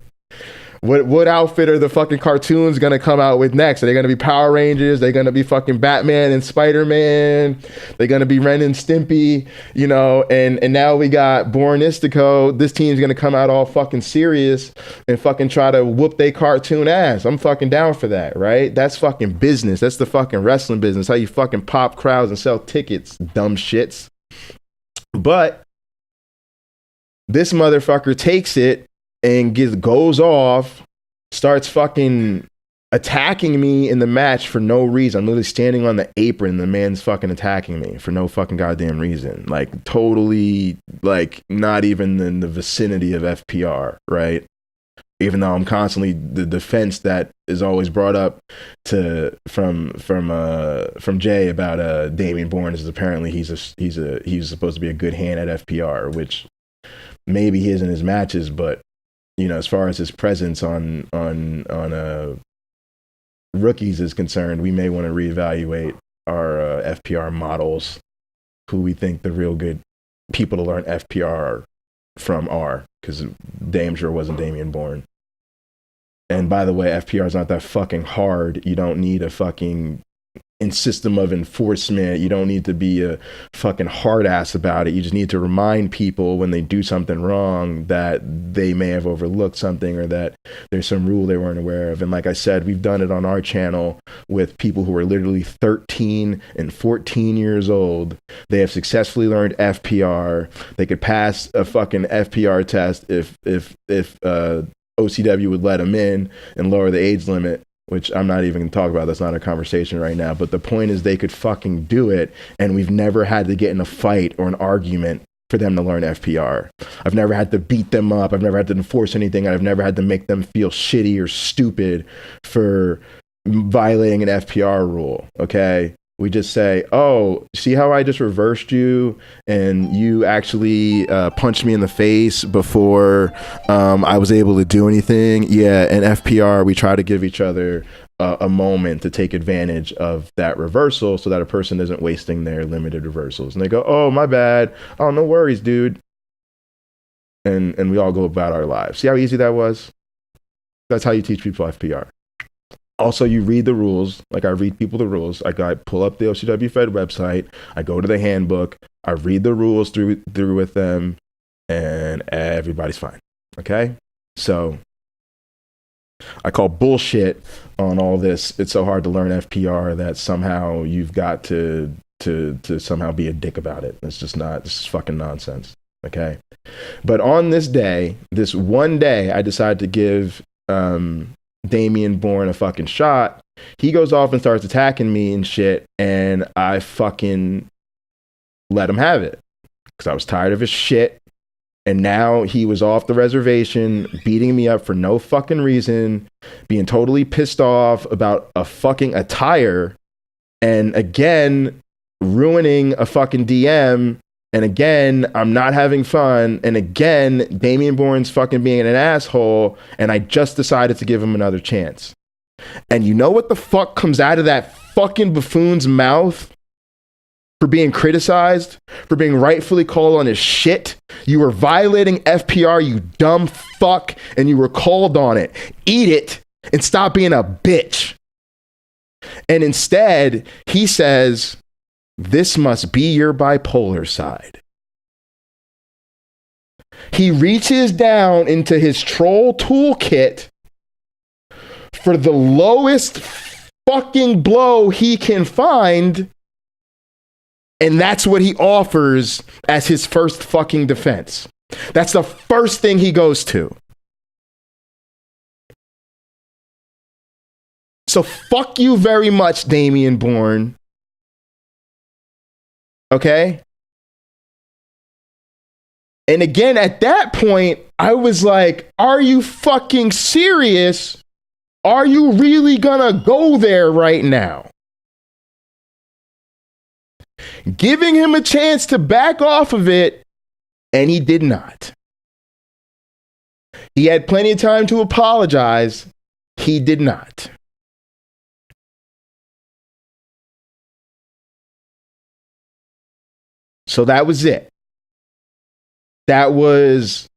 What outfit are the fucking cartoons gonna come out with next? Are they gonna be Power Rangers? They're gonna be fucking Batman and Spider-Man? They're gonna be Ren and Stimpy, you know? And now we got Bornistico. This team's gonna come out all fucking serious and fucking try to whoop they cartoon ass. I'm fucking down for that, right? That's fucking business. That's the fucking wrestling business. How you fucking pop crowds and sell tickets, dumb shits. But this motherfucker takes it and goes off, starts fucking attacking me in the match for no reason. I'm literally standing on the apron and the man's fucking attacking me for no fucking goddamn reason. Like, totally, like, not even in the vicinity of FPR, right? Even though I'm constantly the defense that is always brought up from Jay about Damian Bourne is apparently he's supposed to be a good hand at FPR, which maybe he is in his matches, but you know, as far as his presence on rookies is concerned, we may want to reevaluate our FPR models, who we think the real good people to learn FPR from are, because Dame sure wasn't Damian Bourne. And by the way, FPR is not that fucking hard. You don't need a fucking system of enforcement. You don't need to be a fucking hard ass about it. You just need to remind people when they do something wrong that they may have overlooked something, or that there's some rule they weren't aware of. And like I said, we've done it on our channel with people who are literally 13 and 14 years old. They have successfully learned FPR. They could pass a fucking FPR test if OCW would let them in and lower the age limit, which I'm not even going to talk about. That's not a conversation right now. But the point is, they could fucking do it, and we've never had to get in a fight or an argument for them to learn FPR. I've never had to beat them up. I've never had to enforce anything. I've never had to make them feel shitty or stupid for violating an FPR rule. Okay. We just say, oh, see how I just reversed you and you actually punched me in the face before I was able to do anything? Yeah, in FPR, we try to give each other a moment to take advantage of that reversal so that a person isn't wasting their limited reversals. And they go, oh, my bad. Oh, no worries, dude. And we all go about our lives. See how easy that was? That's how you teach people FPR. Also, you read the rules. Like I read people the rules. I pull up the OCW Fed website. I go to the handbook. I read the rules through with them, and everybody's fine. Okay? So I call bullshit on all this. It's so hard to learn FPR that somehow you've got to somehow be a dick about it. It's just not. This is fucking nonsense. Okay? But on this day, this one day, I decided to give Damian Bourne a fucking shot. He goes off and starts attacking me and shit, and I fucking let him have it because I was tired of his shit. And now he was off the reservation, beating me up for no fucking reason, being totally pissed off about a fucking attire, and again ruining a fucking DM. And again, I'm not having fun. And again, Damian Bourne's fucking being an asshole. And I just decided to give him another chance. And you know what the fuck comes out of that fucking buffoon's mouth for being criticized, for being rightfully called on his shit? You were violating FPR, you dumb fuck, and you were called on it. Eat it and stop being a bitch. And instead, he says, this must be your bipolar side. He reaches down into his troll toolkit for the lowest fucking blow he can find, and that's what he offers as his first fucking defense. That's the first thing he goes to. So fuck you very much, Damian Bourne. Okay? And again, at that point, I was like, are you fucking serious? Are you really gonna go there right now? Giving him a chance to back off of it, and he did not. He had plenty of time to apologize. He did not. So that was it. That was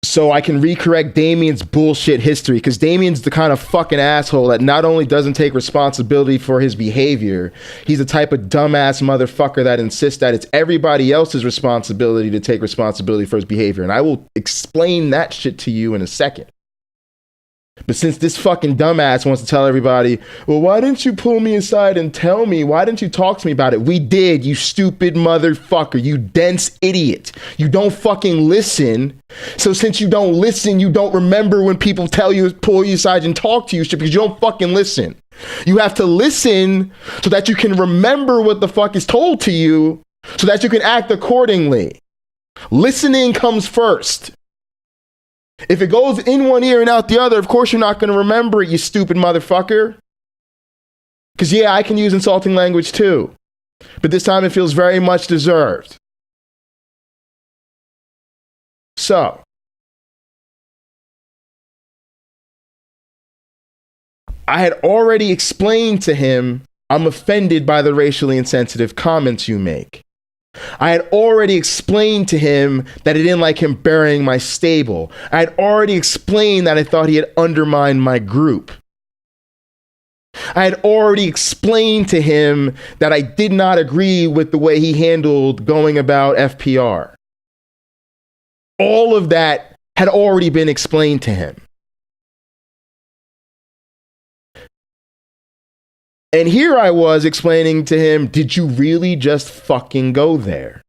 so I can recorrect Damian's bullshit history, because Damian's the kind of fucking asshole that not only doesn't take responsibility for his behavior, he's the type of dumbass motherfucker that insists that it's everybody else's responsibility to take responsibility for his behavior. And I will explain that shit to you in a second. But since this fucking dumbass wants to tell everybody, well, why didn't you pull me aside and tell me? Why didn't you talk to me about it? We did, you stupid motherfucker, you dense idiot. You don't fucking listen. So since you don't listen, you don't remember when people tell you, pull you aside and talk to you shit, because you don't fucking listen. You have to listen so that you can remember what the fuck is told to you so that you can act accordingly. Listening comes first. If it goes in one ear and out the other, of course you're not going to remember it, you stupid motherfucker. Because yeah, I can use insulting language too. But this time it feels very much deserved. So, I had already explained to him, I'm offended by the racially insensitive comments you make. I had already explained to him that I didn't like him burying my stable. I had already explained that I thought he had undermined my group. I had already explained to him that I did not agree with the way he handled going about FPR. All of that had already been explained to him. And here I was explaining to him, did you really just fucking go there?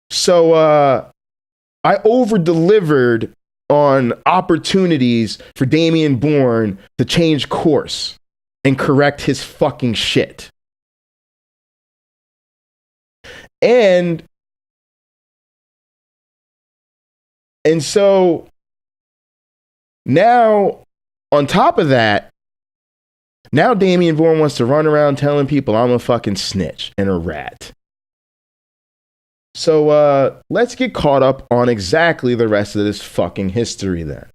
So I over-delivered on opportunities for Damian Bourne to change course and correct his fucking shit. And And so now, on top of that, now Damian Bourne wants to run around telling people I'm a fucking snitch and a rat. So let's get caught up on exactly the rest of this fucking history then.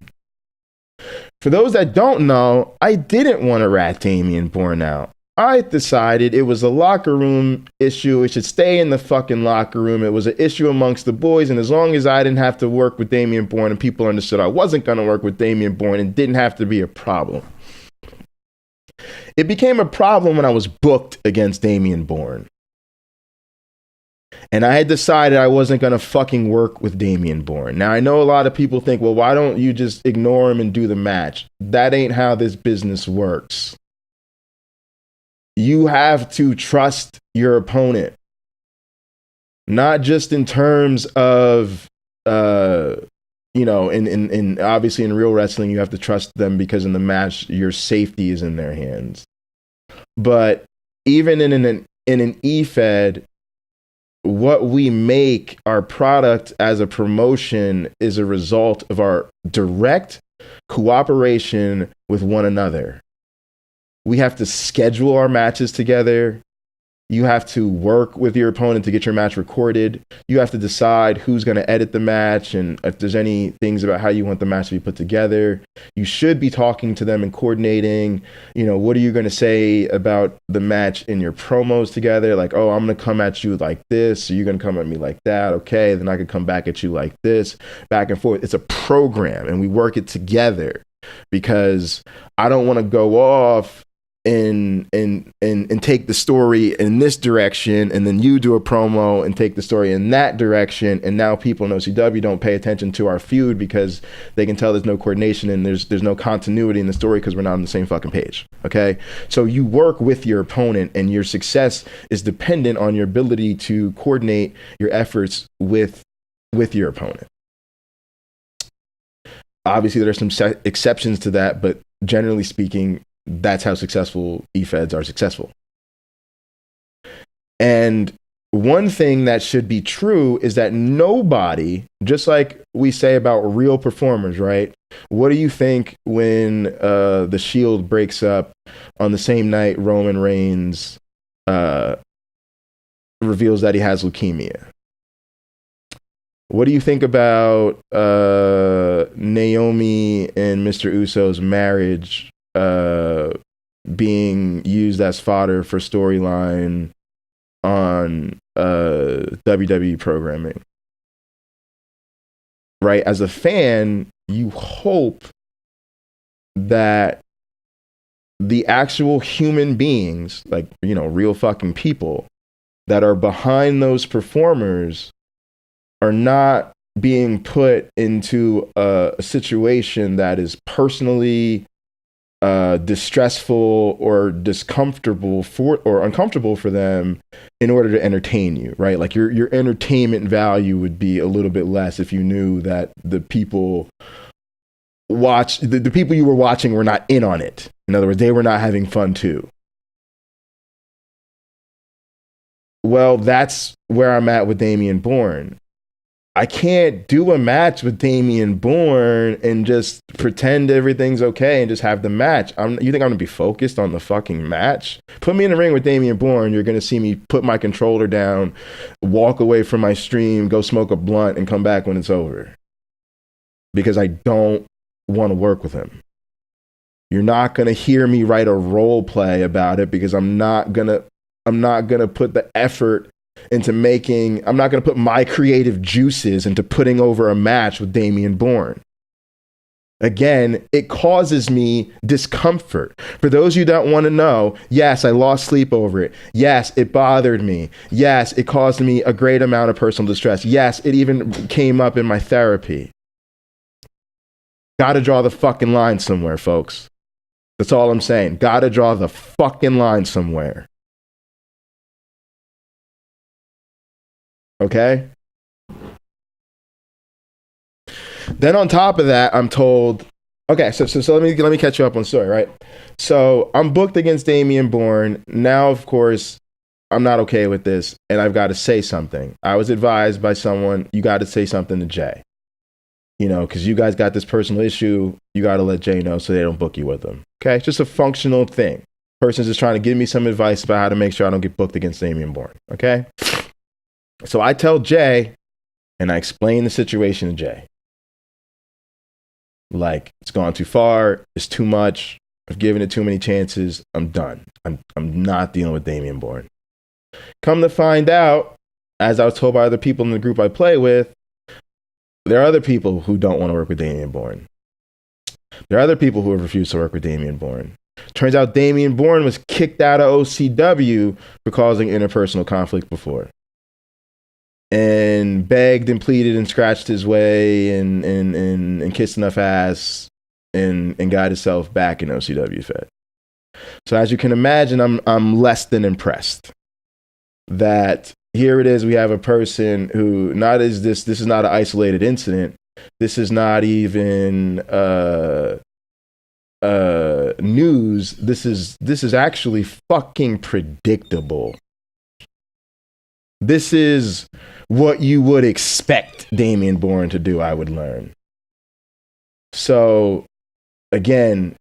For those that don't know, I didn't want to rat Damian Bourne out. I decided it was a locker room issue. It should stay in the fucking locker room. It was an issue amongst the boys. And as long as I didn't have to work with Damian Bourne and people understood I wasn't going to work with Damian Bourne, it didn't have to be a problem. It became a problem when I was booked against Damian Bourne. And I had decided I wasn't going to fucking work with Damian Bourne. Now, I know a lot of people think, well, why don't you just ignore him and do the match? That ain't how this business works. You have to trust your opponent. Not just in terms of, you know, in obviously in real wrestling, you have to trust them because in the match, your safety is in their hands. But even in an E-Fed, what we make, our product as a promotion, is a result of our direct cooperation with one another. We have to schedule our matches together. You have to work with your opponent to get your match recorded. You have to decide who's going to edit the match and if there's any things about how you want the match to be put together. You should be talking to them and coordinating, you know, what are you going to say about the match in your promos together? Like, oh, I'm going to come at you like this. So you're going to come at me like that. Okay. Then I could come back at you like this, back and forth. It's a program and we work it together because I don't want to go off and take the story in this direction, and then you do a promo and take the story in that direction, and now people in OCW don't pay attention to our feud because they can tell there's no coordination and there's no continuity in the story because we're not on the same fucking page. Okay, so you work with your opponent, and your success is dependent on your ability to coordinate your efforts with your opponent. Obviously, there are some exceptions to that, but generally speaking, that's how successful E-Feds are successful. And one thing that should be true is that nobody, just like we say about real performers, right? What do you think when the Shield breaks up on the same night Roman Reigns reveals that he has leukemia? What do you think about Naomi and Mr. Uso's marriage being used as fodder for storyline on WWE programming? Right? As a fan, you hope that the actual human beings, like, you know, real fucking people that are behind those performers are not being put into a situation that is personally distressful or uncomfortable for them in order to entertain you, right? Like your entertainment value would be a little bit less if you knew that the people the people you were watching were not in on it. In other words, they were not having fun too. Well, that's where I'm at with Damian Bourne. I can't do a match with Damian Bourne and just pretend everything's okay and just have the match. You think I'm going to be focused on the fucking match? Put me in the ring with Damian Bourne, you're going to see me put my controller down, walk away from my stream, go smoke a blunt, and come back when it's over. Because I don't want to work with him. You're not going to hear me write a role play about it because I'm not going to put the effort into I'm not going to put my creative juices into putting over a match with Damian Bourne. Again, it causes me discomfort. For those of you that want to know, yes, I lost sleep over it. Yes, it bothered me. Yes, it caused me a great amount of personal distress. Yes, it even came up in my therapy. Gotta draw the fucking line somewhere, folks. That's all I'm saying. Gotta draw the fucking line somewhere. Okay? Then on top of that, I'm told, okay, so let me catch you up on the story, right? So I'm booked against Damian Bourne. Now, of course, I'm not okay with this, and I've got to say something. I was advised by someone, you got to say something to Jay. because you guys got this personal issue, you got to let Jay know so they don't book you with them. Okay, it's just a functional thing. Person's just trying to give me some advice about how to make sure I don't get booked against Damian Bourne. Okay, so I tell Jay, and I explain the situation to Jay. Like, it's gone too far. It's too much. I've given it too many chances. I'm done. I'm not dealing with Damian Bourne. Come to find out, as I was told by other people in the group I play with, there are other people who don't want to work with Damian Bourne. There are other people who have refused to work with Damian Bourne. Turns out Damian Bourne was kicked out of OCW for causing interpersonal conflict before. And begged and pleaded and scratched his way and kissed enough ass and got himself back in OCW Fed. So as you can imagine, I'm less than impressed that here it is. We have a person who this is not an isolated incident. This is not even news. This is actually fucking predictable. This is what you would expect Damian Bourne to do, I would learn. So, again,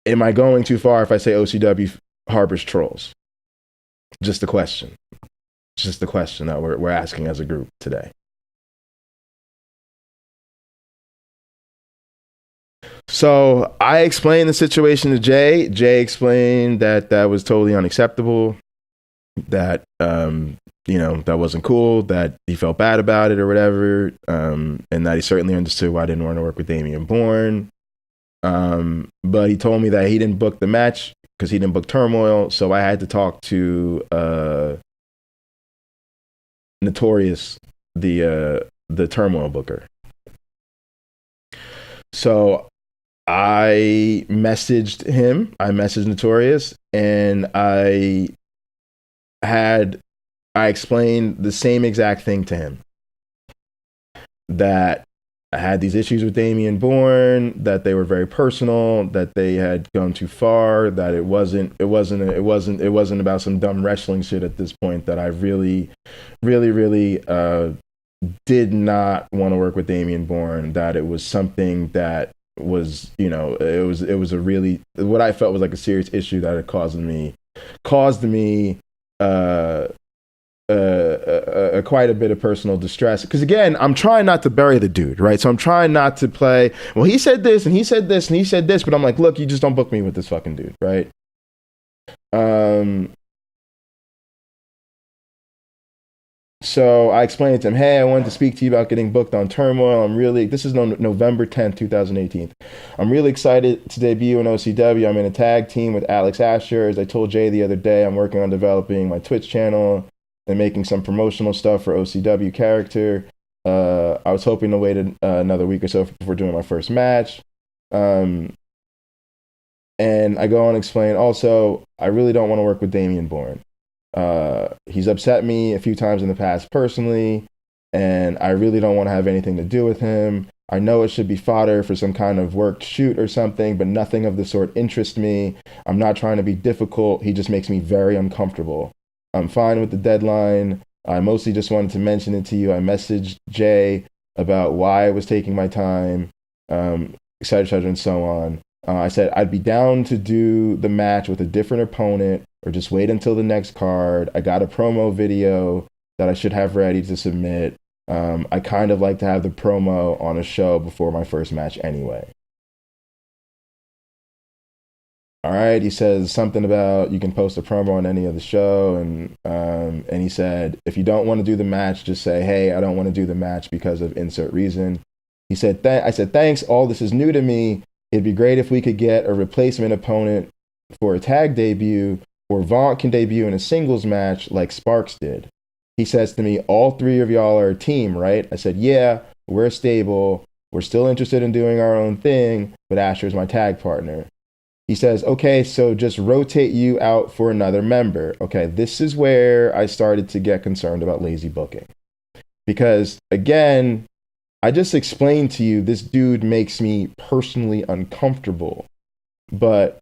am I going too far if I say OCW harbors trolls? Just the question. Just the question that we're asking as a group today. So I explained the situation to Jay. Jay explained that was totally unacceptable, that that wasn't cool, that he felt bad about it or whatever, and that he certainly understood why I didn't want to work with Damian Bourne. But he told me that he didn't book the match because he didn't book Turmoil, so I had to talk to Notorious, the Turmoil booker. So I messaged him, I messaged Notorious, and I explained the same exact thing to him. That I had these issues with Damian Bourne, that they were very personal, that they had gone too far, that it wasn't about some dumb wrestling shit at this point, that I really did not want to work with Damian Bourne, that it was something that was, it was a really, what I felt was like a serious issue that had caused me quite a bit of personal distress. Because again, I'm trying not to bury the dude, right? So I'm trying not to play, well, he said this and he said this and he said this, but I'm like, look, you just don't book me with this fucking dude, right? So I explained to him, hey, I wanted to speak to you about getting booked on Turmoil. This is November 10th, 2018. I'm really excited to debut in OCW. I'm in a tag team with Alex Asher. As I told Jay the other day, I'm working on developing my Twitch channel and making some promotional stuff for OCW character. I was hoping to wait another week or so before doing my first match. And I go on and explain, also, I really don't want to work with Damian Bourne. He's upset me a few times in the past personally, and I really don't want to have anything to do with him. I know it should be fodder for some kind of worked shoot or something, but nothing of the sort interests me. I'm not trying to be difficult. He just makes me very uncomfortable. I'm fine with the deadline. I mostly just wanted to mention it to you. I messaged Jay about why I was taking my time, et cetera, and so on. I said I'd be down to do the match with a different opponent or just wait until the next card. I got a promo video that I should have ready to submit. I kind of like to have the promo on a show before my first match anyway. All right, he says something about you can post a promo on any of the show, and he said if you don't want to do the match, just say, hey, I don't want to do the match because of insert reason. He said, I said, thanks, all this is new to me. It'd be great if we could get a replacement opponent for a tag debut, or Vaughn can debut in a singles match like Sparks did. He says to me, all three of y'all are a team, right? I said, yeah, we're stable. We're still interested in doing our own thing, but Asher's my tag partner. He says, okay, so just rotate you out for another member. Okay, this is where I started to get concerned about lazy booking. Because, again, I just explained to you, this dude makes me personally uncomfortable. But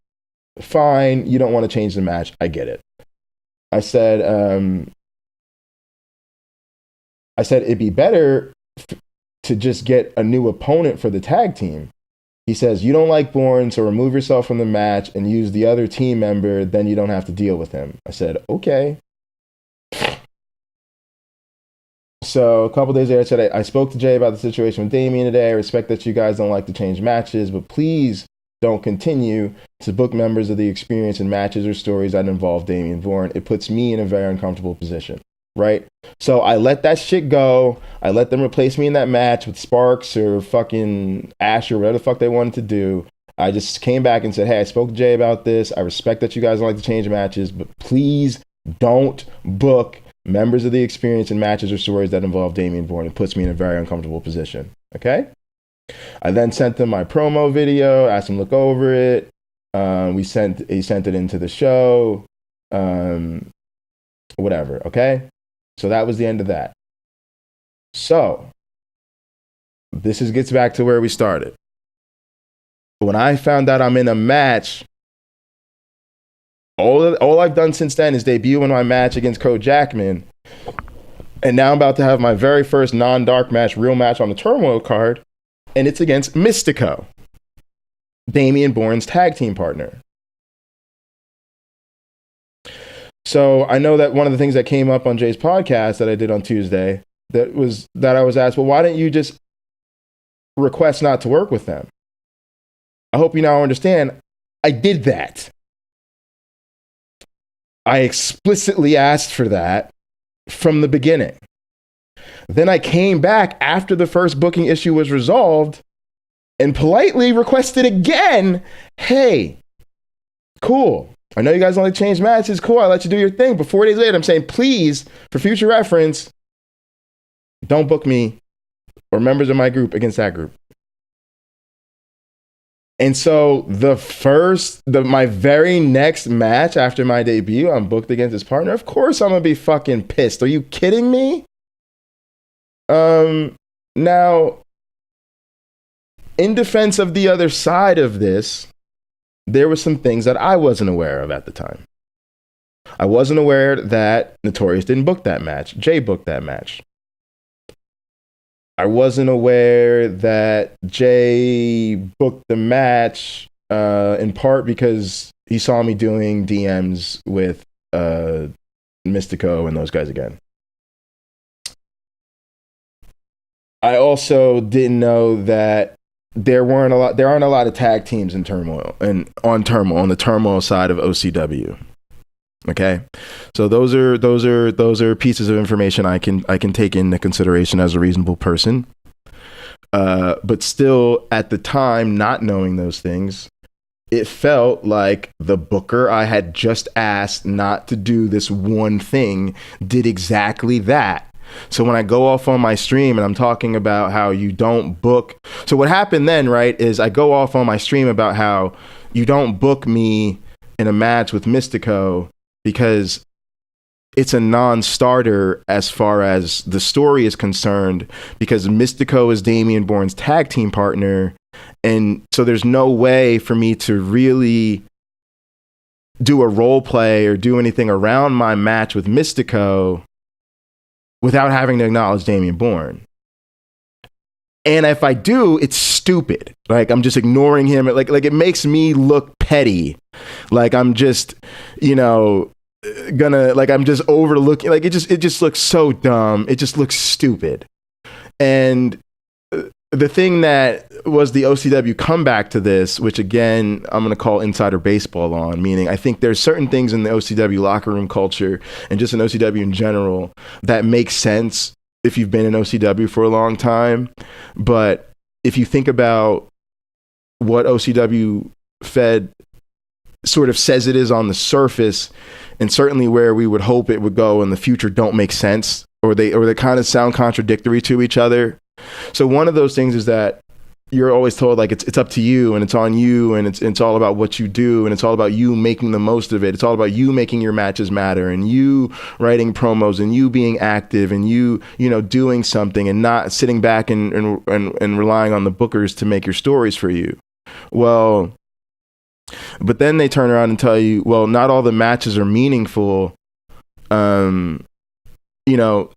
fine, you don't want to change the match. I get it. I said it'd be better to just get a new opponent for the tag team. He says, you don't like Bourne, so remove yourself from the match and use the other team member, then you don't have to deal with him. I said, okay. So a couple days later, I said, I spoke to Jay about the situation with Damien today. I respect that you guys don't like to change matches, but please don't continue to book members of the experience in matches or stories that involve Damien Bourne. It puts me in a very uncomfortable position, right? So I let that shit go. I let them replace me in that match with Sparks or fucking Ash or whatever the fuck they wanted to do. I just came back and said, hey, I spoke to Jay about this. I respect that you guys don't like to change matches, but please don't book members of the experience in matches or stories that involve Damien Bourne. It puts me in a very uncomfortable position. Okay? I then sent them my promo video, asked him to look over it. He sent it into the show. Whatever, okay? So that was the end of that. So, gets back to where we started. When I found out I'm in a match, all I've done since then is debut in my match against Code Jackman. And now I'm about to have my very first non-dark match, real match on the Turmoil card. And it's against Mystico, Damien Bourne's tag team partner. So I know that one of the things that came up on Jay's podcast that I did on Tuesday, that I was asked, well, why didn't you just request not to work with them? I hope you now understand, I did that. I explicitly asked for that from the beginning. Then I came back after the first booking issue was resolved and politely requested again, hey, cool. I know you guys only change matches. Cool, I'll let you do your thing. But 4 days later, I'm saying, please, for future reference, don't book me or members of my group against that group. And so my very next match after my debut, I'm booked against his partner. Of course I'm going to be fucking pissed. Are you kidding me? Now, in defense of the other side of this, there were some things that I wasn't aware of at the time. I wasn't aware that Notorious didn't book that match. Jay booked that match. I wasn't aware that Jay booked the match in part because he saw me doing DMs with Mystico and those guys again. I also didn't know that there aren't a lot of tag teams in Turmoil and on the Turmoil side of OCW. Okay, so those are pieces of information I can take into consideration as a reasonable person. But still, at the time, not knowing those things, it felt like the booker I had just asked not to do this one thing did exactly that. So when I go off on my stream and I'm talking about how you don't book, so what happened then, right, is I go off on my stream about how you don't book me in a match with Mystico because it's a non-starter as far as the story is concerned, because Mystico is Damien Bourne's tag team partner. And so there's no way for me to really do a role play or do anything around my match with Mystico without having to acknowledge Damien Bourne. And if I do, it's stupid. Like, I'm just ignoring him. Like it makes me look petty. Like I'm just, I'm just overlooking. Like it just looks so dumb. It just looks stupid. And the thing that was the OCW comeback to this, which again, I'm going to call insider baseball on, meaning I think there's certain things in the OCW locker room culture and just in OCW in general that make sense if you've been in OCW for a long time. But if you think about what OCW Fed sort of says it is on the surface, and certainly where we would hope it would go in the future, don't make sense, or they kind of sound contradictory to each other. So one of those things is that you're always told, like, it's up to you and it's on you and it's all about what you do and it's all about you making the most of it. It's all about you making your matches matter and you writing promos and you being active and you doing something and not sitting back and relying on the bookers to make your stories for you. Well, but then they turn around and tell you, well, not all the matches are meaningful.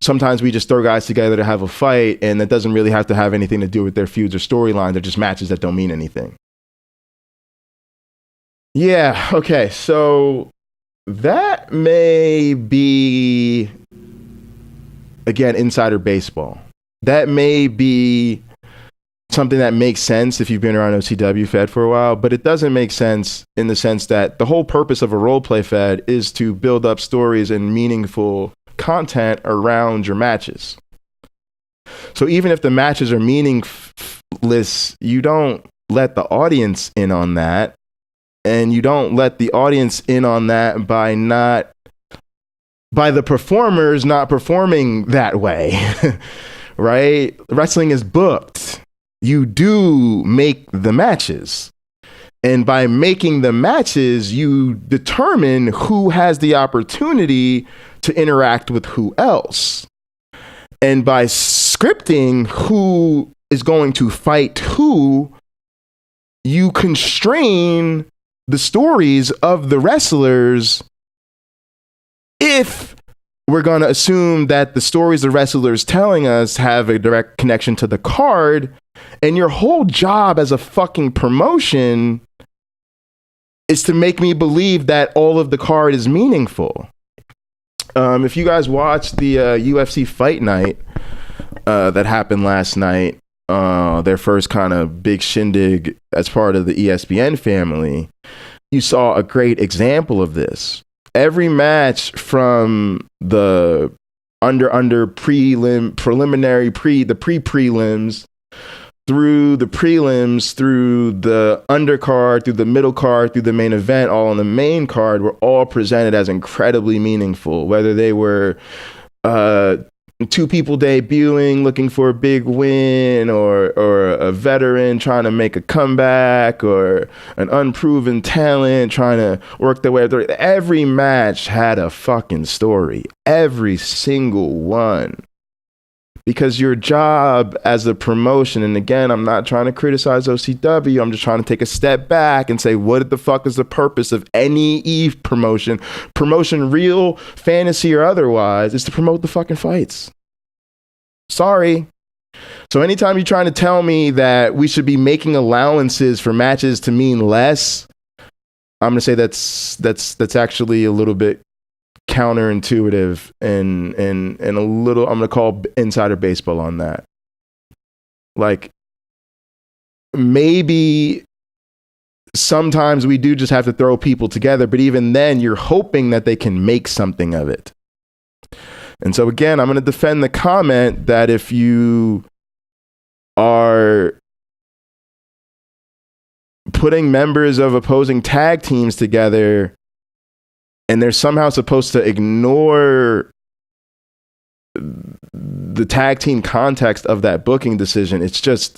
sometimes we just throw guys together to have a fight, and that doesn't really have to have anything to do with their feuds or storyline. They're just matches that don't mean anything. Yeah, okay, so that may be, again, insider baseball. That may be something that makes sense if you've been around OCW Fed for a while, but it doesn't make sense in the sense that the whole purpose of a role play Fed is to build up stories and meaningful content around your matches. So even if the matches are meaningless, you don't let the audience in on that, and you don't let the audience in on that by the performers not performing that way. Right? Wrestling is booked. You do make the matches. And by making the matches, you determine who has the opportunity to interact with who else. And by scripting who is going to fight who, you constrain the stories of the wrestlers if we're going to assume that the stories the wrestlers telling us have a direct connection to the card, and your whole job as a fucking promotion is to make me believe that all of the card is meaningful. If you guys watched the UFC Fight Night that happened last night, their first kind of big shindig as part of the ESPN family, you saw a great example of this. Every match from the pre-prelims, through the prelims, through the undercard, through the middle card, through the main event, all on the main card, were all presented as incredibly meaningful. Whether they were two people debuting, looking for a big win, or a veteran trying to make a comeback, or an unproven talent trying to work their way through. Every match had a fucking story. Every single one. Because your job as a promotion, and again, I'm not trying to criticize OCW, I'm just trying to take a step back and say, what the fuck is the purpose of any Eve promotion, real, fantasy, or otherwise, is to promote the fucking fights. Sorry. So anytime you're trying to tell me that we should be making allowances for matches to mean less, I'm going to say that's actually a little bit counterintuitive and a little, I'm going to call insider baseball on that. Like, maybe sometimes we do just have to throw people together, but even then you're hoping that they can make something of it. And so again, I'm going to defend the comment that if you are putting members of opposing tag teams together and they're somehow supposed to ignore the tag team context of that booking decision, that's just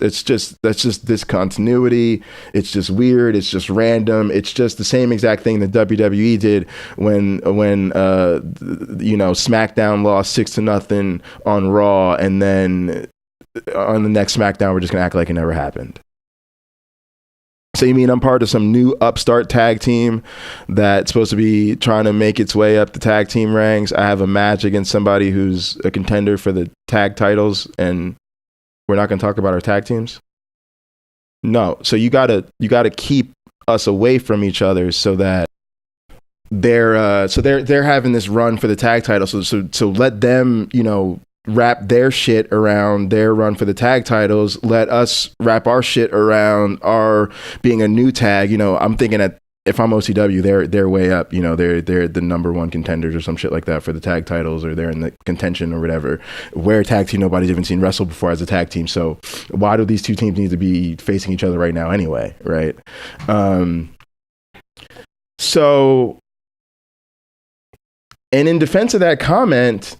discontinuity. It's just weird. It's just random. It's just the same exact thing that WWE did when SmackDown lost 6-0 on Raw, and then on the next SmackDown we're just gonna act like it never happened. So you mean I'm part of some new upstart tag team that's supposed to be trying to make its way up the tag team ranks? I have a match against somebody who's a contender for the tag titles, and we're not going to talk about our tag teams? No. So you gotta keep us away from each other so that they're having this run for the tag title. So let them, wrap their shit around their run for the tag titles. Let us wrap our shit around our being a new tag. I'm thinking that if I'm OCW, they're way up. They're the number one contenders or some shit like that for the tag titles, or they're in the contention or whatever. We're a tag team nobody's even seen wrestle before as a tag team. So why do these two teams need to be facing each other right now anyway? Right. So, and in defense of that comment,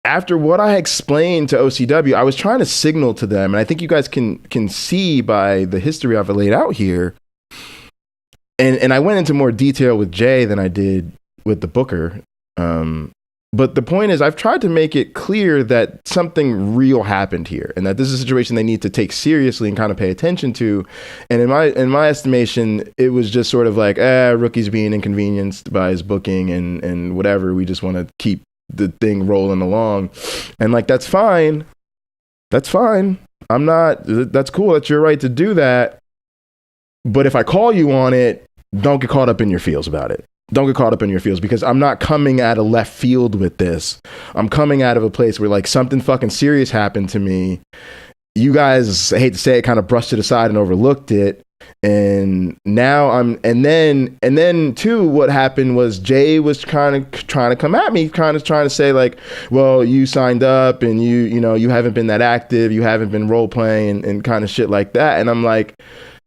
after what I explained to OCW, I was trying to signal to them, and I think you guys can see by the history I've laid out here, and I went into more detail with Jay than I did with the booker. But the point is, I've tried to make it clear that something real happened here, and that this is a situation they need to take seriously and kind of pay attention to. And in my estimation, it was just sort of like, rookie's being inconvenienced by his booking and whatever. We just want to keep the thing rolling along. And like, that's fine. That's fine. That's cool. That's your right to do that. But if I call you on it, don't get caught up in your feels about it. Don't get caught up in your feels, because I'm not coming out of left field with this. I'm coming out of a place where like something fucking serious happened to me. You guys, I hate to say it, kind of brushed it aside and overlooked it. And now and then too, what happened was Jay was kind of trying to come at me, kind of trying to say like, well, you signed up and you know, you haven't been that active. You haven't been role playing and kind of shit like that. And I'm like,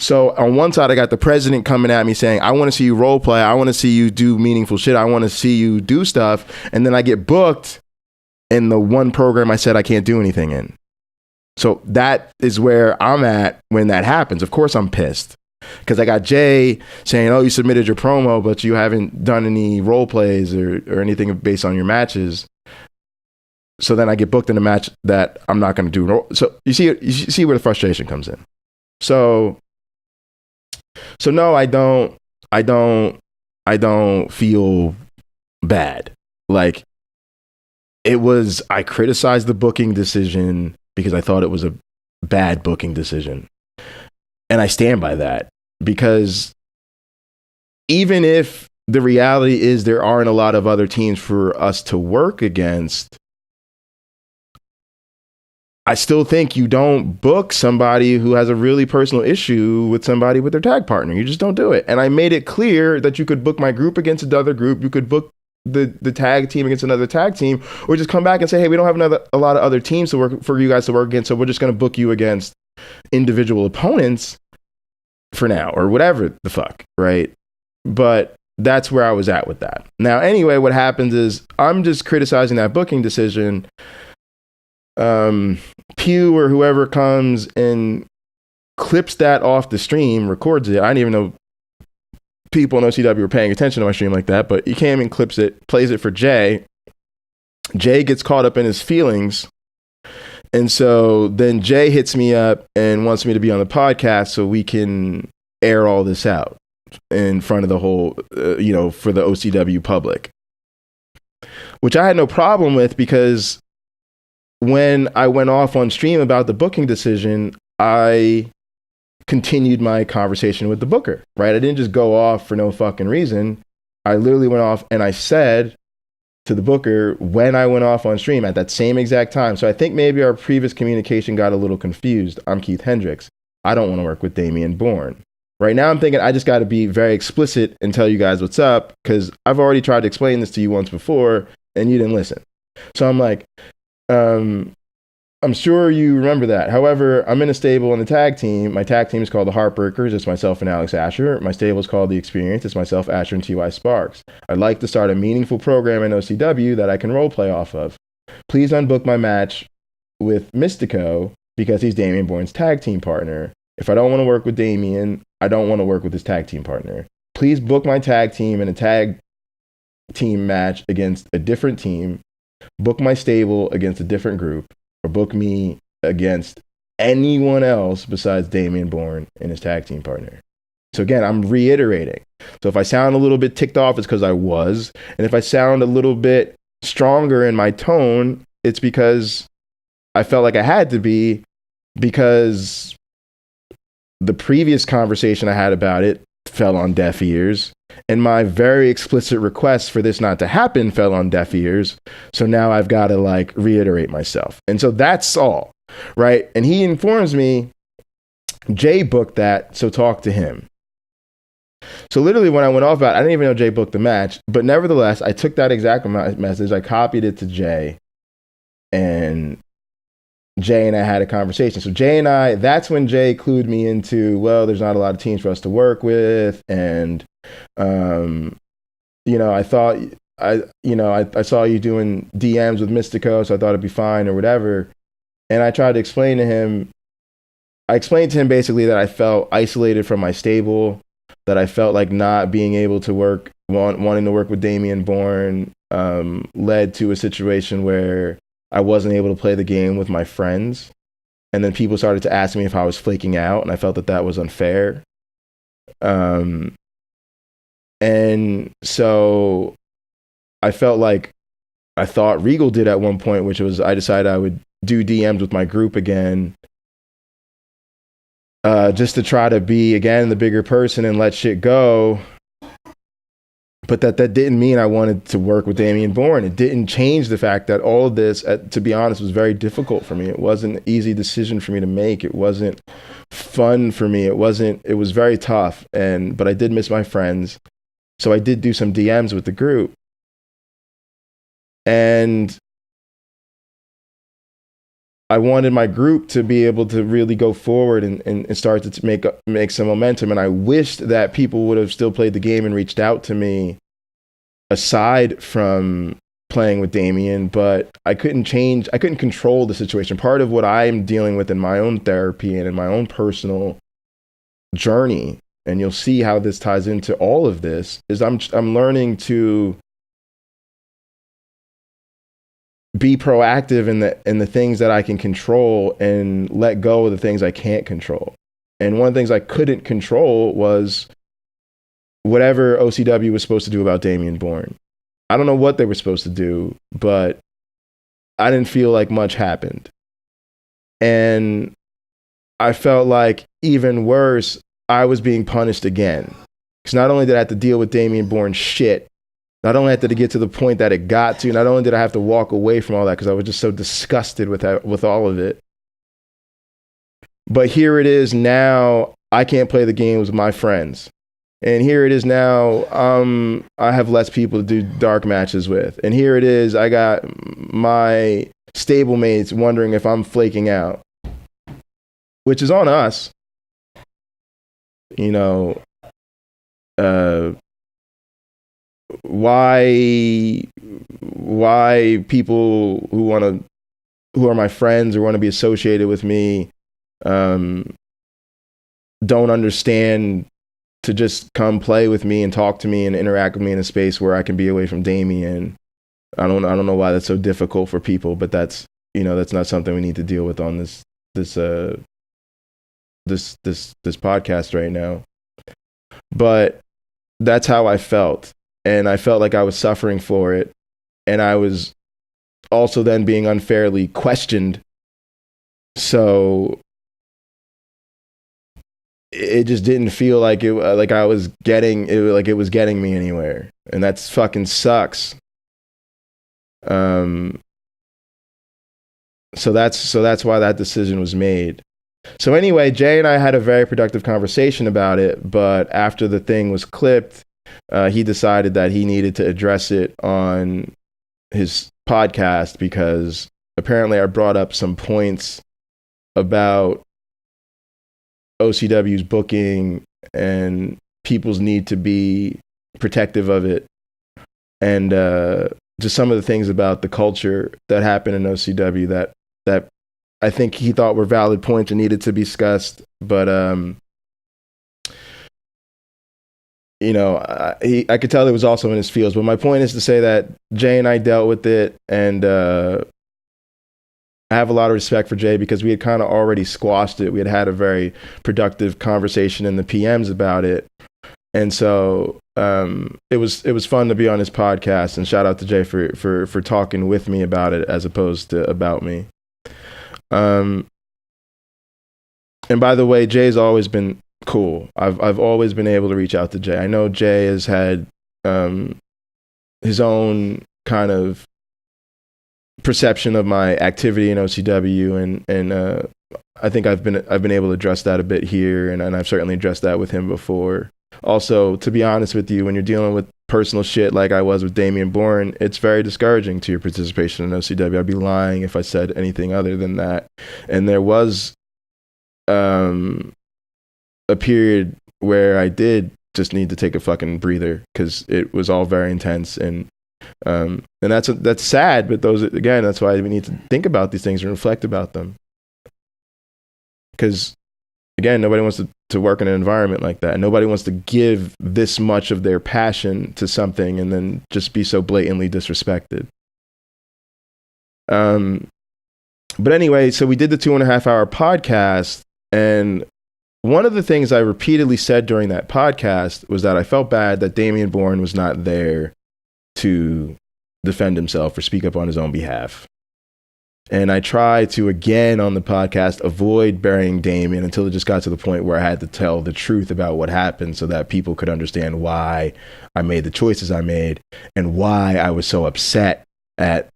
so on one side, I got the president coming at me saying, I want to see you role play. I want to see you do meaningful shit. I want to see you do stuff. And then I get booked in the one program I said I can't do anything in. So that is where I'm at when that happens. Of course I'm pissed, because I got Jay saying, oh, you submitted your promo, but you haven't done any role plays or anything based on your matches. So then I get booked in a match that I'm not going to do. So you see where the frustration comes in. So no, I don't feel bad. Like, I criticized the booking decision because I thought it was a bad booking decision. And I stand by that, because even if the reality is there aren't a lot of other teams for us to work against, I still think you don't book somebody who has a really personal issue with somebody with their tag partner. You just don't do it. And I made it clear that you could book my group against another group. You could book the tag team against another tag team, or just come back and say, hey, we don't have a lot of other teams to work for you guys to work against, so we're just going to book you against individual opponents for now, or whatever the fuck, right? But that's where I was at with that. Now, anyway, what happens is I'm just criticizing that booking decision. Pew or whoever comes and clips that off the stream, records it. I didn't even know people in OCW were paying attention to my stream like that, but he came and clips it, plays it for Jay. Jay gets caught up in his feelings. And so then Jay hits me up and wants me to be on the podcast so we can air all this out in front of the whole, for the OCW public, which I had no problem with, because when I went off on stream about the booking decision, I continued my conversation with the booker, right? I didn't just go off for no fucking reason. I literally went off and I said to the booker when I went off on stream at that same exact time. So I think maybe our previous communication got a little confused. I'm Keith Hendricks. I don't want to work with Damian Bourne. Right now I'm thinking I just got to be very explicit and tell you guys what's up, because I've already tried to explain this to you once before and you didn't listen. So I'm like, I'm sure you remember that. However, I'm in a stable in the tag team. My tag team is called the Heartbreakers. It's myself and Alex Asher. My stable is called The Experience. It's myself, Asher, and T.Y. Sparks. I'd like to start a meaningful program in OCW that I can role play off of. Please unbook my match with Mystico, because he's Damian Bourne's tag team partner. If I don't want to work with Damian, I don't want to work with his tag team partner. Please book my tag team in a tag team match against a different team. Book my stable against a different group, or book me against anyone else besides Damian Bourne and his tag team partner. So again, I'm reiterating. So if I sound a little bit ticked off, it's because I was. And if I sound a little bit stronger in my tone, it's because I felt like I had to be, because the previous conversation I had about it fell on deaf ears. And my very explicit request for this not to happen fell on deaf ears. So now I've got to like reiterate myself. And so that's all, right? And he informs me, Jay booked that, so talk to him. So literally when I went off about it, I didn't even know Jay booked the match. But nevertheless, I took that exact message, I copied it to Jay, and Jay and I had a conversation. So Jay and I, that's when Jay clued me into, well, there's not a lot of teams for us to work with. And, I thought, I saw you doing DMs with Mystico, so I thought it'd be fine or whatever. And I tried to explain to him, basically that I felt isolated from my stable, that I felt like not being able to work, wanting to work with Damian Bourne, led to a situation where I wasn't able to play the game with my friends. And then people started to ask me if I was flaking out, and I felt that was unfair. And so I felt like I thought Regal did at one point, which was I decided I would do DMs with my group again, just to try to be again the bigger person and let shit go. But that didn't mean I wanted to work with Damien Bourne. It didn't change the fact that all of this, to be honest, was very difficult for me. It wasn't an easy decision for me to make. It wasn't fun for me. It was very tough. But I did miss my friends. So I did do some DMs with the group. And I wanted my group to be able to really go forward and start to make some momentum. And I wished that people would have still played the game and reached out to me aside from playing with Damien, but I couldn't control the situation. Part of what I'm dealing with in my own therapy and in my own personal journey, and you'll see how this ties into all of this, is I'm learning to be proactive in the things that I can control and let go of the things I can't control. And one of the things I couldn't control was whatever OCW was supposed to do about Damien Bourne. I don't know what they were supposed to do, but I didn't feel like much happened. And I felt like, even worse, I was being punished again. Because not only did I have to deal with Damien Bourne's shit, not only did it get to the point that it got to, not only did I have to walk away from all that because I was just so disgusted with all of it, but here it is now, I can't play the games with my friends. And here it is now, I have less people to do dark matches with. And here it is, I got my stablemates wondering if I'm flaking out, which is on us. You know, why people who are my friends or want to be associated with me don't understand to just come play with me and talk to me and interact with me in a space where I can be away from Damien. I don't know why that's so difficult for people, but that's not something we need to deal with on this podcast right now. But that's how I felt. And I felt like I was suffering for it. And I was also then being unfairly questioned. So it just didn't feel like it was getting me anywhere. And that's fucking sucks. So that's why that decision was made. So anyway, Jay and I had a very productive conversation about it, but after the thing was clipped, he decided that he needed to address it on his podcast because apparently I brought up some points about OCW's booking and people's need to be protective of it, and just some of the things about the culture that happened in OCW that I think he thought were valid points and needed to be discussed. But I could tell it was also in his feels. But my point is to say that Jay and I dealt with it, and I have a lot of respect for Jay because we had kind of already squashed it. We had a very productive conversation in the PMs about it. And so it was fun to be on his podcast, and shout out to Jay for talking with me about it as opposed to about me. And by the way, Jay's always been cool. I've always been able to reach out to Jay. I know Jay has had his own kind of perception of my activity in OCW, and I think I've been able to address that a bit here, and I've certainly addressed that with him before. Also, to be honest with you, when you're dealing with personal shit like I was with Damien Bourne, it's very discouraging to your participation in OCW. I'd be lying if I said anything other than that. And there was a period where I did just need to take a fucking breather because it was all very intense, and that's sad. But that's why we need to think about these things and reflect about them. Because again, nobody wants to work in an environment like that. Nobody wants to give this much of their passion to something and then just be so blatantly disrespected. But anyway, so we did the 2.5 hour podcast, and one of the things I repeatedly said during that podcast was that I felt bad that Damien Bourne was not there to defend himself or speak up on his own behalf. And I tried to, again on the podcast, avoid burying Damien until it just got to the point where I had to tell the truth about what happened so that people could understand why I made the choices I made and why I was so upset at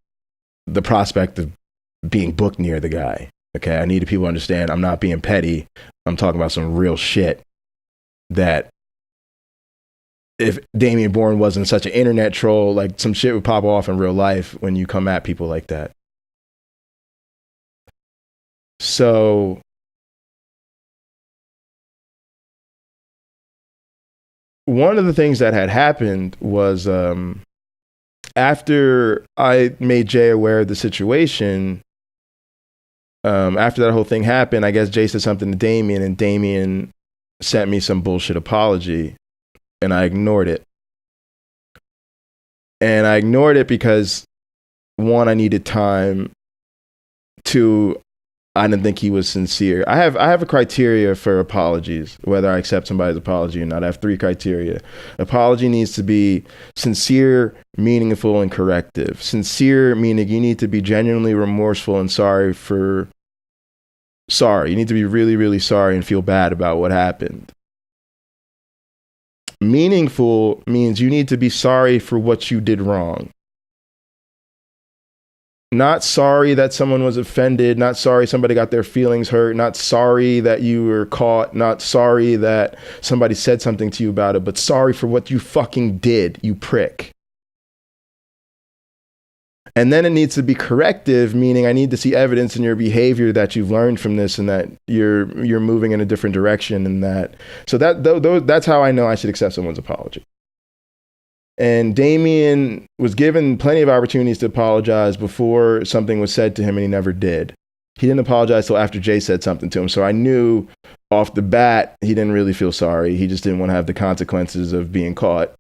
the prospect of being booked near the guy. Okay, I needed people to understand I'm not being petty. I'm talking about some real shit that if Damien Bourne wasn't such an internet troll, like some shit would pop off in real life when you come at people like that. So one of the things that had happened was after I made Jay aware of the situation, after that whole thing happened, I guess Jay said something to Damien, and Damien sent me some bullshit apology, and I ignored it. And I ignored it because, one, I needed time. Two, I didn't think he was sincere. I have a criteria for apologies, whether I accept somebody's apology or not. I have 3 criteria. Apology needs to be sincere, meaningful, and corrective. Sincere meaning you need to be genuinely remorseful and sorry. You need to be really, really sorry and feel bad about what happened. Meaningful means you need to be sorry for what you did wrong. Not sorry that someone was offended, not sorry somebody got their feelings hurt, not sorry that you were caught, not sorry that somebody said something to you about it, but sorry for what you fucking did, you prick. And then it needs to be corrective, meaning I need to see evidence in your behavior that you've learned from this and that you're moving in a different direction, and that's how I know I should accept someone's apology. And Damien was given plenty of opportunities to apologize before something was said to him, and he never did. He didn't apologize till after Jay said something to him. So I knew off the bat he didn't really feel sorry. He just didn't want to have the consequences of being caught.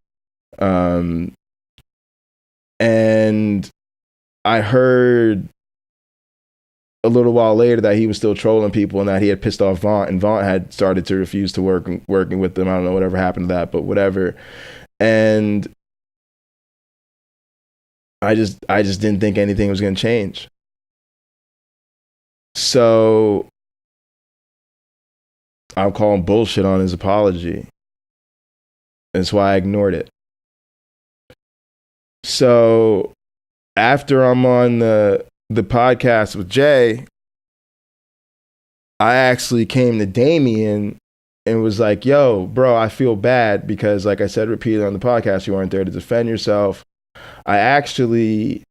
And I heard a little while later that he was still trolling people and that he had pissed off Vaughn, and Vaughn had started to refuse to working with them. I don't know whatever happened to that, but whatever. And I just didn't think anything was going to change. So I'll call him bullshit on his apology. That's why I ignored it. So after I'm on the podcast with Jay, I actually came to Damien and was like, yo, bro, I feel bad because, like I said repeatedly on the podcast, you weren't there to defend yourself. I actually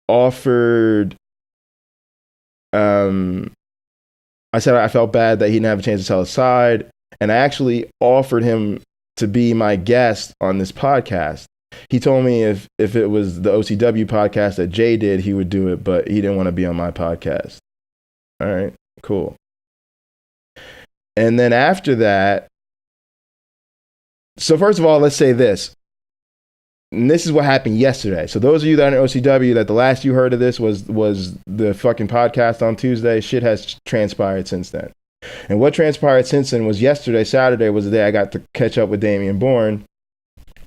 offered, I said I felt bad that he didn't have a chance to tell his side, and I actually offered him to be my guest on this podcast. He told me if it was the OCW podcast that Jay did, he would do it, but he didn't want to be on my podcast. All right, cool. And then after that, so first of all, let's say this. And this is what happened yesterday. So those of you that are in OCW, that the last you heard of this was the fucking podcast on Tuesday. Shit has transpired since then. And what transpired since then was yesterday, Saturday, was the day I got to catch up with Damien Bourne.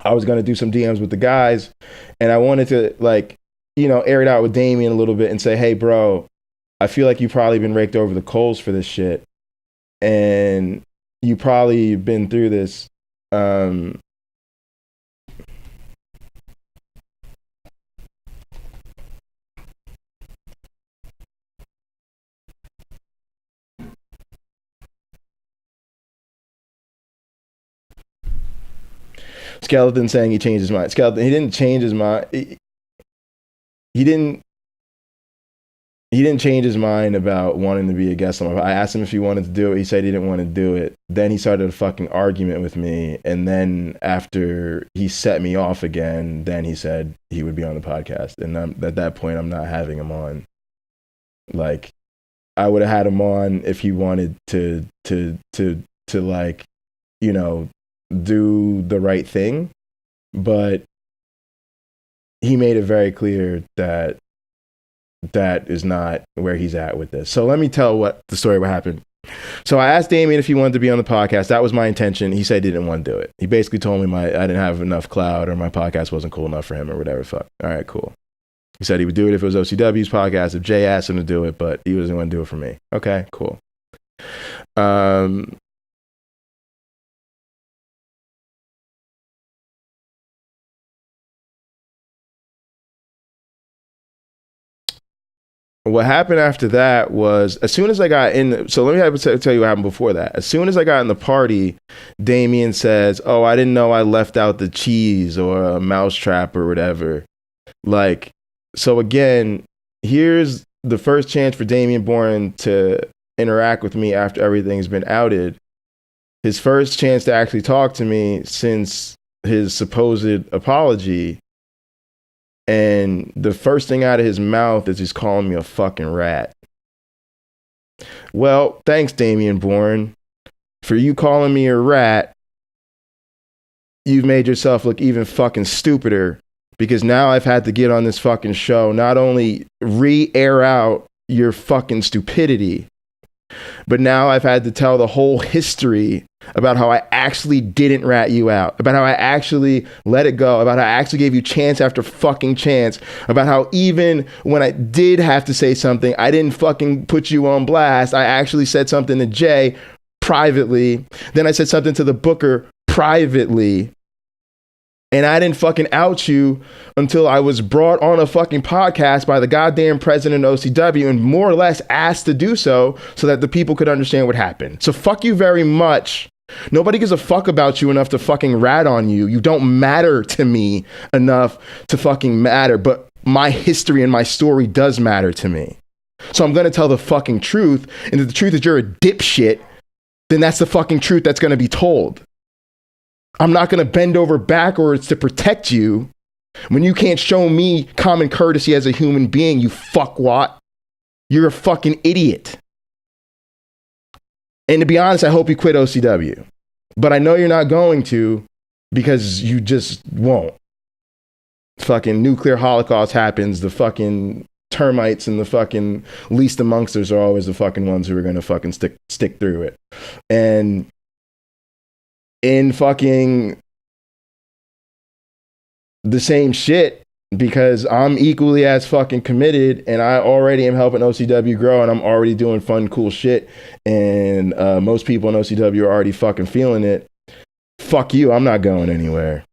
I was going to do some DMs with the guys, and I wanted to, air it out with Damien a little bit and say, hey, bro, I feel like you've probably been raked over the coals for this shit, and you probably been through this. Skeleton saying he changed his mind. Skeleton, he didn't change his mind. He didn't change his mind about wanting to be a guest on my podcast. I asked him if he wanted to do it. He said he didn't want to do it. Then he started a fucking argument with me. And then after he set me off again, then he said he would be on the podcast. And at that point, I'm not having him on. Like, I would have had him on if he wanted to do the right thing, but he made it very clear that is not where he's at with this. So let me tell what happened. So I asked Damien if he wanted to be on the podcast. That was my intention. He said he didn't want to do it. He basically told me I didn't have enough clout or my podcast wasn't cool enough for him or whatever. Fuck. All right, cool. He said he would do it if it was OCW's podcast, if Jay asked him to do it, but he wasn't going to do it for me. Okay, cool. What happened after that was, as soon as I got in, so let me tell you what happened before that. As soon as I got in the party, Damien says, "Oh, I didn't know I left out the cheese or a mousetrap or whatever." Like, so again, here's the first chance for Damien Bourne to interact with me after everything's been outed. His first chance to actually talk to me since his supposed apology. And the first thing out of his mouth is he's calling me a fucking rat. Well, thanks, Damien Bourne. For you calling me a rat, you've made yourself look even fucking stupider, because now I've had to get on this fucking show, not only re-air out your fucking stupidity, but now I've had to tell the whole history about how I actually didn't rat you out, about how I actually let it go, about how I actually gave you chance after fucking chance, about how even when I did have to say something, I didn't fucking put you on blast. I actually said something to Jay privately. Then I said something to the booker privately. And I didn't fucking out you until I was brought on a fucking podcast by the goddamn president of OCW and more or less asked to do so that the people could understand what happened. So fuck you very much. Nobody gives a fuck about you enough to fucking rat on you. You don't matter to me enough to fucking matter, but my history and my story does matter to me. So I'm going to tell the fucking truth. And if the truth is you're a dipshit, then that's the fucking truth that's going to be told. I'm not going to bend over backwards to protect you when you can't show me common courtesy as a human being, you fuckwat. You're a fucking idiot. And to be honest, I hope you quit OCW. But I know you're not going to, because you just won't. Fucking nuclear holocaust happens. The fucking termites and the fucking least amongst us are always the fucking ones who are going to fucking stick through it. And in fucking the same shit, because I'm equally as fucking committed and I already am helping OCW grow and I'm already doing fun, cool shit. And most people in OCW are already fucking feeling it. Fuck you, I'm not going anywhere.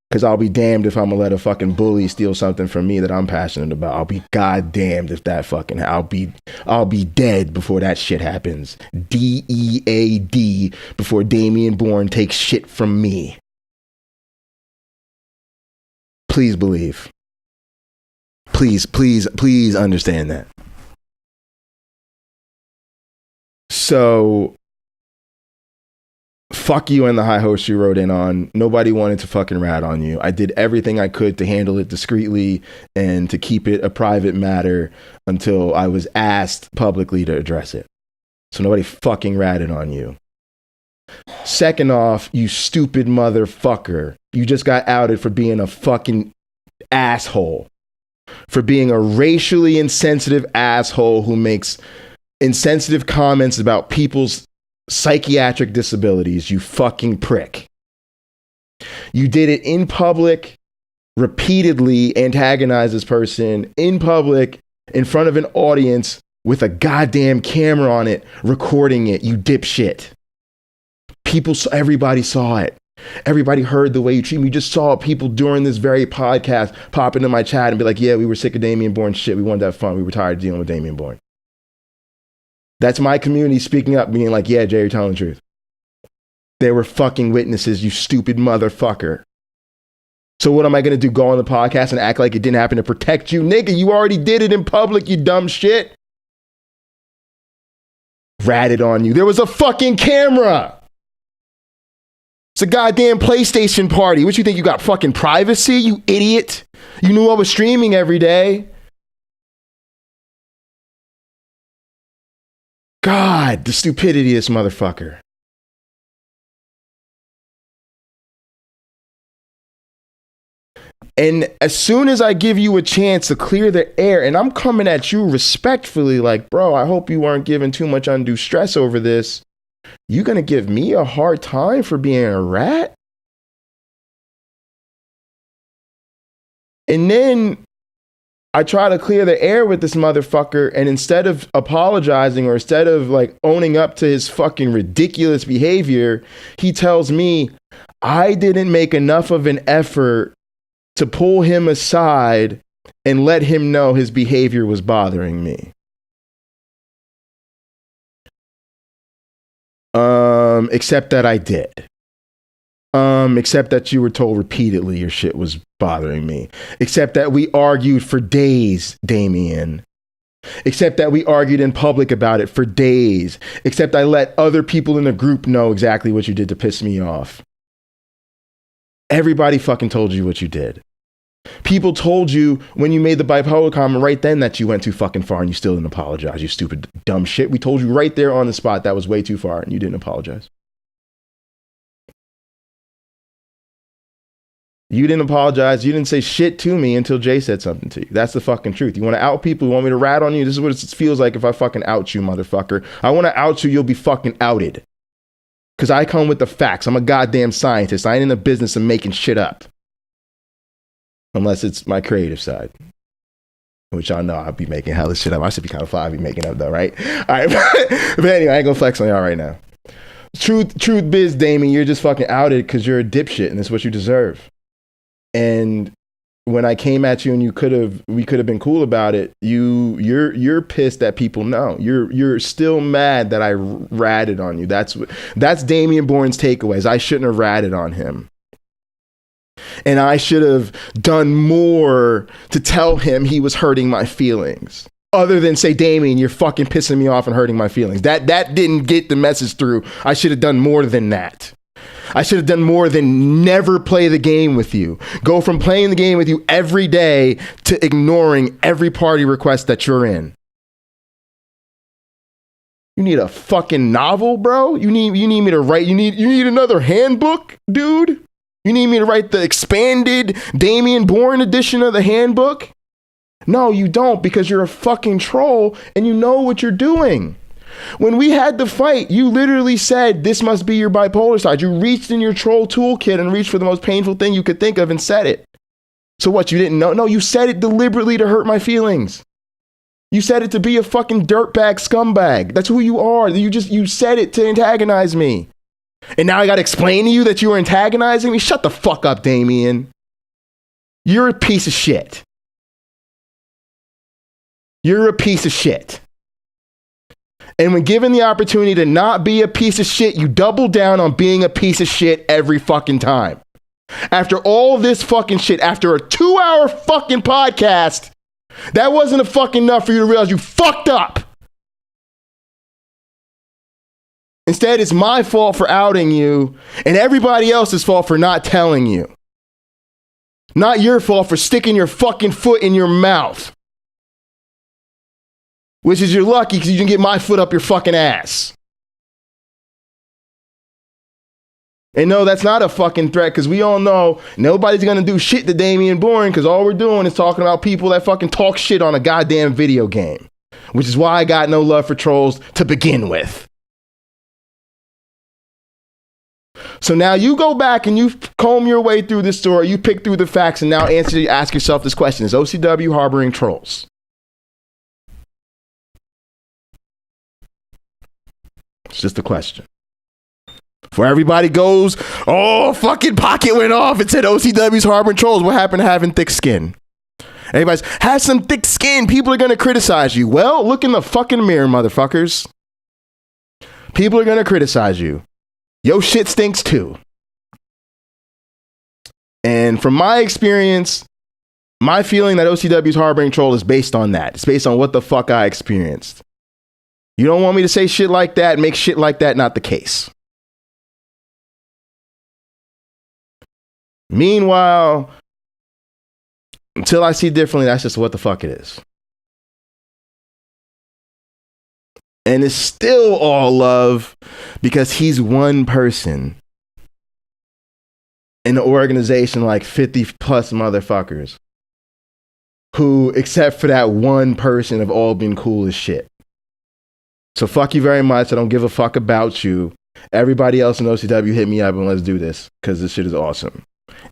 Because I'll be damned if I'm gonna let a fucking bully steal something from me that I'm passionate about. I'll be goddamned if that fucking, I'll be dead before that shit happens. DEAD, before Damien Bourne takes shit from me. Please believe. Please understand that. So, fuck you and the high host you wrote in on. Nobody wanted to fucking rat on you. I did everything I could to handle it discreetly and to keep it a private matter until I was asked publicly to address it. So nobody fucking ratted on you. Second off, you stupid motherfucker. You just got outed for being a fucking asshole. For being a racially insensitive asshole who makes insensitive comments about people's psychiatric disabilities, you fucking prick. You did it in public, repeatedly antagonized this person in public, in front of an audience with a goddamn camera on it, recording it, you dipshit. Everybody saw it. Everybody heard the way you treat me. You just saw people during this very podcast pop into my chat and be like, yeah, we were sick of Damien Bourne shit. We wanted to have fun. We were tired of dealing with Damien Bourne. That's my community speaking up, being like, yeah, Jay, you're telling the truth. There were fucking witnesses, you stupid motherfucker. So what am I going to do? Go on the podcast and act like it didn't happen to protect you? Nigga, you already did it in public, you dumb shit. Ratted on you. There was a fucking camera. It's a goddamn PlayStation party. What you think, you got fucking privacy, you idiot? You knew I was streaming every day. God, the stupidity of this motherfucker. And as soon as I give you a chance to clear the air, and I'm coming at you respectfully, like, bro, I hope you weren't giving too much undue stress over this. You gonna give me a hard time for being a rat? And then I try to clear the air with this motherfucker, and instead of apologizing or instead of like owning up to his fucking ridiculous behavior, he tells me I didn't make enough of an effort to pull him aside and let him know his behavior was bothering me. Except that I did. Except that you were told repeatedly your shit was bothering me. Except that we argued for days, Damien. Except that we argued in public about it for days. Except I let other people in the group know exactly what you did to piss me off. Everybody fucking told you what you did. People told you when you made the bipolar comment right then that you went too fucking far and you still didn't apologize, you stupid dumb shit. We told you right there on the spot that was way too far and you didn't apologize. You didn't apologize. You didn't say shit to me until Jay said something to you. That's the fucking truth. You want to out people? You want me to rat on you? This is what it feels like if I fucking out you, motherfucker. I want to out you. You'll be fucking outed. Because I come with the facts. I'm a goddamn scientist. I ain't in the business of making shit up. Unless it's my creative side. Which y'all know I'll be making hella shit up. I should be kind of fly. I'll be making up though, right? All right. But anyway, I ain't gonna flex on y'all right now. Truth biz, Damien, you're just fucking outed because you're a dipshit and it's what you deserve. And when I came at you and we could have been cool about it, you're pissed that people know. You're still mad that I ratted on you. That's Damien Bourne's takeaways. I shouldn't have ratted on him. And I should have done more to tell him he was hurting my feelings. Other than say, Damien, you're fucking pissing me off and hurting my feelings. That didn't get the message through. I should have done more than that. I should have done more than never play the game with you. Go from playing the game with you every day to ignoring every party request that you're in. You need a fucking novel, bro? You need me to write, you need another handbook, dude? You need me to write the expanded Damien Bourne edition of the handbook? No, you don't, because you're a fucking troll and you know what you're doing. When we had the fight, you literally said, this must be your bipolar side. You reached in your troll toolkit and reached for the most painful thing you could think of and said it. So what, you didn't know? No, you said it deliberately to hurt my feelings. You said it to be a fucking dirtbag scumbag. That's who you are. You said it to antagonize me. And now I got to explain to you that you were antagonizing me? Shut the fuck up, Damien. You're a piece of shit. You're a piece of shit. And when given the opportunity to not be a piece of shit, you double down on being a piece of shit every fucking time. After all this fucking shit, after a 2-hour fucking podcast, that wasn't fucking enough for you to realize you fucked up. Instead, it's my fault for outing you and everybody else's fault for not telling you. Not your fault for sticking your fucking foot in your mouth. Which is you're lucky because you can get my foot up your fucking ass. And no, that's not a fucking threat because we all know nobody's going to do shit to Damien Bourne because all we're doing is talking about people that fucking talk shit on a goddamn video game. Which is why I got no love for trolls to begin with. So now you go back and you comb your way through this story, you pick through the facts and now ask yourself this question. Is OCW harboring trolls? It's just a question. Before everybody goes, oh, fucking pocket went off. It said OCW's harboring trolls. What happened to having thick skin? Everybody's, have some thick skin. People are going to criticize you. Well, look in the fucking mirror, motherfuckers. People are going to criticize you. Yo, shit stinks too. And from my experience, my feeling that OCW's harboring troll is based on that. It's based on what the fuck I experienced. You don't want me to say shit like that, make shit like that not the case. Meanwhile, until I see differently, that's just what the fuck it is. And it's still all love because he's one person. in the organization like 50 plus motherfuckers who, except for that one person, have all been cool as shit. So fuck you very much. I don't give a fuck about you. Everybody else in OCW, hit me up and let's do this, because this shit is awesome.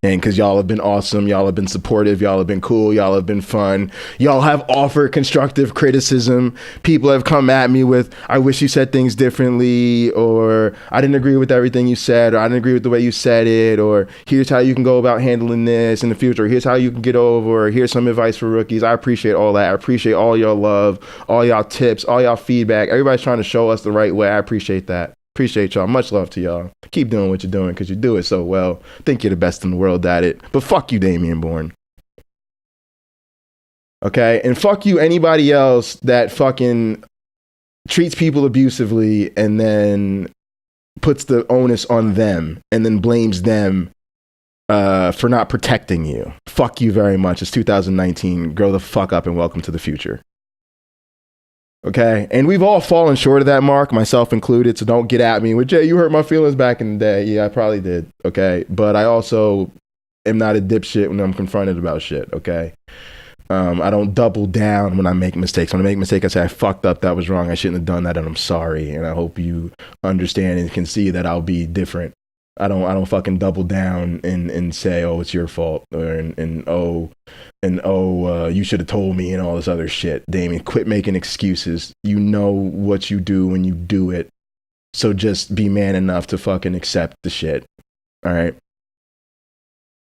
And because y'all have been awesome, y'all have been supportive, y'all have been cool, y'all have been fun, y'all have offered constructive criticism. People have come at me with, I wish you said things differently, or I didn't agree with everything you said, or I didn't agree with the way you said it, or here's how you can go about handling this in the future, here's how you can get over, or here's some advice for rookies. I appreciate all that. I appreciate all your love, all y'all tips, all y'all feedback. Everybody's trying to show us the right way. I appreciate that. Appreciate y'all. Much love to y'all. Keep doing what you're doing, because you do it so well. Think you're the best in the world at it. But fuck you, Damian Bourne. Okay? And fuck you, anybody else that fucking treats people abusively and then puts the onus on them and then blames them for not protecting you. Fuck you very much. It's 2019. Grow the fuck up and welcome to the future. Okay, and we've all fallen short of that mark, myself included, so don't get at me with, Jay, you hurt my feelings back in the day. Yeah, I probably did, okay? But I also am not a dipshit when I'm confronted about shit, okay? I don't double down when I make mistakes. When I make a mistake, I say, I fucked up, that was wrong, I shouldn't have done that, and I'm sorry, and I hope you understand and can see that I'll be different. I don't fucking double down and say, oh, it's your fault, or you should have told me, and all this other shit. Damien, quit making excuses. You know what you do when you do it. So just be man enough to fucking accept the shit. All right?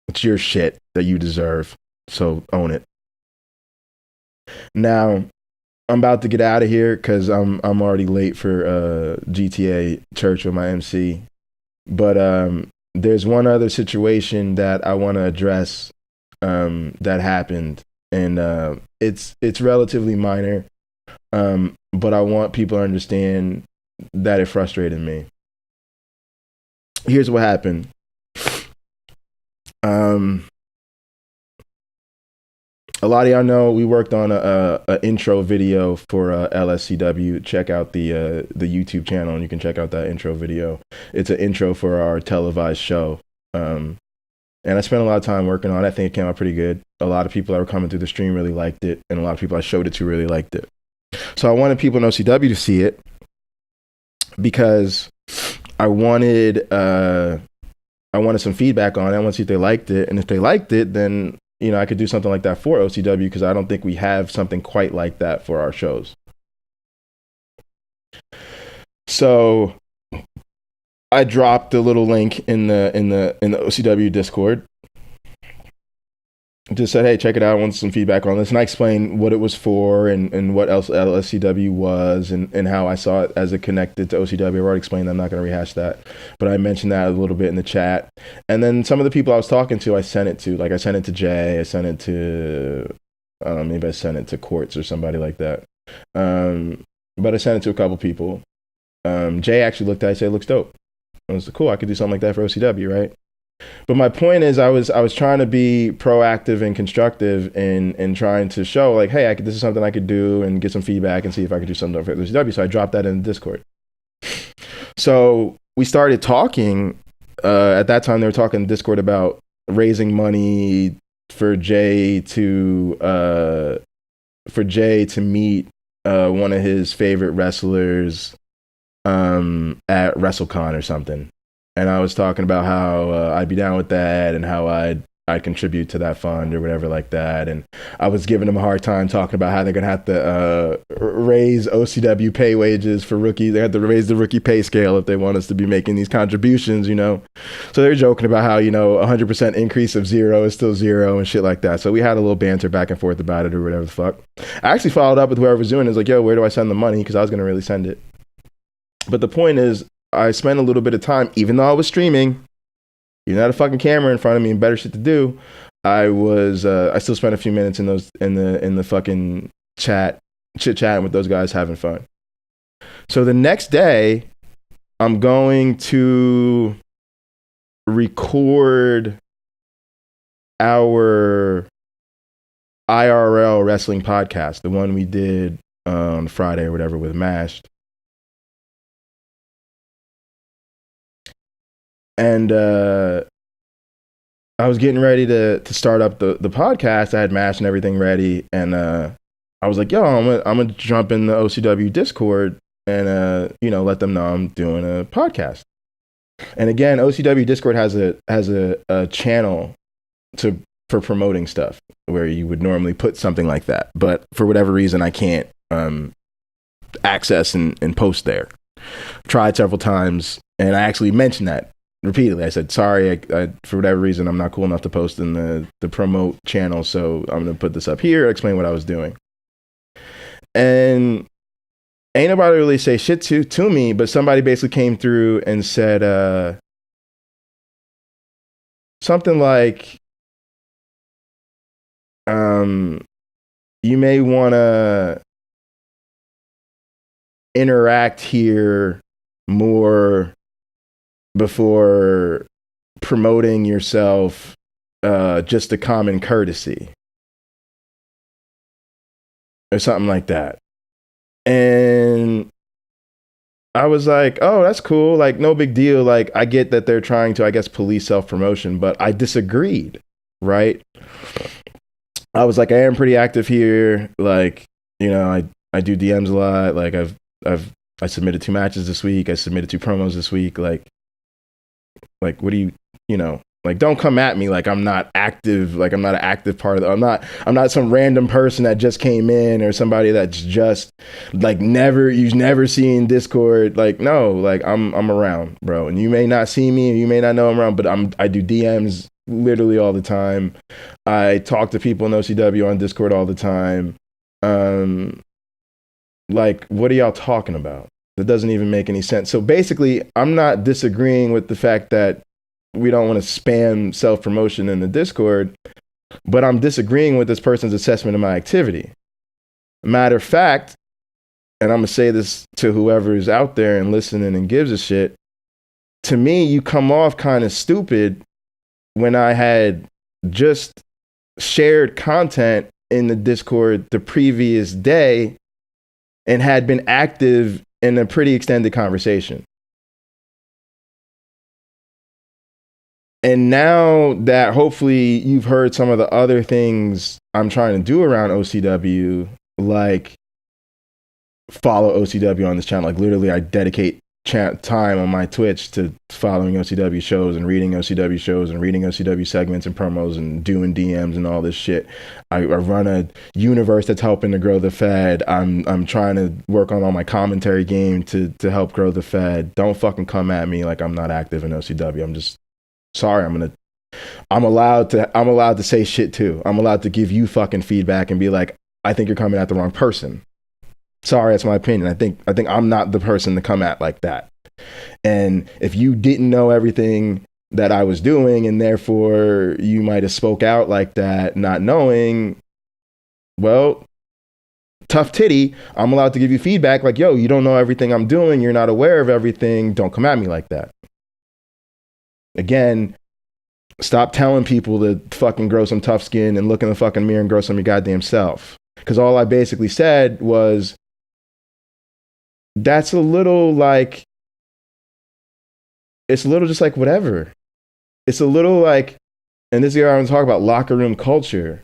It's your shit that you deserve. So own it. Now, I'm about to get out of here because I'm already late for GTA Church with my MC. But there's one other situation that I want to address that happened, and it's relatively minor, but I want people to understand that it frustrated me. Here's what happened. A lot of y'all know we worked on a intro video for LSCW. Check out the YouTube channel, and you can check out that intro video. It's an intro for our televised show. And I spent a lot of time working on it. I think it came out pretty good. A lot of people that were coming through the stream really liked it, and a lot of people I showed it to really liked it. So I wanted people in OCW to see it because I wanted some feedback on it. I want to see if they liked it, and if they liked it, then I could do something like that for OCW, because I don't think we have something quite like that for our shows. So I dropped a little link in the OCW Discord. Just said, hey, check it out. I want some feedback on this. And I explained what it was for and what else LSCW was and how I saw it as it connected to OCW. I've already explained that. I'm not going to rehash that. But I mentioned that a little bit in the chat. And then some of the people I was talking to, I sent it to. Like, I sent it to Jay. I sent it to, maybe I sent it to Quartz or somebody like that. But I sent it to a couple people. Jay actually looked at it and said, it looks dope. I was like, cool, I could do something like that for OCW, right? But my point is, I was trying to be proactive and constructive and trying to show, like, hey, this is something I could do and get some feedback and see if I could do something for OCW. So I dropped that in the Discord. So we started talking. At that time, they were talking in Discord about raising money for Jay to meet one of his favorite wrestlers at WrestleCon or something. And I was talking about how I'd be down with that and how I'd contribute to that fund or whatever like that. And I was giving them a hard time talking about how they're going to have to raise OCW pay wages for rookies. They have to raise the rookie pay scale if they want us to be making these contributions, So they're joking about how, 100% increase of zero is still zero and shit like that. So we had a little banter back and forth about it or whatever the fuck. I actually followed up with whoever was doing it. It was like, yo, where do I send the money? Because I was going to really send it. But the point is, I spent a little bit of time, even though I was streaming, you had a fucking camera in front of me and better shit to do. I still spent a few minutes in the fucking chit chatting with those guys, having fun. So the next day, I'm going to record our IRL wrestling podcast, the one we did on Friday or whatever with Mashed. And I was getting ready to start up the podcast. I had Mash and everything ready, and I was like, "Yo, I'm gonna jump in the OCW Discord and let them know I'm doing a podcast." And again, OCW Discord has a channel to for promoting stuff where you would normally put something like that, but for whatever reason, I can't access and post there. Tried several times, and I actually mentioned that repeatedly. I said, sorry, I for whatever reason, I'm not cool enough to post in the promote channel, so I'm going to put this up here, explain what I was doing. And ain't nobody really say shit to me, but somebody basically came through and said something like, you may want to interact here more before promoting yourself, just a common courtesy or something like that. And I was like, oh, that's cool. Like, no big deal. Like, I get that they're trying to, I guess, police self-promotion, but I disagreed, right? I was like, I am pretty active here. Like, I do DMs a lot. Like, I submitted 2 matches this week. I submitted 2 promos this week. Like, what do you, like, don't come at me like I'm not active. Like, I'm not an active part of I'm not some random person that just came in or somebody that's just like you've never seen Discord. Like, no, like I'm around, bro. And you may not see me and you may not know I'm around, but I do DMs literally all the time. I talk to people in OCW on Discord all the time. Like, what are y'all talking about? That doesn't even make any sense. So basically, I'm not disagreeing with the fact that we don't want to spam self-promotion in the Discord, but I'm disagreeing with this person's assessment of my activity. Matter of fact, and I'm going to say this to whoever is out there and listening and gives a shit, to me, you come off kind of stupid when I had just shared content in the Discord the previous day and had been active in a pretty extended conversation. And now that hopefully you've heard some of the other things I'm trying to do around OCW, like follow OCW on this channel. Like, literally, I dedicate time on my Twitch to following OCW shows and reading OCW shows and reading OCW segments and promos and doing DMs and all this shit. I run a universe that's helping to grow the Fed. I'm trying to work on all my commentary game to help grow the Fed. Don't fucking come at me like I'm not active in OCW. I'm just sorry. I'm allowed to say shit too. I'm allowed to give you fucking feedback and be like, I think you're coming at the wrong person. Sorry, that's my opinion. I think I'm not the person to come at like that. And if you didn't know everything that I was doing and therefore you might have spoke out like that, not knowing, well, tough titty. I'm allowed to give you feedback like, yo, you don't know everything I'm doing. You're not aware of everything. Don't come at me like that. Again, stop telling people to fucking grow some tough skin and look in the fucking mirror and grow some of your goddamn self. Because all I basically said was, that's a little like, it's a little just like whatever. It's a little like, and this is where I'm talking about locker room culture.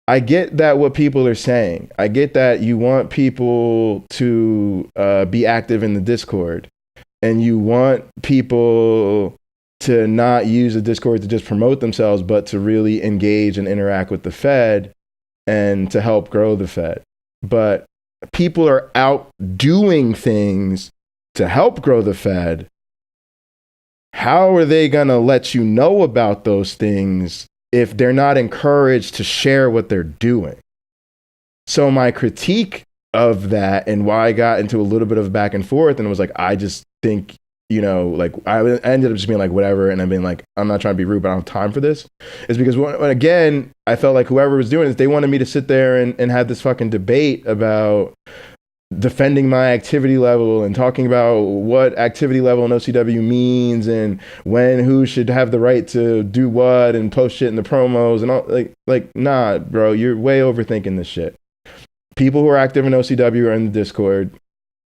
I get that what people are saying. I get that you want people to be active in the Discord, and you want people to not use the Discord to just promote themselves, but to really engage and interact with the Fed and to help grow the Fed. But people are out doing things to help grow the Fed. How are they going to let you know about those things if they're not encouraged to share what they're doing? So my critique of that, and why I got into a little bit of back and forth and was like, I just think, like I ended up just being like, whatever. And I've been like, I'm not trying to be rude, but I don't have time for this. Is because when again, I felt like whoever was doing this, they wanted me to sit there and have this fucking debate about defending my activity level and talking about what activity level in OCW means and who should have the right to do what and post shit in the promos and all. Like, nah, bro, you're way overthinking this shit. People who are active in OCW are in the Discord.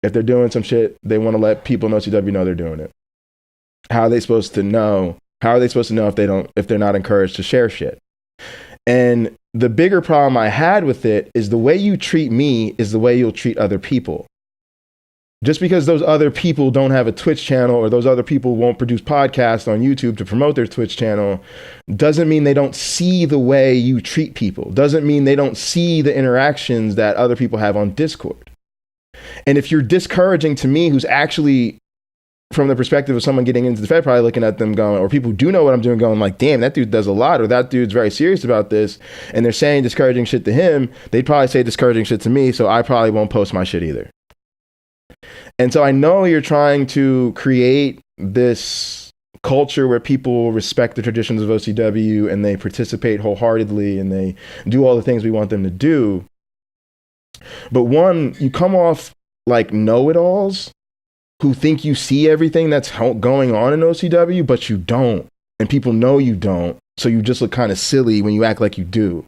If they're doing some shit, they want to let people in OCW know they're doing it. How are they supposed to know How are they supposed to know if they're not encouraged to share shit? And the bigger problem I had with it is the way you treat me is the way you'll treat other people. Just because those other people don't have a Twitch channel or those other people won't produce podcasts on YouTube to promote their Twitch channel doesn't mean they don't see the way you treat people. Doesn't mean they don't see the interactions that other people have on Discord. And if you're discouraging to me, who's actually from the perspective of someone getting into the Fed, probably looking at them going, or people who do know what I'm doing going like, damn, that dude does a lot, or that dude's very serious about this, and they're saying discouraging shit to him, they'd probably say discouraging shit to me, so I probably won't post my shit either. And so I know you're trying to create this culture where people respect the traditions of OCW and they participate wholeheartedly and they do all the things we want them to do. But one, you come off like know-it-alls who think you see everything that's going on in OCW, but you don't. And people know you don't. So you just look kind of silly when you act like you do.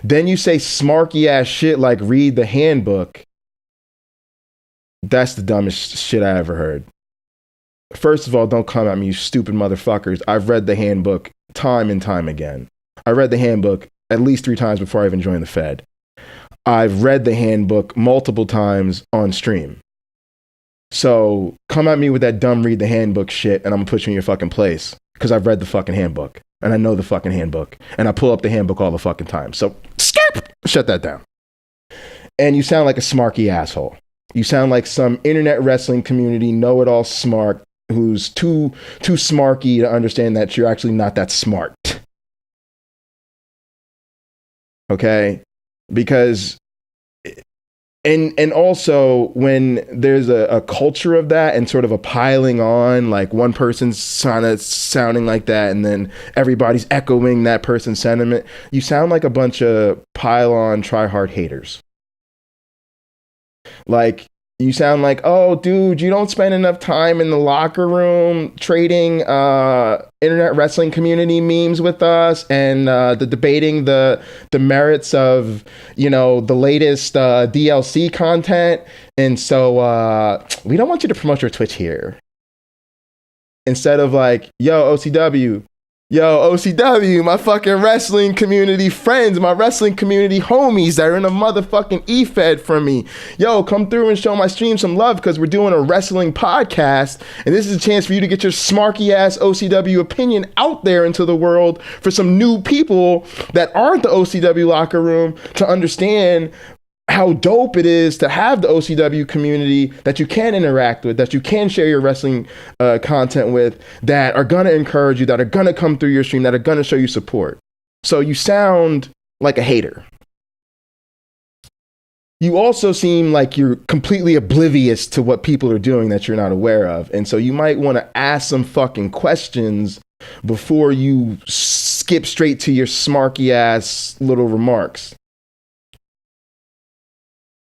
Then you say smarky ass shit like read the handbook. That's the dumbest shit I ever heard. First of all, don't come at me, you stupid motherfuckers. I've read the handbook time and time again. I read the handbook at least 3 times before I even joined the Fed. I've read the handbook multiple times on stream. So come at me with that dumb read the handbook shit and I'm gonna put you in your fucking place because I've read the fucking handbook and I know the fucking handbook and I pull up the handbook all the fucking time. So shut that down. And you sound like a smarky asshole. You sound like some internet wrestling community know-it-all smart who's too smarky to understand that you're actually not that smart. Okay? Because and also when there's a culture of that and sort of a piling on, like one person's sounding like that and then everybody's echoing that person's sentiment, you sound like a bunch of pile-on try-hard haters. Like, you sound like, oh, dude, you don't spend enough time in the locker room trading internet wrestling community memes with us and debating the merits of, you know, the latest DLC content. And so we don't want you to promote your Twitch here. Instead of like, yo, OCW, my fucking wrestling community friends, my wrestling community homies that are in a motherfucking E-Fed from me. Yo, come through and show my stream some love because we're doing a wrestling podcast. And this is a chance for you to get your smarky ass OCW opinion out there into the world for some new people that aren't the OCW locker room to understand how dope it is to have the OCW community that you can interact with, that you can share your wrestling content with, that are going to encourage you, that are going to come through your stream, that are going to show you support. So you sound like a hater. You also seem like you're completely oblivious to what people are doing that you're not aware of. And so you might want to ask some fucking questions before you skip straight to your smarky ass little remarks.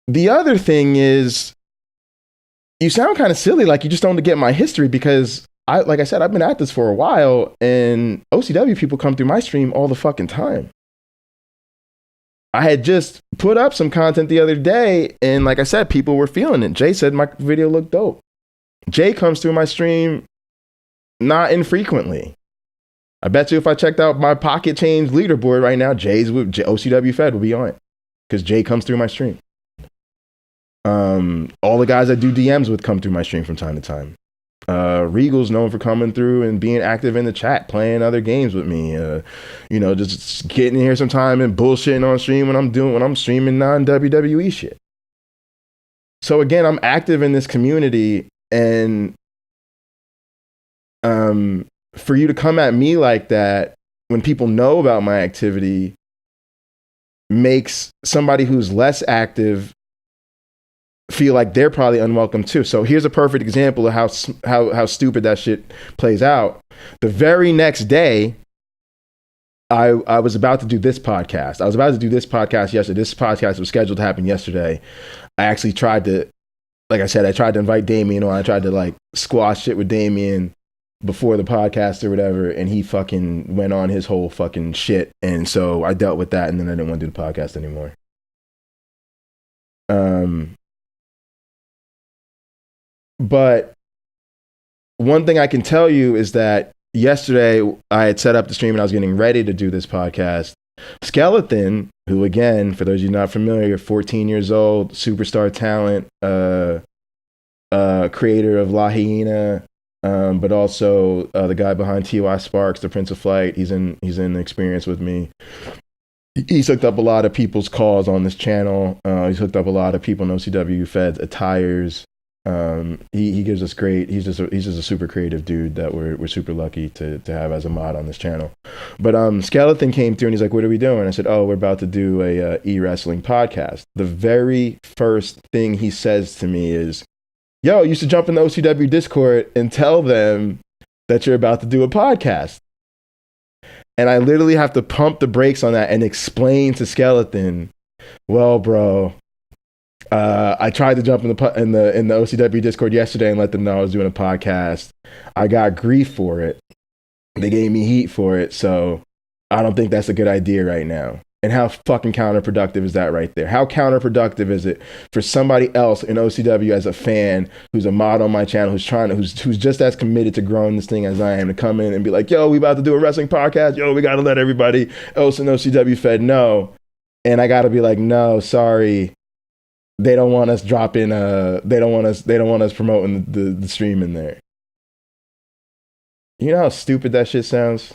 The other thing is, you sound kind of silly, like you just don't get my history because, like I said, I've been at this for a while and OCW people come through my stream all the fucking time. I had just put up some content the other day and like I said, people were feeling it. Jay said my video looked dope. Jay comes through my stream not infrequently. I bet you if I checked out my Pocket Change leaderboard right now, OCW Fed will be on it because Jay comes through my stream. All the guys I do DMs with come through my stream from time to time. Regal's known for coming through and being active in the chat, playing other games with me. You know, just getting in here sometime and bullshitting on stream when I'm streaming non-WWE shit. So again, I'm active in this community, and for you to come at me like that when people know about my activity makes somebody who's less active feel like they're probably unwelcome too. So here's a perfect example of how stupid that shit plays out. The very next day, I was about to do this podcast. I was about to do this podcast yesterday. This podcast was scheduled to happen yesterday. I actually tried to, like I said, I tried to invite Damien on. I tried to like squash shit with Damien before the podcast or whatever, and he fucking went on his whole fucking shit. And so I dealt with that, and then I didn't want to do the podcast anymore. But one thing I can tell you is that yesterday I had set up the stream and I was getting ready to do this podcast. Skeleton, who again, for those of you not familiar, 14 years old, superstar talent, creator of La Hyena, but also the guy behind TY Sparks, the Prince of Flight. He's in the experience with me. He's hooked up a lot of people's calls on this channel. He's hooked up a lot of people in OCW feds, attires. He gives us great. He's just a super creative dude that we're super lucky to have as a mod on this channel. But Skeleton came through and he's like, "What are we doing?" I said, "Oh, we're about to do a e-wrestling podcast." The very first thing he says to me is, "Yo, you should jump in the OCW Discord and tell them that you're about to do a podcast." And I literally have to pump the brakes on that and explain to Skeleton, "Well, bro, I tried to jump in the OCW Discord yesterday and let them know I was doing a podcast. I got grief for it. They gave me heat for it, so I don't think that's a good idea right now." And how fucking counterproductive is that right there? How counterproductive is it for somebody else in OCW as a fan who's a mod on my channel, who's just as committed to growing this thing as I am, to come in and be like, "Yo, we about to do a wrestling podcast. Yo, we got to let everybody else in OCW fed know." And I got to be like, "No, sorry. They don't want us dropping they don't want us promoting the stream in there." You know how stupid that shit sounds?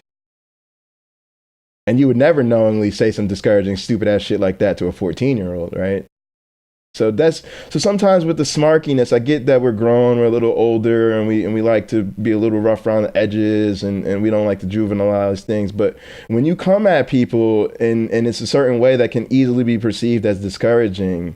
And you would never knowingly say some discouraging, stupid ass shit like that to a 14-year-old, right? So sometimes with the smarkiness, I get that we're grown, we're a little older, and we like to be a little rough around the edges, and we don't like to juvenilize things. But when you come at people and it's a certain way that can easily be perceived as discouraging,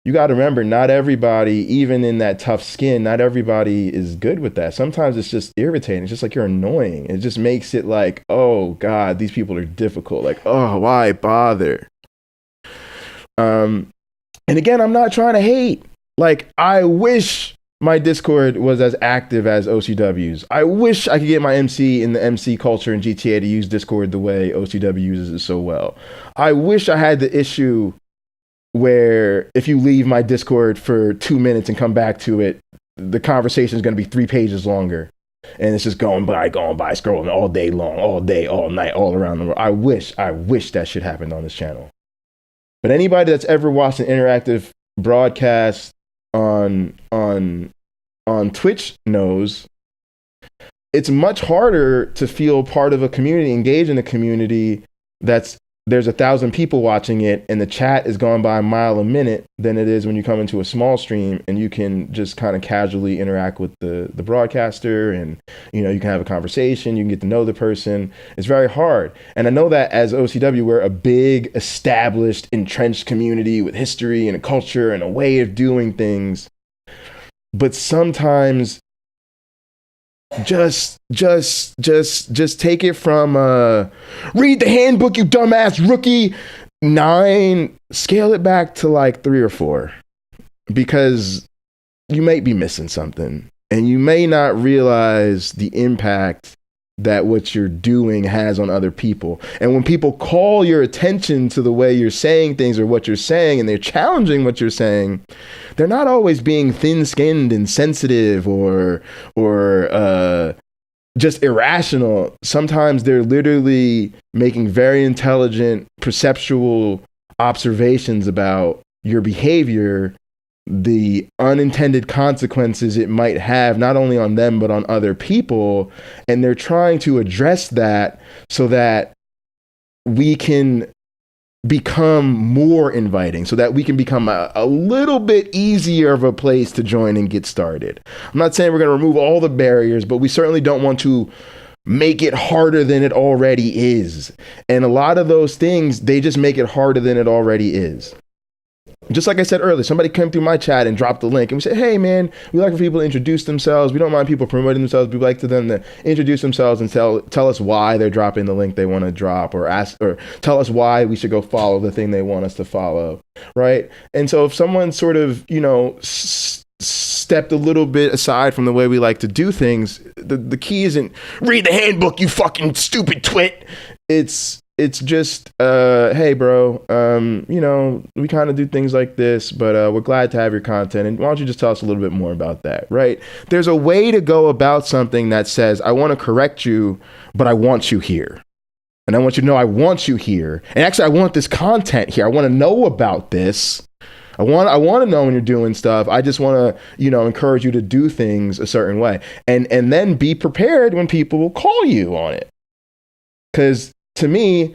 you got to remember, not everybody, even in that tough skin, not everybody is good with that. Sometimes it's just irritating. It's just like you're annoying. It just makes it like, oh God, these people are difficult. Like, oh, why bother? And again, I'm not trying to hate. Like, I wish my Discord was as active as OCW's. I wish I could get my MC in the MC culture in GTA to use Discord the way OCW uses it so well. I wish I had the issue where if you leave my Discord for 2 minutes and come back to it, the conversation is going to be 3 pages longer. And it's just going by, scrolling all day long, all day, all night, all around the world. I wish that shit happened on this channel. But anybody that's ever watched an interactive broadcast on Twitch knows it's much harder to feel part of a community, engage in a community there's 1,000 people watching it and the chat is going by a mile a minute than it is when you come into a small stream and you can just kind of casually interact with the broadcaster, and you can have a conversation, you can get to know the person. It's very hard. And I know that as OCW, we're a big, established, entrenched community with history and a culture and a way of doing things. But sometimes just take it from read the handbook, you dumbass rookie, 9, scale it back to like 3 or 4, because you may be missing something and you may not realize the impact that what you're doing has on other people. And when people call your attention to the way you're saying things or what you're saying, and they're challenging what you're saying, they're not always being thin-skinned and sensitive or just irrational. Sometimes they're literally making very intelligent, perceptual observations about your behavior, the unintended consequences it might have, not only on them, but on other people. And they're trying to address that so that we can become more inviting, so that we can become a little bit easier of a place to join and get started. I'm not saying we're going to remove all the barriers, but we certainly don't want to make it harder than it already is. And a lot of those things, they just make it harder than it already is. Just like I said earlier, somebody came through my chat and dropped the link and we said, "Hey man, we like for people to introduce themselves. We don't mind people promoting themselves. We like them to introduce themselves and tell us why they're dropping the link they want to drop, or tell us why we should go follow the thing they want us to follow." Right? And so if someone sort of, stepped a little bit aside from the way we like to do things, the key isn't read the handbook, you fucking stupid twit. It's just, hey bro, we kind of do things like this, but we're glad to have your content. And why don't you just tell us a little bit more about that, right? There's a way to go about something that says, I want to correct you, but I want you here. And I want you to know I want you here. And actually, I want this content here. I want to know about this. I want to know when you're doing stuff. I just want to, encourage you to do things a certain way. And then be prepared when people will call you on it. Because to me,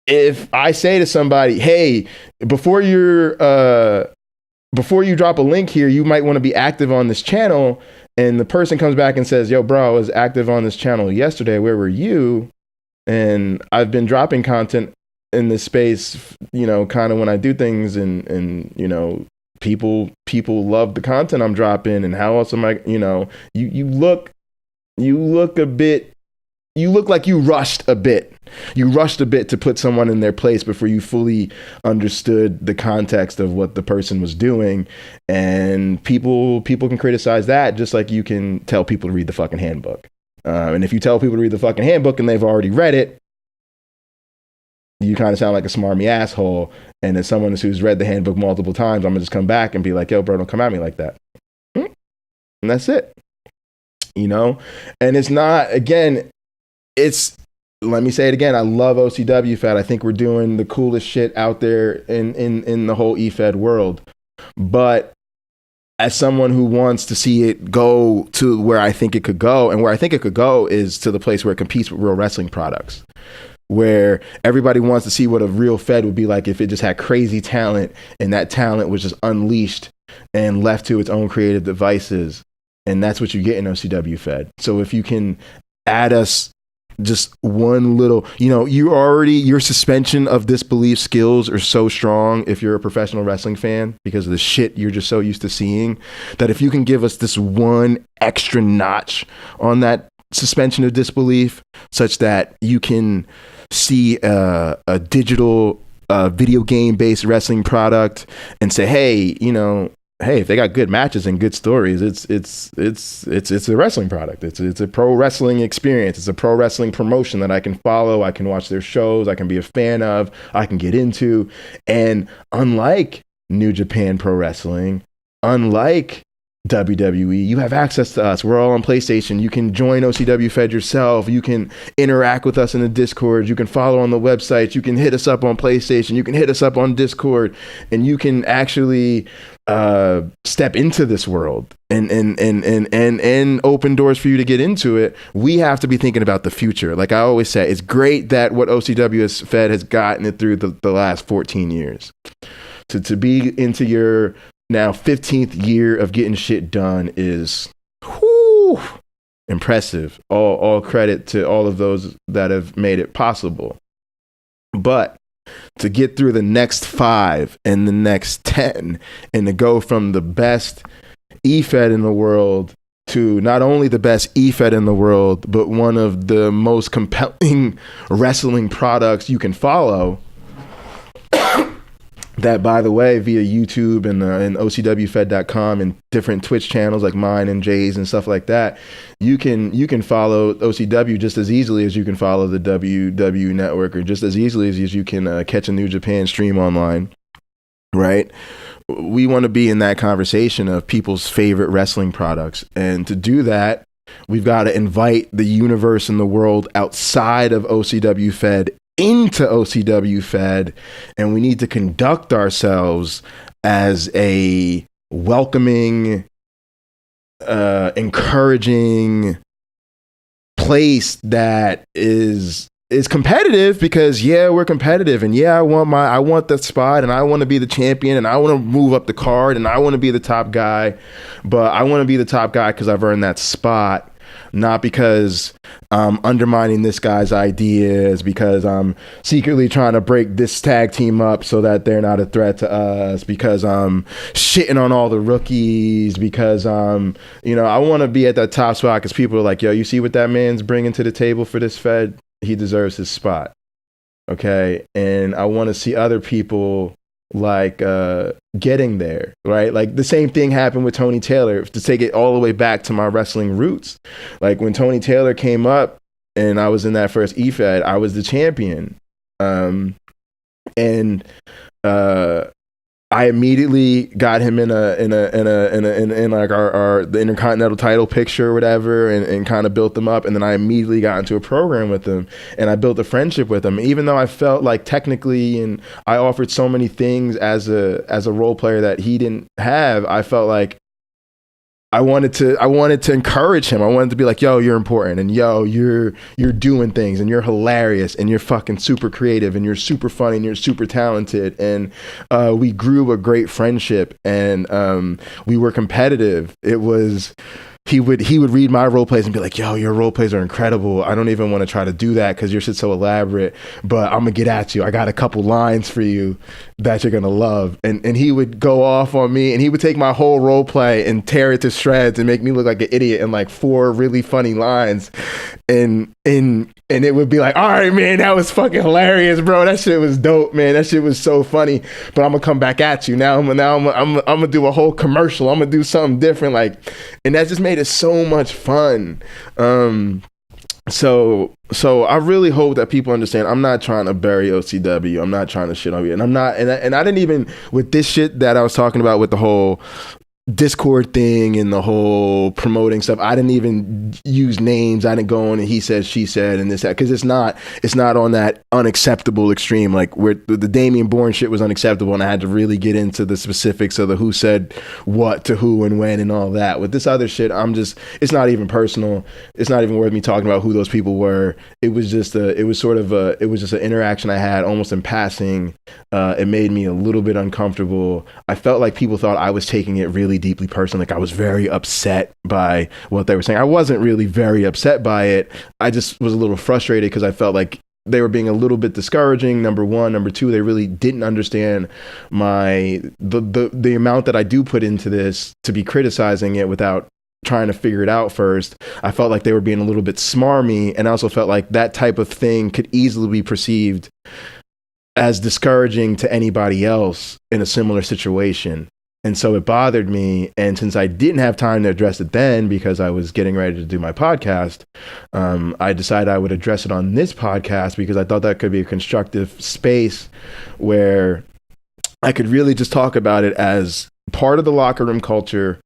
if I say to somebody, hey, before you drop a link here, you might want to be active on this channel. And the person comes back and says, yo, bro, I was active on this channel yesterday. Where were you? And I've been dropping content in this space, kind of when I do things and people love the content I'm dropping. And how else am I, you look like you rushed a bit. You rushed a bit to put someone in their place before you fully understood the context of what the person was doing. And people can criticize that just like you can tell people to read the fucking handbook. And if you tell people to read the fucking handbook and they've already read it, you kind of sound like a smarmy asshole. And as someone who's read the handbook multiple times, I'm gonna just come back and be like, yo, bro, don't come at me like that. And that's it. And it's not, again, let me say it again. I love OCW Fed. I think we're doing the coolest shit out there in the whole eFed world. But as someone who wants to see it go to where I think it could go, and where I think it could go is to the place where it competes with real wrestling products, where everybody wants to see what a real Fed would be like if it just had crazy talent and that talent was just unleashed and left to its own creative devices. And that's what you get in OCW Fed. So if you can add us just one little, your suspension of disbelief skills are so strong if you're a professional wrestling fan because of the shit you're just so used to seeing, that if you can give us this one extra notch on that suspension of disbelief such that you can see a digital video game based wrestling product and say, hey, if they got good matches and good stories, it's a wrestling product. It's a pro wrestling experience. It's a pro wrestling promotion that I can follow. I can watch their shows. I can be a fan of. I can get into. And unlike New Japan Pro Wrestling, unlike WWE, you have access to us. We're all on PlayStation. You can join OCW Fed yourself. You can interact with us in the Discord. You can follow on the website. You can hit us up on PlayStation. You can hit us up on Discord, and you can actually step into this world and open doors for you to get into it. We have to be thinking about the future. Like I always say, it's great that what OCW Fed has gotten it through the last 14 years. To be into your now 15th year of getting shit done is impressive. All credit to all of those that have made it possible. But to get through the next 5 and the next 10 and to go from the best eFed in the world to not only the best eFed in the world, but one of the most compelling wrestling products you can follow, that, by the way, via YouTube and OCWFed.com and different Twitch channels like mine and Jay's and stuff like that, you can follow OCW just as easily as you can follow the WW Network, or just as easily as you can catch a New Japan stream online, right? We want to be in that conversation of people's favorite wrestling products. And to do that, we've got to invite the universe and the world outside of OCW Fed into OCW Fed, and we need to conduct ourselves as a welcoming, encouraging place that is competitive, because we're competitive, and I want the spot, and I want to be the champion, and I want to move up the card, and I want to be the top guy, but I want to be the top guy because I've earned that spot. Not because I'm undermining this guy's ideas, because I'm secretly trying to break this tag team up so that they're not a threat to us, because I'm shitting on all the rookies, because I want to be at that top spot because people are like, yo, you see what that man's bringing to the table for this Fed? He deserves his spot. Okay. And I want to see other people like getting there, right? Like the same thing happened with Tony Taylor, to take it all the way back to my wrestling roots. Like when Tony Taylor came up and I was in that first eFed, I was the champion. And I immediately got him in like our the Intercontinental title picture or whatever, and kind of built them up. And then I immediately got into a program with him, and I built a friendship with him. Even though I felt like technically, and I offered so many things as a role player that he didn't have, I felt like I wanted to encourage him. I wanted to be like, yo, you're important, and yo, you're doing things, and you're hilarious, and you're fucking super creative, and you're super funny, and you're super talented. And we grew a great friendship, and we were competitive. It was he would read my role plays and be like, yo, your role plays are incredible. I don't even want to try to do that because your shit's so elaborate, but I'm gonna get at you. I got a couple lines for you that you're gonna love. And he would go off on me, and he would take my whole role play and tear it to shreds and make me look like an idiot in like 4 really funny lines. And it would be like, all right, man, that was fucking hilarious, bro. That shit was dope, man. That shit was so funny. But I'm gonna come back at you now. I'm gonna do a whole commercial. I'm gonna do something different, like, and that just made it so much fun. So I really hope that people understand. I'm not trying to bury OCW. I'm not trying to shit on you, and I'm not. And I didn't even, with this shit that I was talking about with the whole Discord thing and the whole promoting stuff, I didn't even use names. I didn't go on and he said, she said, and this, that, because it's not on that unacceptable extreme. Like where the Damian Bourne shit was unacceptable, and I had to really get into the specifics of the who said what to who and when and all that. With this other shit, it's not even personal. It's not even worth me talking about who those people were. It was just an interaction I had almost in passing. It made me a little bit uncomfortable. I felt like people thought I was taking it really deeply personal. Like I was very upset by what they were saying. I wasn't really very upset by it. I just was a little frustrated because I felt like they were being a little bit discouraging. Number one. Number two, they really didn't understand the amount that I do put into this to be criticizing it without trying to figure it out first. I felt like they were being a little bit smarmy, and I also felt like that type of thing could easily be perceived as discouraging to anybody else in a similar situation. And so it bothered me. And since I didn't have time to address it then because I was getting ready to do my podcast, I decided I would address it on this podcast because I thought that could be a constructive space where I could really just talk about it as part of the locker room culture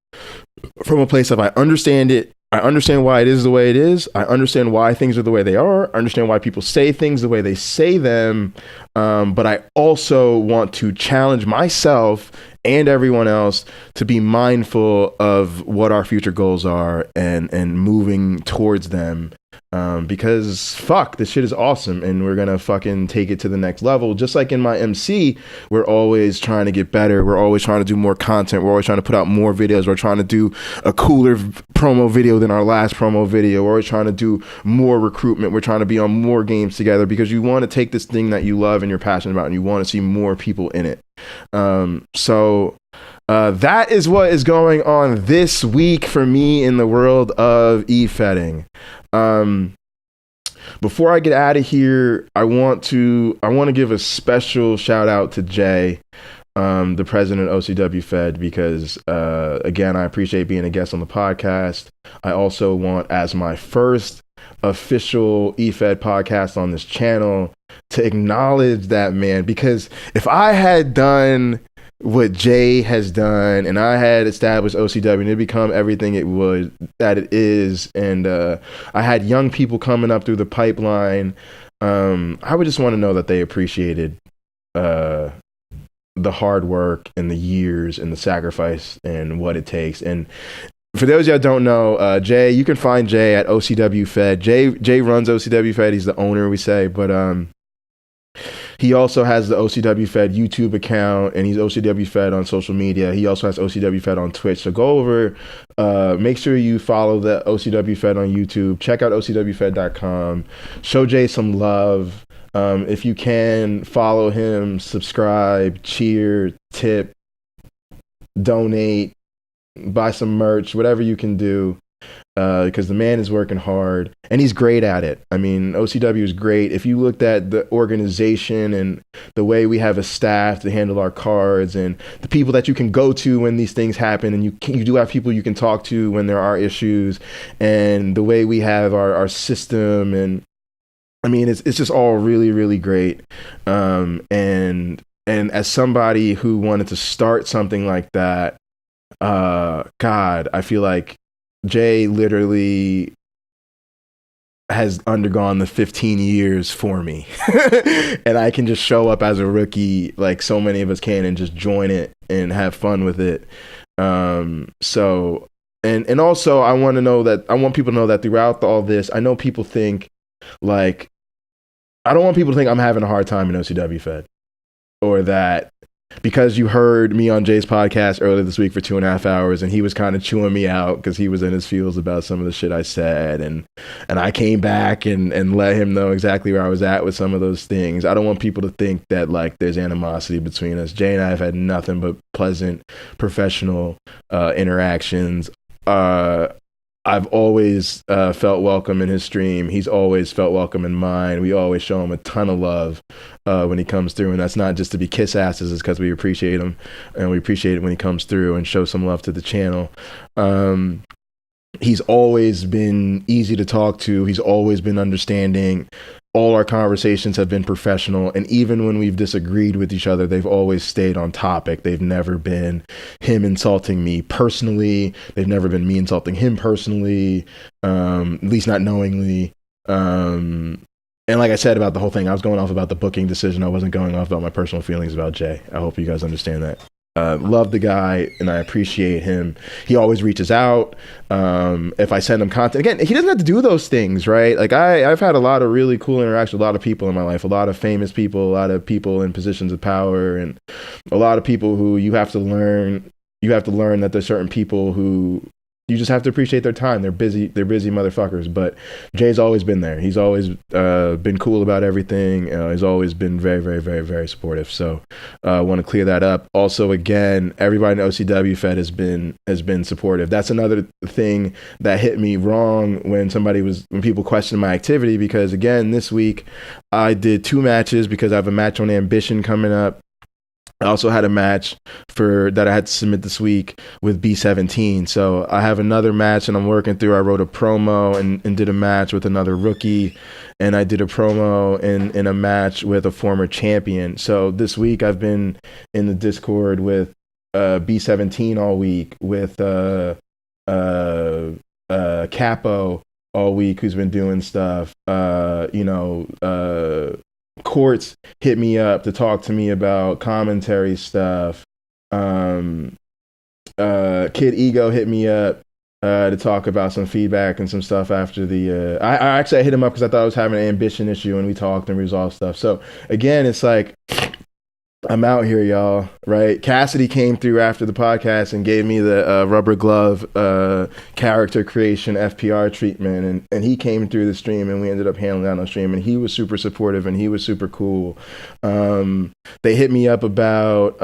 from a place of I understand it. I understand why it is the way it is. I understand why things are the way they are. I understand why people say things the way they say them. But I also want to challenge myself and everyone else to be mindful of what our future goals are and moving towards them. Because fuck, this shit is awesome, and we're gonna fucking take it to the next level. Just like in my MC, we're always trying to get better. We're always trying to do more content. We're always trying to put out more videos. We're trying to do a cooler promo video than our last promo video. We're always trying to do more recruitment. We're trying to be on more games together because you want to take this thing that you love and you're passionate about, and you want to see more people in it. That is what is going on this week for me in the world of e-fetting. Before I get out of here, I want to give a special shout out to Jay, the president of OCW Fed, because again, I appreciate being a guest on the podcast. I also want, as my first official e-fed podcast on this channel, to acknowledge that man, because if I had done what Jay has done and I had established OCW and it become everything that it is, and I had young people coming up through the pipeline, I would just want to know that they appreciated the hard work and the years and the sacrifice and what it takes. And for those of y'all don't know, Jay, you can find Jay at OCW Fed. Jay runs OCW Fed. He's the owner, we say, but he also has the OCW Fed YouTube account, and he's OCW Fed on social media. He also has OCW Fed on Twitch. So go over, make sure you follow the OCW Fed on YouTube. Check out OCWFed.com. Show Jay some love. If you can, follow him, subscribe, cheer, tip, donate, buy some merch, whatever you can do. Because the man is working hard and he's great at it. I mean, OCW is great. If you looked at the organization and the way we have a staff to handle our cards and the people that you can go to when these things happen, and you do have people you can talk to when there are issues, and the way we have our system and I mean, it's just all really, really great. And as somebody who wanted to start something like that, God, I feel like Jay literally has undergone the 15 years for me. And I can just show up as a rookie like so many of us can and just join it and have fun with it. So and also I want people to know that throughout all this, I know people think like, I don't want people to think I'm having a hard time in OCW Fed, or that because you heard me on Jay's podcast earlier this week for 2.5 hours and he was kind of chewing me out because he was in his feels about some of the shit I said, and I came back and let him know exactly where I was at with some of those things. I don't want people to think that like there's animosity between us. Jay and I have had nothing but pleasant professional interactions. I've always felt welcome in his stream. He's always felt welcome in mine. We always show him a ton of love when he comes through. And that's not just to be kiss asses, it's because we appreciate him. And we appreciate it when he comes through and show some love to the channel. He's always been easy to talk to. He's always been understanding. All our conversations have been professional. And even when we've disagreed with each other, they've always stayed on topic. They've never been him insulting me personally. They've never been me insulting him personally, at least not knowingly. And like I said about the whole thing, I was going off about the booking decision. I wasn't going off about my personal feelings about Jay. I hope you guys understand that. Love the guy and I appreciate him. He always reaches out. If I send him content, again, he doesn't have to do those things, right? Like I've had a lot of really cool interactions with a lot of people in my life, a lot of famous people, a lot of people in positions of power, and a lot of people who you have to learn that there's certain people who you just have to appreciate their time. They're busy motherfuckers. But Jay's always been there. He's always been cool about everything. He's always been very, very, very, very supportive. So I want to clear that up. Also, again, everybody in OCW Fed has been supportive. That's another thing that hit me wrong when people questioned my activity, because again, this week I did 2 matches because I have a match on Ambition coming up. I also had a match that I had to submit this week with B17. So I have another match and I'm working through. I wrote a promo and did a match with another rookie, and I did a promo in a match with a former champion. So this week I've been in the Discord with B17 all week, with Capo all week, who's been doing stuff. Courts hit me up to talk to me about commentary stuff. Kid Ego hit me up to talk about some feedback and some stuff after the I hit him up because I thought I was having an ambition issue, and we talked and resolved stuff. So again, it's like, I'm out here, y'all, right? Cassidy came through after the podcast and gave me the rubber glove character creation FPR treatment, and he came through the stream, and we ended up handling that on stream, and he was super supportive and he was super cool. They hit me up about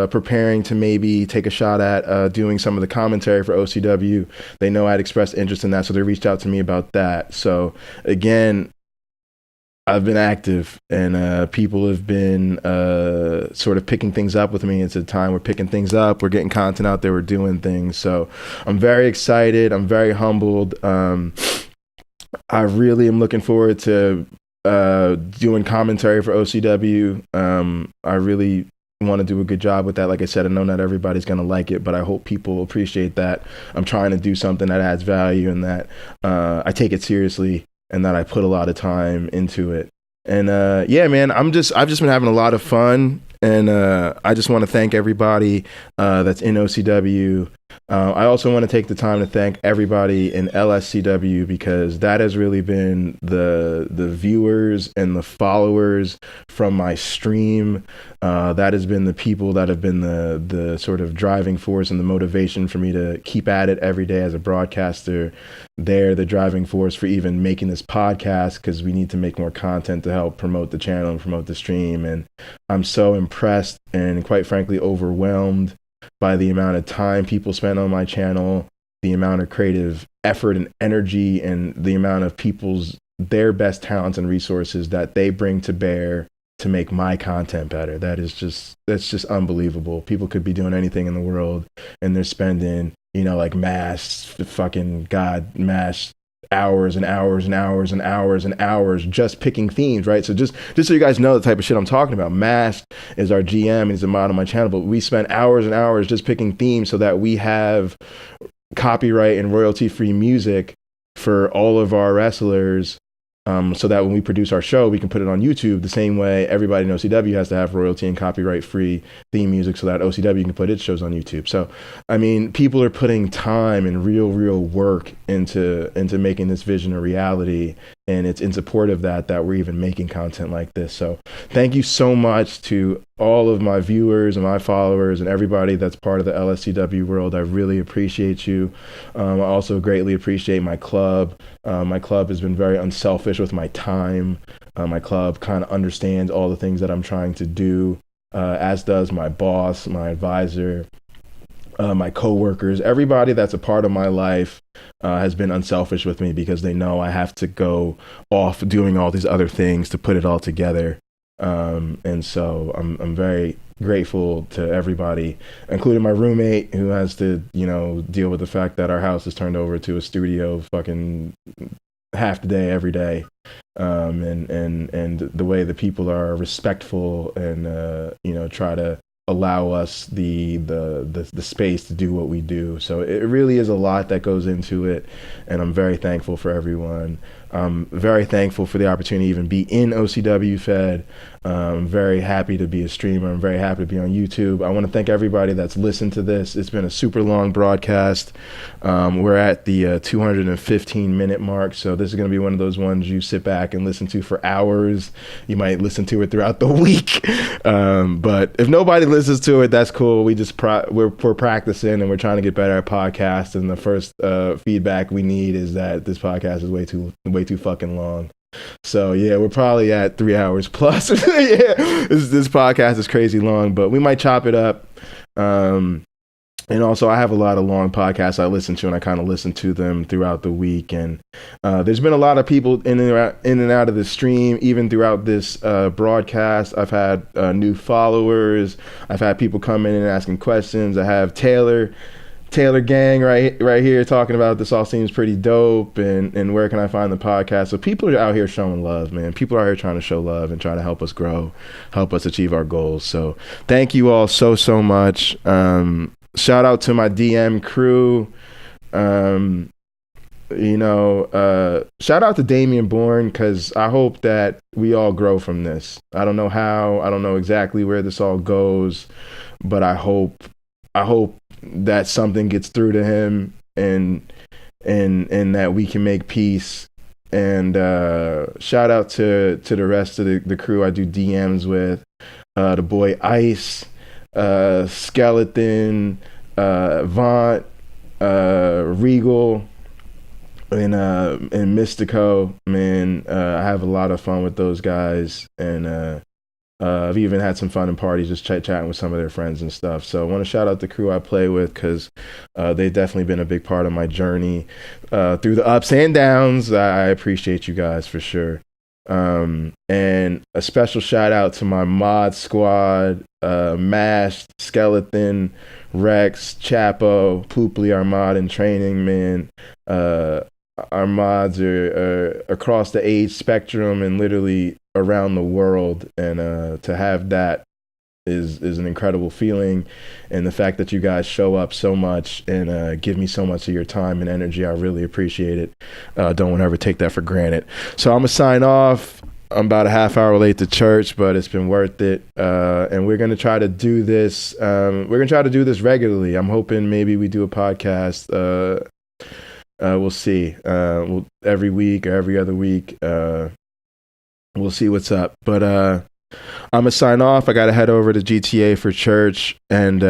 preparing to maybe take a shot at doing some of the commentary for OCW. They know I'd expressed interest in that, so they reached out to me about that. So again, I've been active, and people have been sort of picking things up with me. It's a time we're picking things up. We're getting content out there. We're doing things. So I'm very excited. I'm very humbled. I really am looking forward to doing commentary for OCW. I really want to do a good job with that. Like I said, I know not everybody's going to like it, but I hope people appreciate that I'm trying to do something that adds value, and that I take it seriously, and that I put a lot of time into it. And yeah, man, I've just been having a lot of fun, and I just want to thank everybody that's in OCW. I also want to take the time to thank everybody in LSCW, because that has really been the viewers and the followers from my stream. That has been the people that have been the sort of driving force and the motivation for me to keep at it every day as a broadcaster. They're the driving force for even making this podcast, because we need to make more content to help promote the channel and promote the stream. And I'm so impressed and quite frankly overwhelmed by the amount of time people spend on my channel, the amount of creative effort and energy, and the amount of their best talents and resources that they bring to bear to make my content better. That's just unbelievable. People could be doing anything in the world, and they're spending, like mass hours and hours and hours and hours and hours just picking themes, right? So just so you guys know the type of shit I'm talking about. Masked is our GM and he's a mod on my channel, but we spent hours and hours just picking themes so that we have copyright and royalty free music for all of our wrestlers, so that when we produce our show, we can put it on YouTube the same way everybody in OCW has to have royalty and copyright free theme music so that OCW can put its shows on YouTube. So, I mean, people are putting time and real work into making this vision a reality. And it's in support of that we're even making content like this. So thank you so much to all of my viewers and my followers and everybody that's part of the LSCW world. I really appreciate you. I also greatly appreciate my club. My club has been very unselfish with my time. My club kind of understands all the things that I'm trying to do, as does my boss, my advisor, my coworkers. Everybody that's a part of my life has been unselfish with me because they know I have to go off doing all these other things to put it all together. And so I'm very grateful to everybody, including my roommate who has to, you know, deal with the fact that our house is turned over to a studio fucking half the day, every day. And the way the people are respectful and, you know, try to allow us the space to do what we do. So it really is a lot that goes into it, and I'm very thankful for everyone. I'm very thankful for the opportunity to even be in OCW Fed. I'm very happy to be a streamer. I'm very happy to be on YouTube. I want to thank everybody that's listened to this. It's been a super long broadcast. We're at the 215-minute mark, so this is going to be one of those ones you sit back and listen to for hours. You might listen to it throughout the week, but if nobody listens to it, that's cool. We're practicing and we're trying to get better at podcasts, and the first feedback we need is that this podcast is way too fucking long. So yeah, we're probably at 3 hours plus. Yeah, this podcast is crazy long, but we might chop it up. And also, I have a lot of long podcasts I listen to, and I kind of listen to them throughout the week. And there's been a lot of people in and out of the stream, even throughout this broadcast. I've had new followers. I've had people come in and asking questions. I have Taylor Gang right here talking about this all seems pretty dope, and where can I find the podcast? So people are out here showing love, man. People are out here trying to show love and trying to help us grow, help us achieve our goals. So thank you all so much. Shout out to my DM crew. Shout out to Damian Bourne, because I hope that we all grow from this. I don't know how, I don't know exactly where this all goes, but I hope that something gets through to him, and that we can make peace. And shout out to the rest of the crew I do DMs with, the boy Ice, Skeleton, Vaunt, Regal, and Mystico. Man, I have a lot of fun with those guys, and I've even had some fun in parties just chatting with some of their friends and stuff. So I want to shout out the crew I play with, because they've definitely been a big part of my journey through the ups and downs. I appreciate you guys for sure. And a special shout out to my mod squad, Mashed, Skeleton, Rex, Chapo, Pooply, our mod in training, man. Our mods are across the age spectrum and literally around the world, and to have that is an incredible feeling. And the fact that you guys show up so much and give me so much of your time and energy, I really appreciate it. Don't want to ever take that for granted. So I'm gonna sign off. I'm about a half hour late to church, but it's been worth it. And we're gonna try to do this. Regularly. I'm hoping maybe we do a podcast. We'll see. Every week or every other week. We'll see what's up. But I'm gonna sign off. I gotta head over to GTA for church, and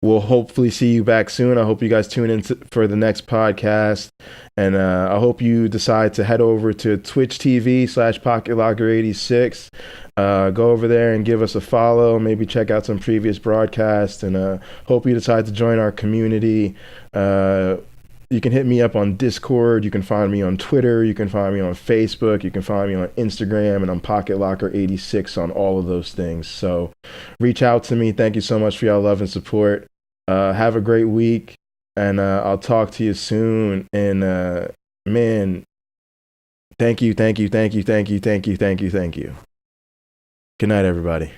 we'll hopefully see you back soon. I hope you guys tune in for the next podcast, and I hope you decide to head over to Twitch TV/PocketLocker86. Go over there and give us a follow. Maybe check out some previous broadcasts, and hope you decide to join our community. You can hit me up on Discord. You can find me on Twitter. You can find me on Facebook. You can find me on Instagram, and I'm PocketLocker86 on all of those things. So reach out to me. Thank you so much for y'all love and support. Have a great week, and I'll talk to you soon. And Man, thank you, thank you, thank you, thank you, thank you, thank you, thank you. Good night, everybody.